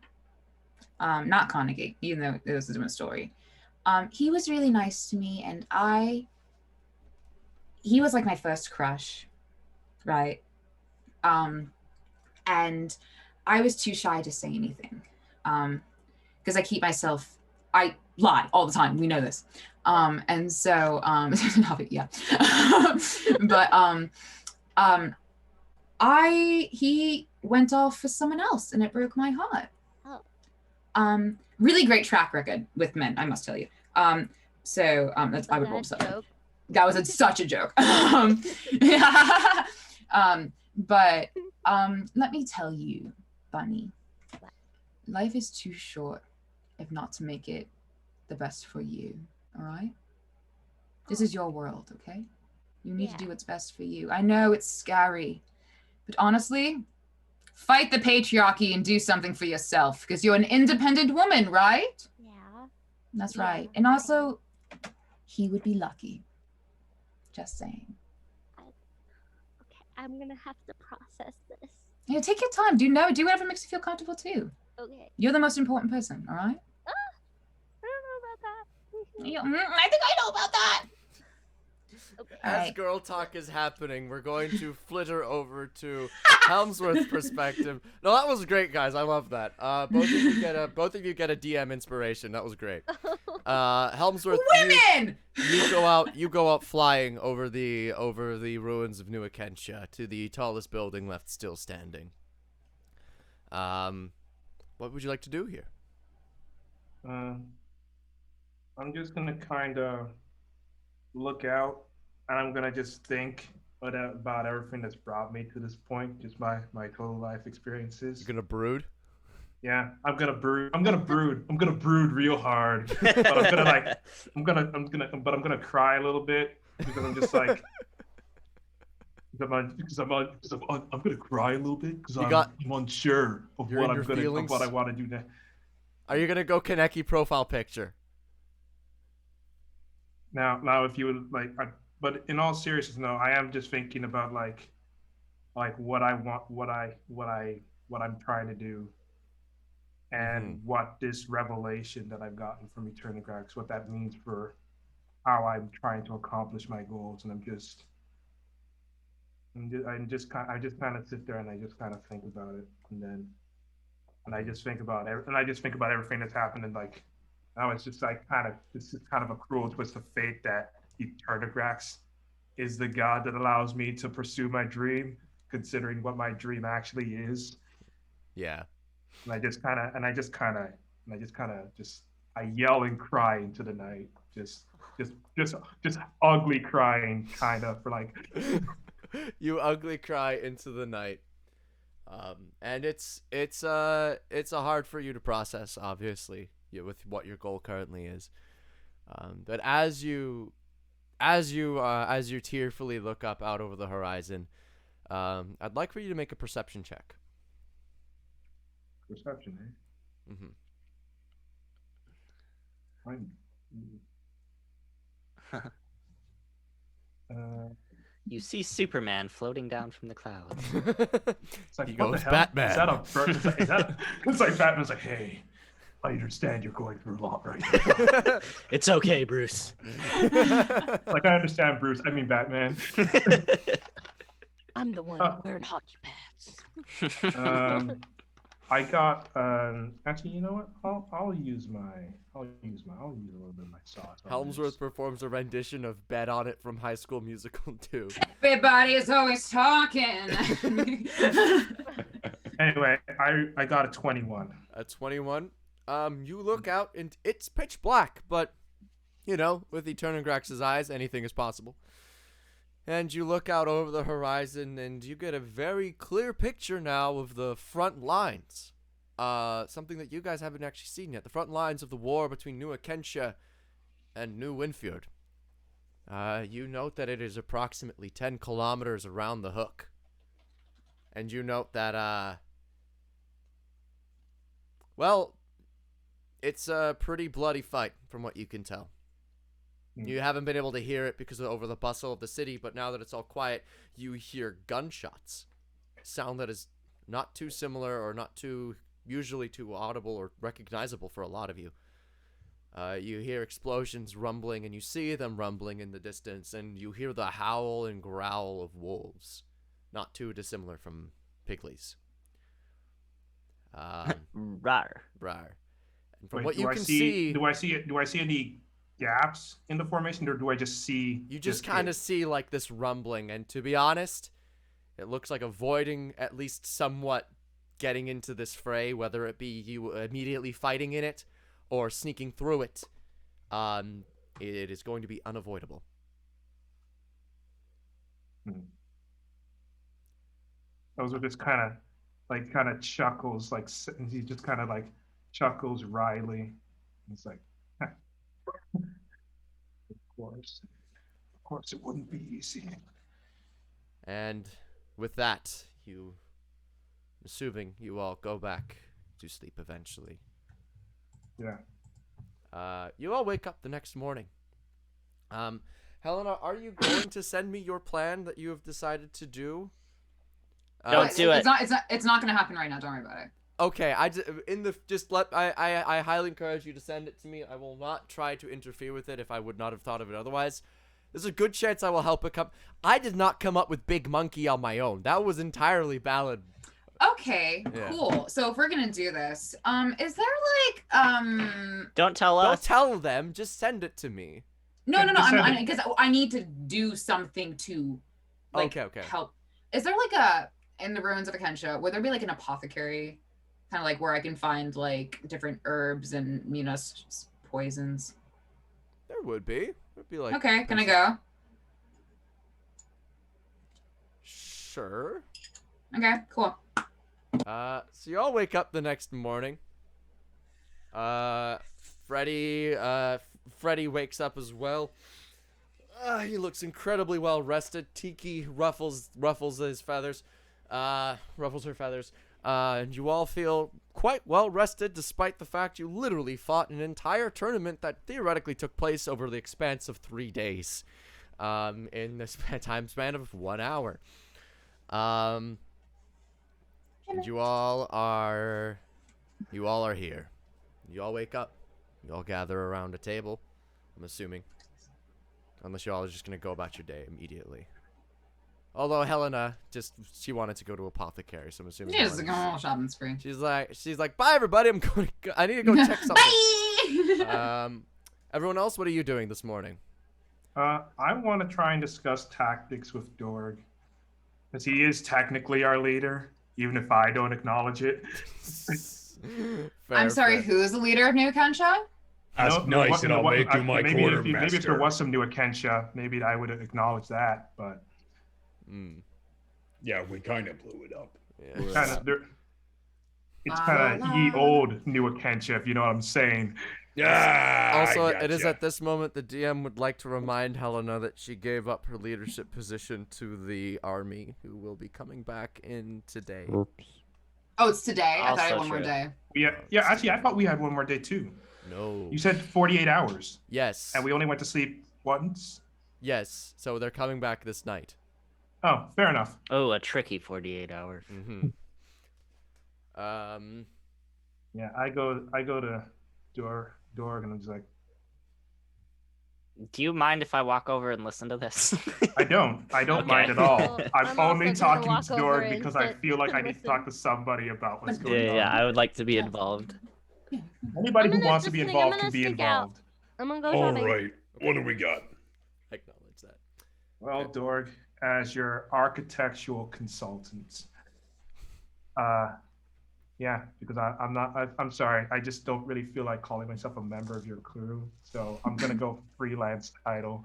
Not Carnegie, even though it was a different story. He was really nice to me, and he was like my first crush, right? And I was too shy to say anything, because I lie all the time. We know this. And so, yeah. But he went off for someone else, and it broke my heart. Oh. Really great track record with men, I must tell you. That's I would roll so. That was such a joke. But let me tell you, Bunny, life is too short if not to make it the best for you. All right? This is your world, okay? You need to do what's best for you. I know it's scary, but honestly, fight the patriarchy and do something for yourself because you're an independent woman, right? Yeah. That's right. And also, he would be lucky. Just saying. Okay, I'm gonna have to process this. Yeah, take your time. Do whatever makes you feel comfortable too. Okay. You're the most important person, all right? I don't know about that. I think I know about that. Okay. As Alright. girl talk is happening, we're going to flitter over to Helmsworth's perspective. No, that was great, guys. I love that. Both of you get a DM inspiration. That was great. Helmsworth, Women! you go out flying over the ruins of New Akentia to the tallest building left still standing. What would you like to do here? I'm just gonna kind of look out, and I'm gonna just think about everything that's brought me to this point, just my total life experiences. You're gonna brood. Yeah, I'm gonna brood. I'm gonna brood. I'm gonna brood real hard. But I'm gonna like, but I'm gonna cry a little bit because I'm just like, I'm gonna cry a little bit because I'm unsure of You're what in I'm your gonna, of feelings? what I want to do next. Are you gonna go Kaneki profile picture? Now, if you would like, but in all seriousness, no, I am just thinking about like what I want, what I'm trying to do, and what this revelation that I've gotten from Eternograx, what that means for how I'm trying to accomplish my goals, and I just kind of sit there and I just kind of think about it, and I just think about everything that's happened, and like now it's just like this is kind of a cruel twist of fate that Eternograx is the god that allows me to pursue my dream, considering what my dream actually is. Yeah. And I yell and cry into the night, just ugly crying, kind of, for like. You ugly cry into the night, and it's hard for you to process, obviously, with what your goal currently is. But as you tearfully look up out over the horizon, I'd like for you to make a perception check. Perception, eh? You see Superman floating down from the clouds. It's like, He what goes, the hell? Batman. Is that a bird? It's like Batman's like, hey, I understand you're going through a lot right now. It's okay, Bruce. Like, I understand, Bruce. I mean, Batman. I'm the one wearing hockey pads. I got actually, you know what? I'll use a little bit of my sauce. Helmsworth performs a rendition of "Bet on It" from High School Musical 2. Everybody is always talking. Anyway, I got a 21. A 21. You look out and it's pitch black, but you know, with Eternograx's eyes, anything is possible. And you look out over the horizon and you get a very clear picture now of the front lines. Something that you guys haven't actually seen yet. The front lines of the war between New Akentia and New Winfield. You note that it is approximately 10 kilometers around the hook. And you note that, well, it's a pretty bloody fight from what you can tell. You haven't been able to hear it because over the bustle of the city, but now that it's all quiet, you hear gunshots. Sound that is not too similar or not too usually too audible or recognizable for a lot of you. You hear explosions rumbling, and you see them rumbling in the distance, and you hear the howl and growl of wolves. Not too dissimilar from Piglies. Rar. Rar. And from Wait, what you can see... Do I see any gaps in the formation, or do I just see... You just kind of see, like, this rumbling, and to be honest, it looks like avoiding at least somewhat getting into this fray, whether it be you immediately fighting in it or sneaking through it. It is going to be unavoidable. Those are just kind of chuckles, like he just kind of like chuckles wryly. It's like, of course, it wouldn't be easy. And with that, assuming you all go back to sleep eventually. Yeah. You all wake up the next morning. Helena, are you going to send me your plan that you have decided to do? Don't do it. It's not going to happen right now. Don't worry about it. Okay, I highly encourage you to send it to me. I will not try to interfere with it if I would not have thought of it otherwise. There's a good chance I will help it come. I did not come up with Big Monkey on my own. That was entirely Ballad. Okay, Yeah. cool. So if we're gonna do this, is there like Don't tell us. Don't tell them. Just send it to me. No, because I need to do something to like okay. help. Is there like in the ruins of Akentia, would there be like an apothecary, kind of like where I can find like different herbs and poisons? There would be. It'd be like Okay, can I go? Sure. Okay, cool. So you all wake up the next morning. Freddy wakes up as well. He looks incredibly well rested. Tiki ruffles his feathers. Ruffles her feathers. And you all feel quite well rested, despite the fact you literally fought an entire tournament that theoretically took place over the expanse of 3 days. In the time span of 1 hour. And you all are here. You all wake up. You all gather around a table, I'm assuming. Unless you all are just going to go about your day immediately. Although Helena, she wanted to go to apothecary, so I'm assuming. She's a go shopping spree. She's like, bye everybody, I need to go check something. Bye! Everyone else, what are you doing this morning? I want to try and discuss tactics with Dorg. Because he is technically our leader, even if I don't acknowledge it. I'm sorry, who is the leader of New Akensha? Ask nice and I'll make you my quartermaster. Maybe if there was some New Akensha, maybe I would acknowledge that, but... Yeah, we kind of blew it up. Yeah. It's kind of ye old New Akensha, if you know what I'm saying. Yeah. Also, it is at this moment the DM would like to remind Helena that she gave up her leadership position to the army, who will be coming back in today. Oops. Oh, it's today. I thought I had Also one more true. day. Yeah, actually, I thought we had one more day, too. No. You said 48 hours. Yes. And we only went to sleep once? Yes. So they're coming back this night. Oh, fair enough. Oh, a tricky 48 hours. Mm-hmm. Yeah, I go to Dorg and I'm just like, Do you mind if I walk over and listen to this? I don't Okay. mind at all. Well, I'm I'm only also gonna talking walk to over Dorg and because I sit feel like I and need to listen. talk to somebody about what's going on. Yeah, I would like to be involved. Anybody I'm who gonna wants to just be sneak- I'm involved gonna can be sneak out. involved. I'm gonna go All shopping. right. What do we got? Acknowledge that. Well, Dorg, as your architectural consultant, yeah, because I'm sorry, I just don't really feel like calling myself a member of your crew, so I'm gonna go freelance title.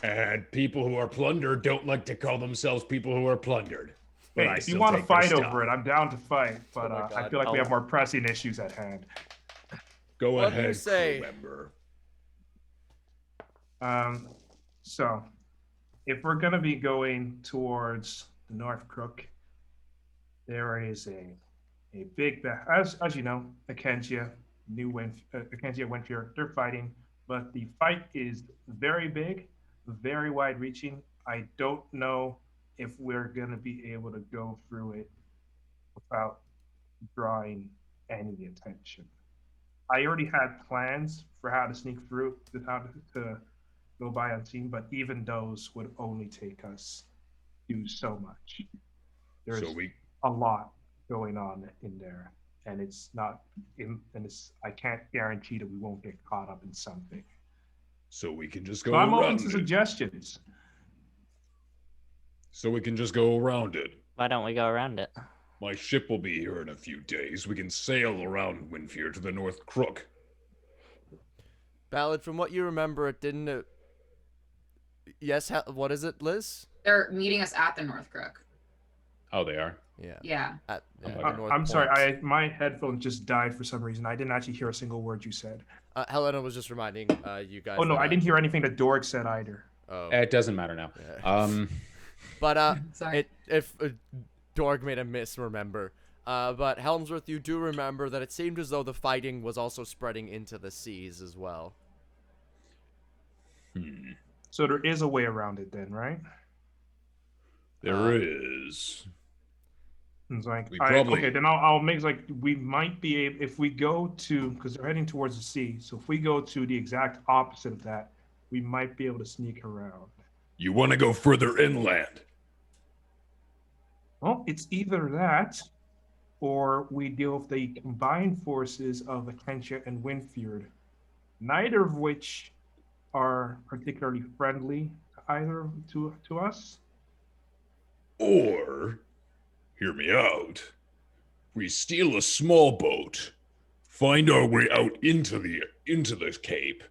And people who are plundered don't like to call themselves people who are plundered. But Hey, I if you still want to take their fight stuff. over it, I'm down to fight, but Oh my I God. feel like we have more pressing issues at hand. Go What do you ahead, say? crew member. So if we're gonna be going towards the North Crook, there is a big as you know, Akensha, Akensha Windfear, they're fighting, but the fight is very big, very wide-reaching. I don't know if we're gonna be able to go through it without drawing any attention. I already had plans for how to sneak through, how to go by unseen, but even those would only take us do so much. There's a lot going on in there, and I can't guarantee that we won't get caught up in something. So we can just go So I'm open around to it. suggestions. So we can just go around it. Why don't we go around it? My ship will be here in a few days. We can sail around Windfear to the North Crook. Ballad, from what you remember, it didn't. Yes. What is it, Liz? They're meeting us at the North Crook. Oh, they are? Yeah. Yeah. The North I'm sorry, Point. my headphones just died for some reason. I didn't actually hear a single word you said. Helena was just reminding you guys. Oh no, that, I didn't hear anything that Dorg said either. Oh. It doesn't matter now. Yeah. But Sorry. if Dorg made a misremember. But Helmsworth, you do remember that it seemed as though the fighting was also spreading into the seas as well. So there is a way around it then, right? There is. It's like, We probably- okay, then I'll make like we might be able, if we go to, because they're heading towards the sea, so if we go to the exact opposite of that, we might be able to sneak around. You want to go further inland? Well, it's either that, or we deal with the combined forces of Akensha and Windfear, neither of which are particularly friendly to us. Or, hear me out, we steal a small boat, find our way out into the Cape,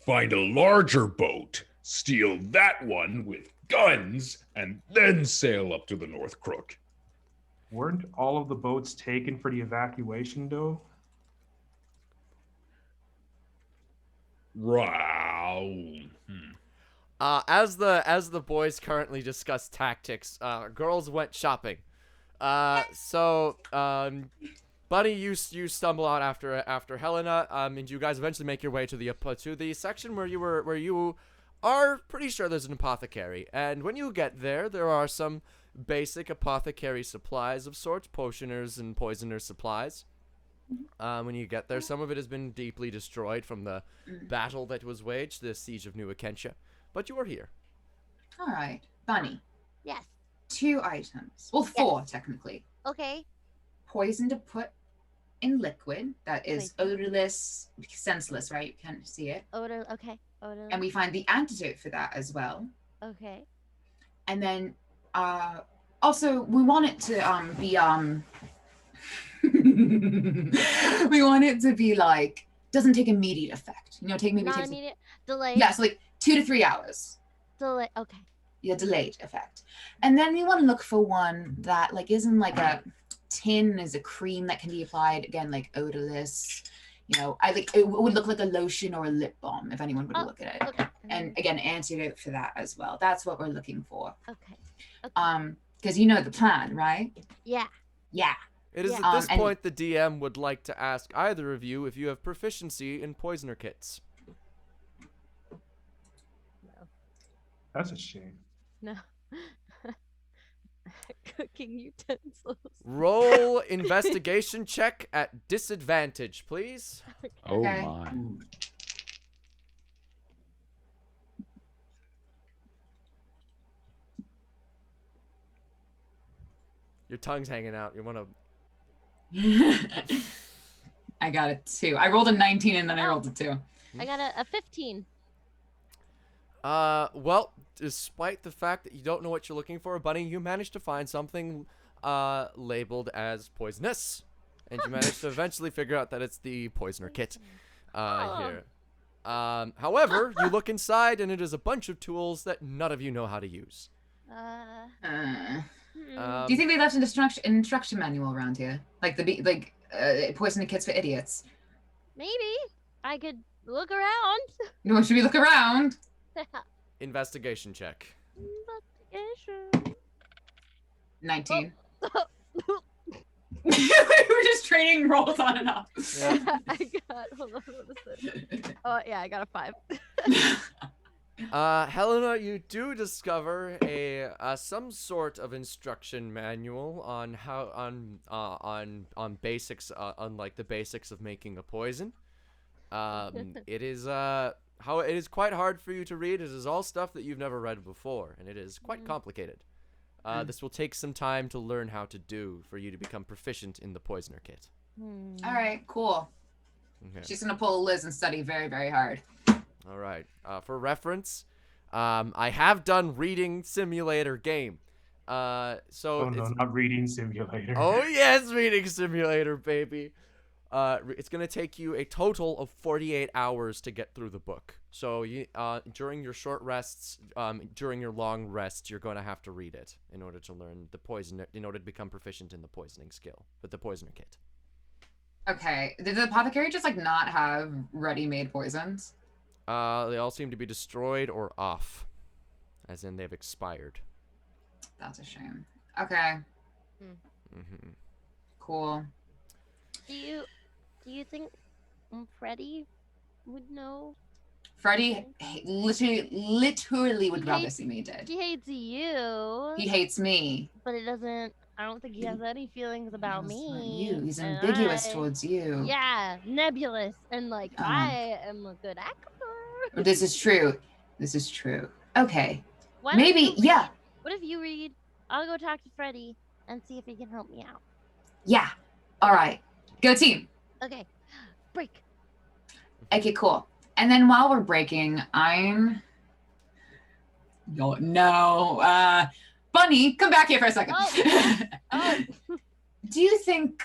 find a larger boat, steal that one with guns, and then sail up to the North Crook. Weren't all of the boats taken for the evacuation, though? Wow. As the boys currently discuss tactics, girls went shopping. Bunny, you stumble out after Helena, and you guys eventually make your way to the section where you are pretty sure there's an apothecary. And when you get there, there are some basic apothecary supplies of sorts, potioners and poisoners supplies. When you get there, some of it has been deeply destroyed from the battle that was waged, the siege of New Akentia. But you are here. All right, Bunny. Yes. 2 items. Well, 4 technically. Okay. Poison to put in liquid that is odorless, senseless, right? You can't see it. Odor. Okay. Odor. And we find the antidote for that as well. Okay. And then, also we want it to be we want it to be like doesn't take immediate effect. You know, Not immediate. Delayed. Yeah, so like 2 to 3 hours. Delay. Okay. Yeah, delayed effect. And then we want to look for one that like isn't like a tin, is a cream that can be applied, again, like odorless. You know, it would look like a lotion or a lip balm if anyone would look at it. Okay. And again, antidote for that as well. That's what we're looking for. Okay. Because you know the plan, right? Yeah. Yeah. It is at this point the DM would like to ask either of you if you have proficiency in poisoner kits. No. That's a shame. No. Cooking utensils. Roll investigation check at disadvantage, please. Oh Okay. my. Your tongue's hanging out. You want to... I got a 2. I rolled a 19 and then I rolled a 2. I got a 15. Well, despite the fact that you don't know what you're looking for, Bunny, you managed to find something labeled as poisonous. And you managed to eventually figure out that it's the poisoner kit here. However, you look inside and it is a bunch of tools that none of you know how to use. Do you think they left an instruction manual around here? Like poisoner kits for idiots? Maybe. I could look around. Should we look around? Investigation check. Investigation. 19. We're just training rolls on and off. Yeah. Hold on, what is it? Oh yeah, I got a 5. Helena, you do discover some sort of instruction manual on how on basics on like the basics of making a poison. It is it is quite hard for you to read. It is all stuff that you've never read before, and it is quite complicated. This will take some time to learn how to do for you to become proficient in the poisoner kit. All right, cool. Okay. She's gonna pull a Liz and study very, very hard. All right. For reference, I have done reading simulator game. Oh no, not reading simulator. Oh yes, reading simulator, baby. It's gonna take you a total of 48 hours to get through the book. So you, during your short rests, during your long rests, you're gonna have to read it in order to learn the poison, in order to become proficient in the poisoning skill with the poisoner kit. Okay. Did the apothecary just like not have ready-made poisons? They all seem to be destroyed or off, as in they've expired. That's a shame. Okay. Cool. Do you think Freddy would know? Freddy literally would rather see me dead. He hates you. He hates me. But it doesn't. I don't think he has any feelings about me. You. He's ambiguous towards you. Yeah, nebulous, and like I am a good actor. This is true. This is true. Okay. Maybe. Yeah. What if you read? I'll go talk to Freddy and see if he can help me out. Yeah. All right. Go team. Okay. Break. Okay, cool. And then while we're breaking, I'm... No. Bunny, come back here for a second. Oh. Do you think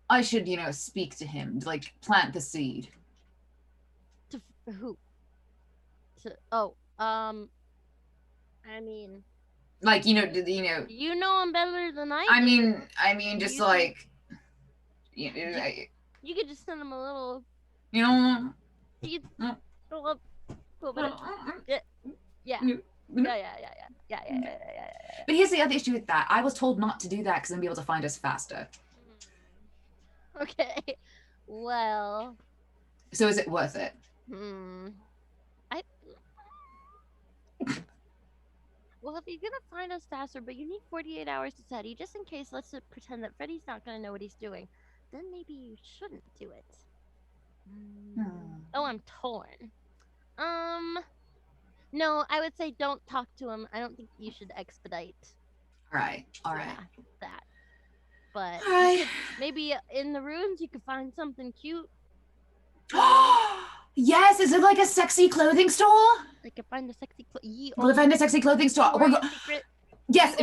I should, speak to him, like plant the seed? To who? to. Oh, I mean, Like, you know him better than I do. I mean, just You like, You could just send him a little. you know. You, a little bit of, yeah. But here's the other issue with that. I was told not to do that because then be able to find us faster. Okay. Well. So is it worth it? Well, if you're gonna find us faster, but you need 48 hours to study, just in case, let's pretend that Freddy's not gonna know what he's doing. Then maybe you shouldn't do it. Oh, I'm torn. No, I would say don't talk to him. I don't think you should expedite. All right. Yeah, that. But Alright. maybe in the ruins you could find something cute. Yes, is it like a sexy clothing store? I could find a sexy We'll find a sexy clothing store. Yes,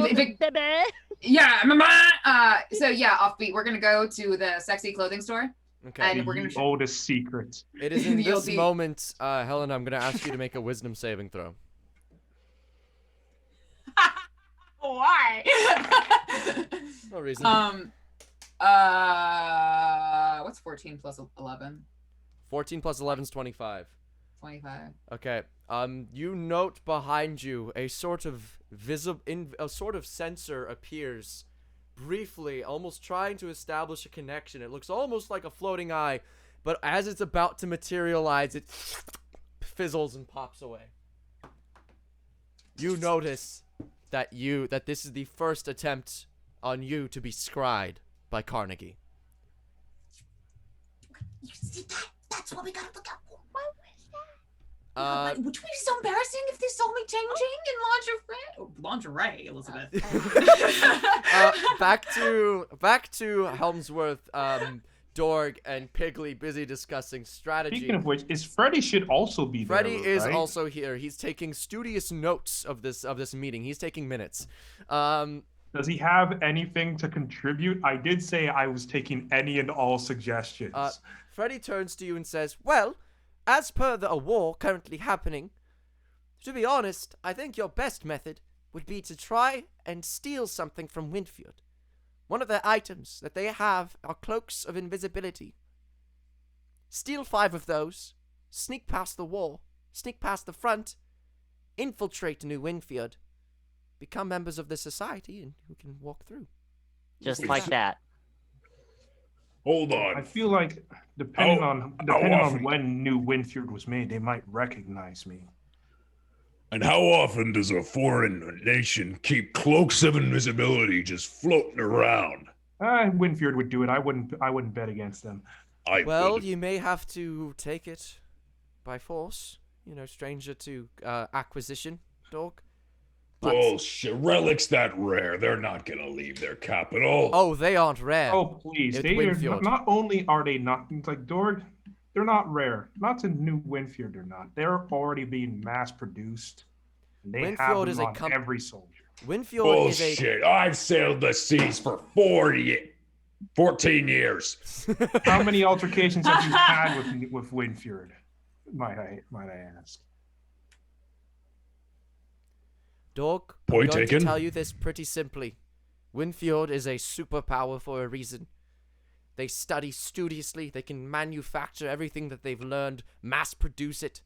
yeah. So yeah, offbeat. We're gonna go to the sexy clothing store. Okay. And we're gonna. Oldest secret. It is in this moment, Helen, I'm going to ask you to make a wisdom saving throw. Why? No reason. What's 14 plus 11? 14 plus 11 is 25. 25. Okay. You note behind you a sort of sensor appears briefly, almost trying to establish a connection. It looks almost like a floating eye, but as it's about to materialize, it fizzles and pops away. You notice that this is the first attempt on you to be scried by Carnegie. You see that? That's what we gotta look out for. What was that? Which would be so embarrassing if they saw me changing in lingerie. Oh, lingerie, Elizabeth. Back to Helmsworth, Dorg, and Piggly busy discussing strategy. Speaking of which, Freddy should also be there. Freddy is right? also here. He's taking studious notes of this meeting. He's taking minutes. Does he have anything to contribute? I did say I was taking any and all suggestions. Freddy turns to you and says, well, as per the war currently happening, to be honest, I think your best method would be to try and steal something from Winfield. One of their items that they have are cloaks of invisibility. Steal 5 of those, sneak past the wall, sneak past the front, infiltrate New Winfield, become members of the society, and you can walk through. Just like that. Hold on. I feel like depending on when New Winfield was made, they might recognize me. And how often does a foreign nation keep cloaks of invisibility just floating around? Winfield would do it. I wouldn't bet against them. You may have to take it by force. Stranger to acquisition, dog. Bullshit. Relics that rare. They're not gonna leave their capital. Oh, they aren't rare. Oh, please. Not only are they not, like Dorg, they're not rare. Not to New Winfield, they're not. They're already being mass produced. They Winfield have them on every soldier. Winfield Bullshit. I've sailed the seas for 14 years. How many altercations have you had with Winfield? Might I ask? Dog, I'm going to tell you this pretty simply. Winfield is a superpower for a reason. They study studiously, they can manufacture everything that they've learned, mass produce it.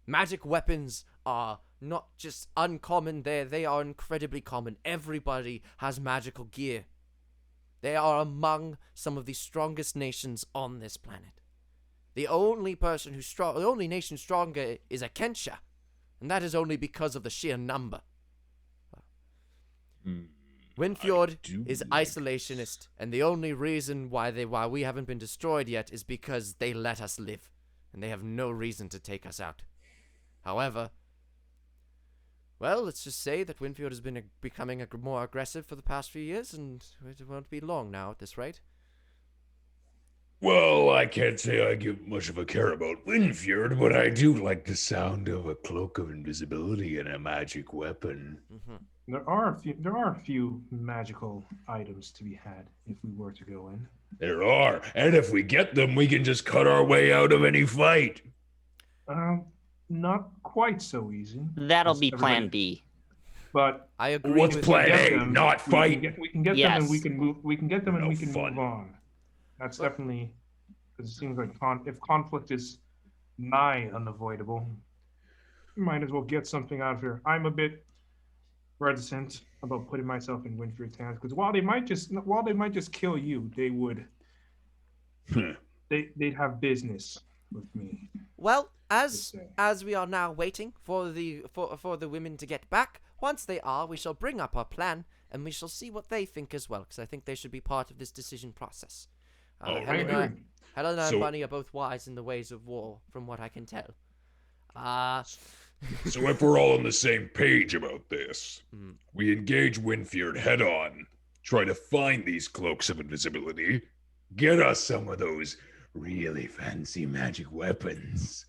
Magic weapons are not just uncommon there, they are incredibly common. Everybody has magical gear. They are among some of the strongest nations on this planet. The only nation stronger is Akensha. And that is only because of the sheer number. Winfield is isolationist, and the only reason why we haven't been destroyed yet is because they let us live, and they have no reason to take us out. However, let's just say that Winfield has been becoming more aggressive for the past few years, and it won't be long now at this rate. Well, I can't say I give much of a care about Winfield, but I do like the sound of a cloak of invisibility and a magic weapon. Mm-hmm. There are a few magical items to be had if we were to go in. There are, and if we get them, we can just cut our way out of any fight. not quite so easy. That'll as be Plan everybody- B. But I agree What's with plan you. get A? them, Not fight? we can get them and we Yes. can move. We can get them and No we can fun. move on. That's definitely because it seems like if conflict is nigh unavoidable, you might as well get something out of here. I'm a bit reticent about putting myself in Winfried's hands because while they might just kill you, they would they'd have business with me. Well, Just saying. as we are now waiting for the women to get back, once they are, we shall bring up our plan and we shall see what they think as well, because I think they should be part of this decision process. All I right. agree. Helena and So- Bunny are both wise in the ways of war, from what I can tell. So if we're all on the same page about this, Mhm. we engage Winfield head on, try to find these cloaks of invisibility, get us some of those really fancy magic weapons,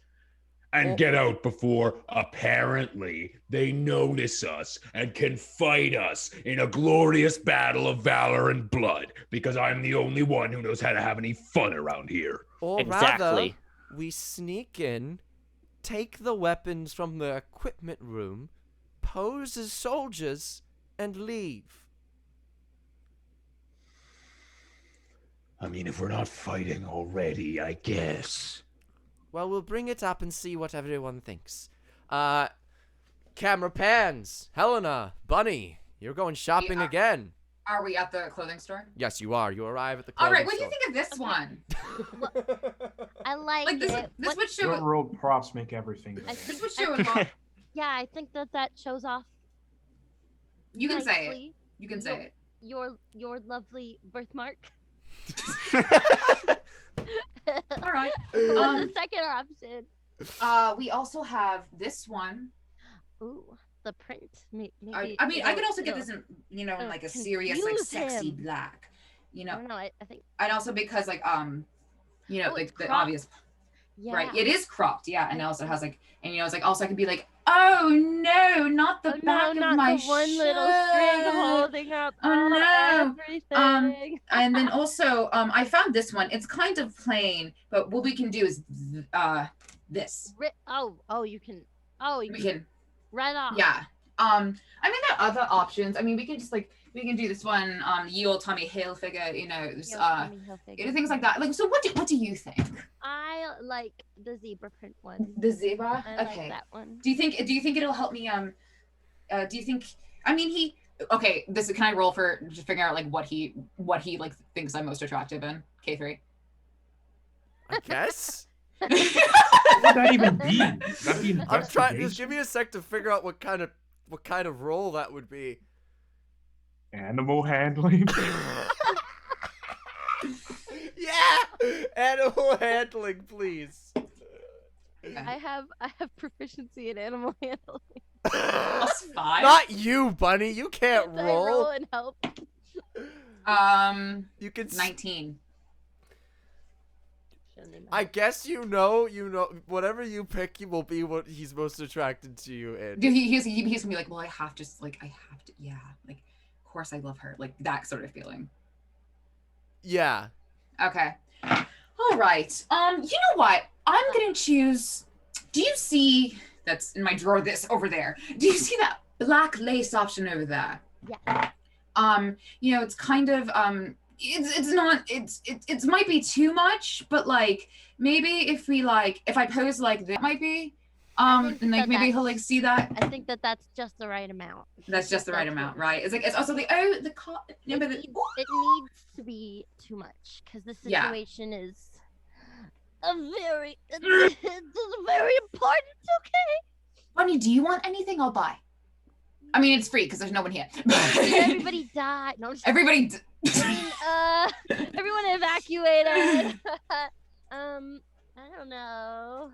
and Oh. get out before apparently they notice us and can fight us in a glorious battle of valor and blood, because I'm the only one who knows how to have any fun around here. Or Exactly. rather, we sneak in, take the weapons from the equipment room, pose as soldiers, and leave. I mean, if we're not fighting already, I guess. Well, we'll bring it up and see what everyone thinks. Camera pans. Helena, Bunny, you're going shopping Yeah. again. Are we at the clothing store? Yes, you are. You arrive at the All clothing right. What do you think of this one? I like, Like this. it. This What- would show. Your road props make everything. I better. This think, would show a lot. yeah, I think that shows off. You can say it. nicely You can say it. Your lovely birthmark. All right. What's the second option? We also have this one. Ooh, the print. Maybe, I mean, I could also get this in, it'll like a serious, like confuse sexy him. black. I don't know. I think. And also because like Oh, like it's the cropped. obvious, Yeah. right? It is cropped, yeah, and it also has like, and it's like also I could be like, oh no, not the Oh, back no, of not my the one little string shirt. holding up Oh, no. everything. And then also, I found this one. It's kind of plain, but what we can do is this. You can. Oh, you We can can, right off. yeah. I mean, there are other options. I mean, we can just like we can do this one. Ye old Tommy Hale figure, there's, Yo, Tommy Hilfiger. things like that. Like, so what do you think? I like the zebra print one. The zebra. I Okay. like that one. Do you think it'll help me? Do you think? I mean, okay. Can I roll for just figuring out like what he like thinks I'm most attractive in K3? I guess. What would that even be? That'd be I'm trying. Just investigation? give me a sec to figure out what kind of role that would be. Animal handling. Yeah, animal handling, please. I have proficiency in animal handling. +5. Not you, Bunny. You can't I roll roll. and help. You can. 19. I guess you know. Whatever you pick, will be what he's most attracted to you in. Dude, he's gonna be like, well, I have to, yeah, like, of course I love her, like that sort of feeling. Yeah. Okay. All right. You know what? I'm gonna choose. Do you see that's in my drawer? This over there. Do you see that black lace option over there? Yeah. It's kind of it's not it might be too much, but like maybe if I pose like that might be think and like that maybe he'll that's- like see that. I think that's just the right amount. That's just the right amount, right? It's like it's also like It needs to be too much because the Yeah. situation is it's very important. Okay. Bunny, do you want anything? I'll buy. I mean, it's free because there's no one here. Everybody died. No, I'm just- Everybody. I mean, everyone evacuated. I don't know.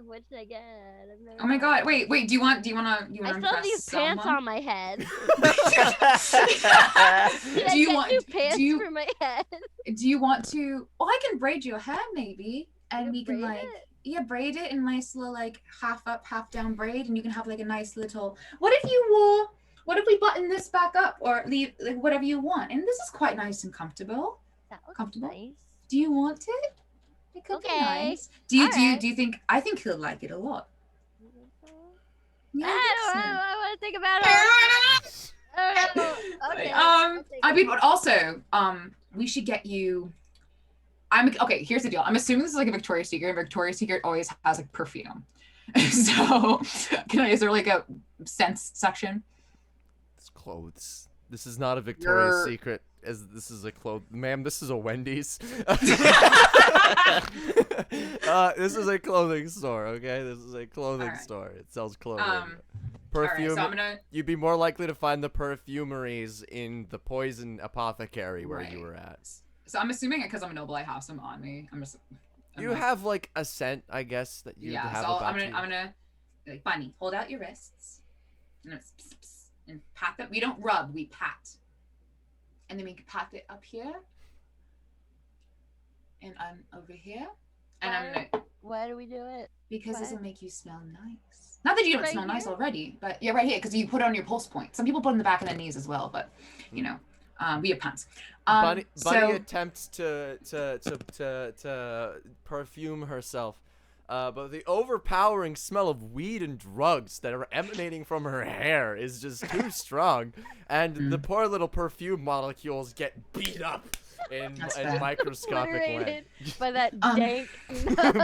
What should I get? I've never Oh my had- god! Wait. Do you want to? I still have these pants on my head. Did Do you I want- get new pants do you- for my head? Do you want to? Oh, I can braid your hair maybe, and we can braid like it? braid it in nice little like half up, half down braid, and you can have like a nice little. What if we button this back up or leave like whatever you want? And this is quite nice and comfortable. That looks Comfortable? nice. Do you want it? could be Okay. nice. Do you Alright. think? I think he'll like it a lot. Yeah, I want to think about it. I don't know. Okay. I mean, but also, we should get you. Okay. Here's the deal. I'm assuming this is like a Victoria's Secret, and Victoria's Secret always has like perfume. So, is there like a scents section? It's clothes. This is not a Victoria's Secret. This is a ma'am. This is a Wendy's. This is a clothing store. Okay, this is a clothing store. It sells clothing. Perfume. Right, so You'd be more likely to find the perfumeries in the poison apothecary where you were at. So I'm assuming because I'm a noble, I have some on me. You have like a scent, I guess, that you have so about you. I'm gonna like Bunny, hold out your wrists and pat them. We don't rub, we pat. And then we can pat it up here. And I'm over here. And I'm gonna. Why do we do it? Because this will make you smell nice. Not that you don't smell nice already, but yeah, right here, because you put it on your pulse point. Some people put it in the back of the knees as well, but you know, we have pants. Bunny attempts to perfume herself, but the overpowering smell of weed and drugs that are emanating from her hair is just too strong, and the poor little perfume molecules get beat up in microscopic way by that dank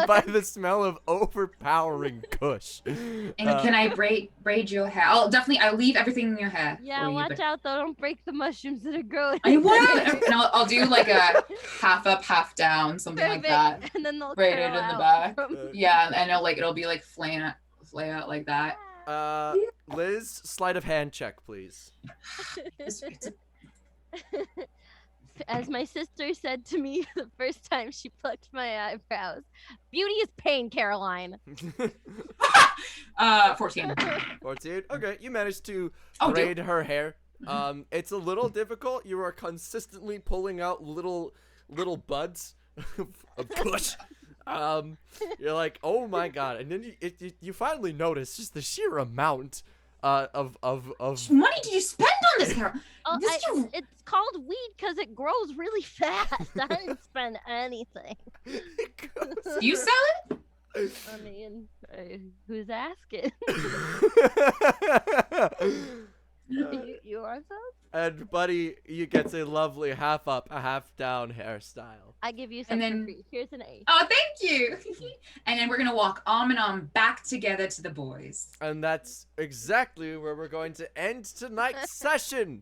by the smell of overpowering kush. And can I braid your hair? I'll leave everything in your hair. Yeah, watch out though, don't break the mushrooms that are growing. I won't. And I'll do like a half up, half down, something like that. And then they'll braided in the back. Yeah, and it'll be like flay out like that. Liz, sleight of hand check, please. As my sister said to me the first time she plucked my eyebrows, beauty is pain, Caroline. 14. 14? Okay, you managed to braid her hair. It's a little difficult. You are consistently pulling out little buds of kush. You're like, oh my god. And then you finally notice just the sheer amount of money did you spend on this, Carol? It's called weed because it grows really fast. I didn't spend anything. You sell it? I mean, who's asking? You are so? And Buddy, you gets a lovely half up, a half down hairstyle. I give you some for free. Here's an A. Oh, thank you. And then we're gonna walk arm in arm back together to the boys. And that's exactly where we're going to end tonight's session.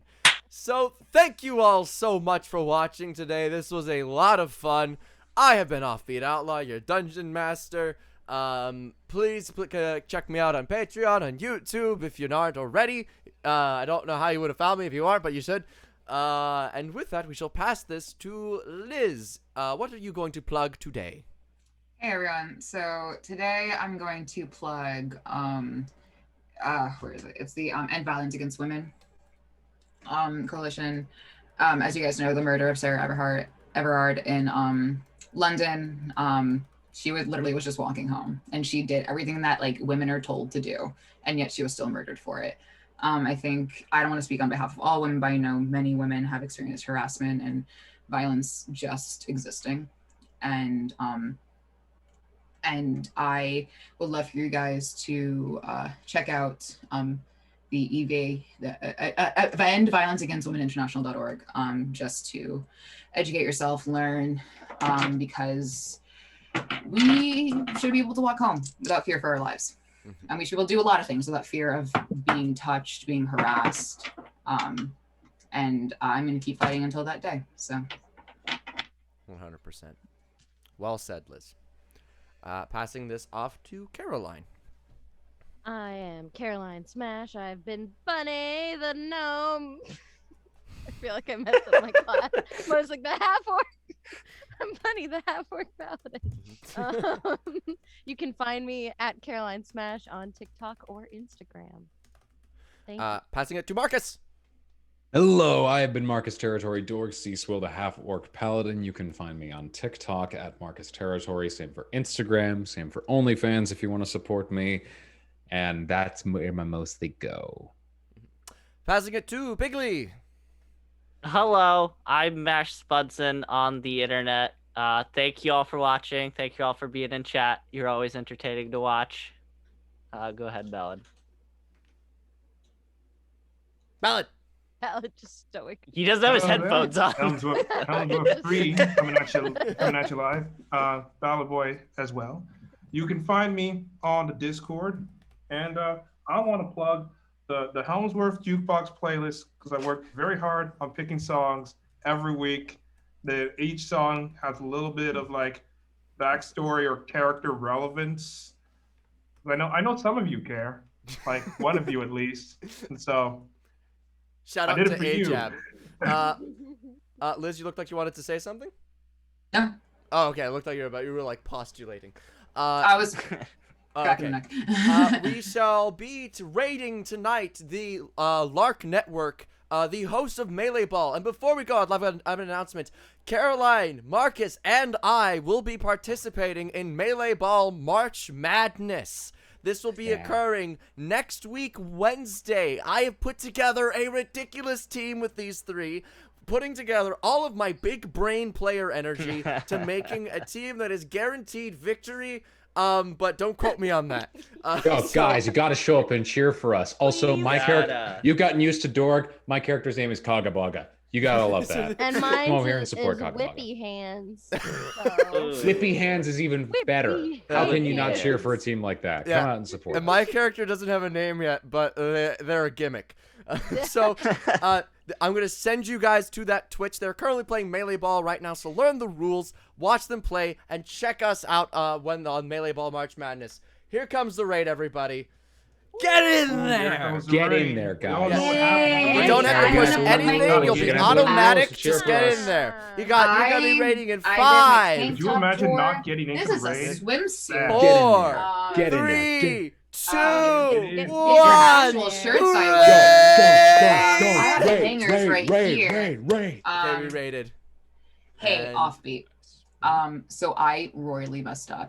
So thank you all so much for watching today. This was a lot of fun. I have been Offbeat Outlaw, your dungeon master. Please check me out on Patreon, on YouTube if you aren't already. I don't know how you would have found me if you aren't, but you should. And with that, we shall pass this to Liz. What are you going to plug today? Hey everyone. So today I'm going to plug where is it? It's the End Violence Against Women coalition. As you guys know, the murder of Sarah Everard in London. She was just walking home, and she did everything that like women are told to do, and yet she was still murdered for it. I think I don't want to speak on behalf of all women, but I know many women have experienced harassment and violence just existing, and I would love for you guys to check out the EVA, the End Violence Against Women International.org, just to educate yourself, learn, because we should be able to walk home without fear for our lives. And we should be able to do a lot of things without fear of being touched, being harassed. And I'm going to keep fighting until that day. So 100%. Well said, Liz. Passing this off to Caroline. I am Caroline Smash. I've been Bunny the Gnome. I feel like I messed up my class. I was like the half-orc. I'm Bunny the half-orc paladin. You can find me at Caroline Smash on TikTok or Instagram. Thank you. Passing it to Marcus. Hello, I have been Marcus Territory Dorg Seaswill, the half-orc paladin. You can find me on TikTok at Marcus Territory. Same for Instagram. Same for OnlyFans if you want to support me. And that's where I mostly go. Passing it to Piggly. Hello, I'm Mash Spudson on the internet. Thank you all for watching. Thank you all for being in chat. You're always entertaining to watch. Go ahead, Ballad. Ballad. Ballad just stoic. He doesn't have his Hello headphones there. on. Helmsworth 3 coming at you live. Ballad Boi as well. You can find me on the Discord, and I want to plug the Helmsworth Jukebox playlist because I worked very hard on picking songs every week. Each song has a little bit of like backstory or character relevance. I know some of you care, like one of you at least, and so. Shout out I did to it for you. Ajab. Liz, you looked like you wanted to say something? No, Oh, okay. It looked like you were like postulating. I was cracking Okay. the neck. We shall be raiding tonight the Lark Network, the host of Melee Ball. And before we go, I have an announcement. Caroline, Marcus, and I will be participating in Melee Ball March Madness. This will be occurring next week, Wednesday. I have put together a ridiculous team with these three, putting together all of my big brain player energy to making a team that is guaranteed victory. But don't quote me on that. Guys, you got to show up and cheer for us. Also, Please. my character, you've gotten used to Dorg. My character's name is Kagabaga. You gotta love that. And Come mine over here and is support Kagabaga. Whippy Hands. So. Whippy Hands is even better. Whippy How can you not Hands. cheer for a team like that? Yeah. Come out and support. And us. my character doesn't have a name yet, but they're a gimmick. So I'm going to send you guys to that Twitch. They're currently playing Melee Ball right now, so learn the rules, watch them play, and check us out on Melee Ball March Madness. Here comes the raid, everybody. Get in there! Get in there, guys. You don't have to push anything. You'll be automatic. Just get in there. You got to be rating in 5, Could you imagine not getting into This the is a raid? swimsuit. 4, Get in there. 3, 2, Get 1. your actual shirts I have the hangers right here. Okay, we rated. Hey, And- offbeat. So I royally messed up.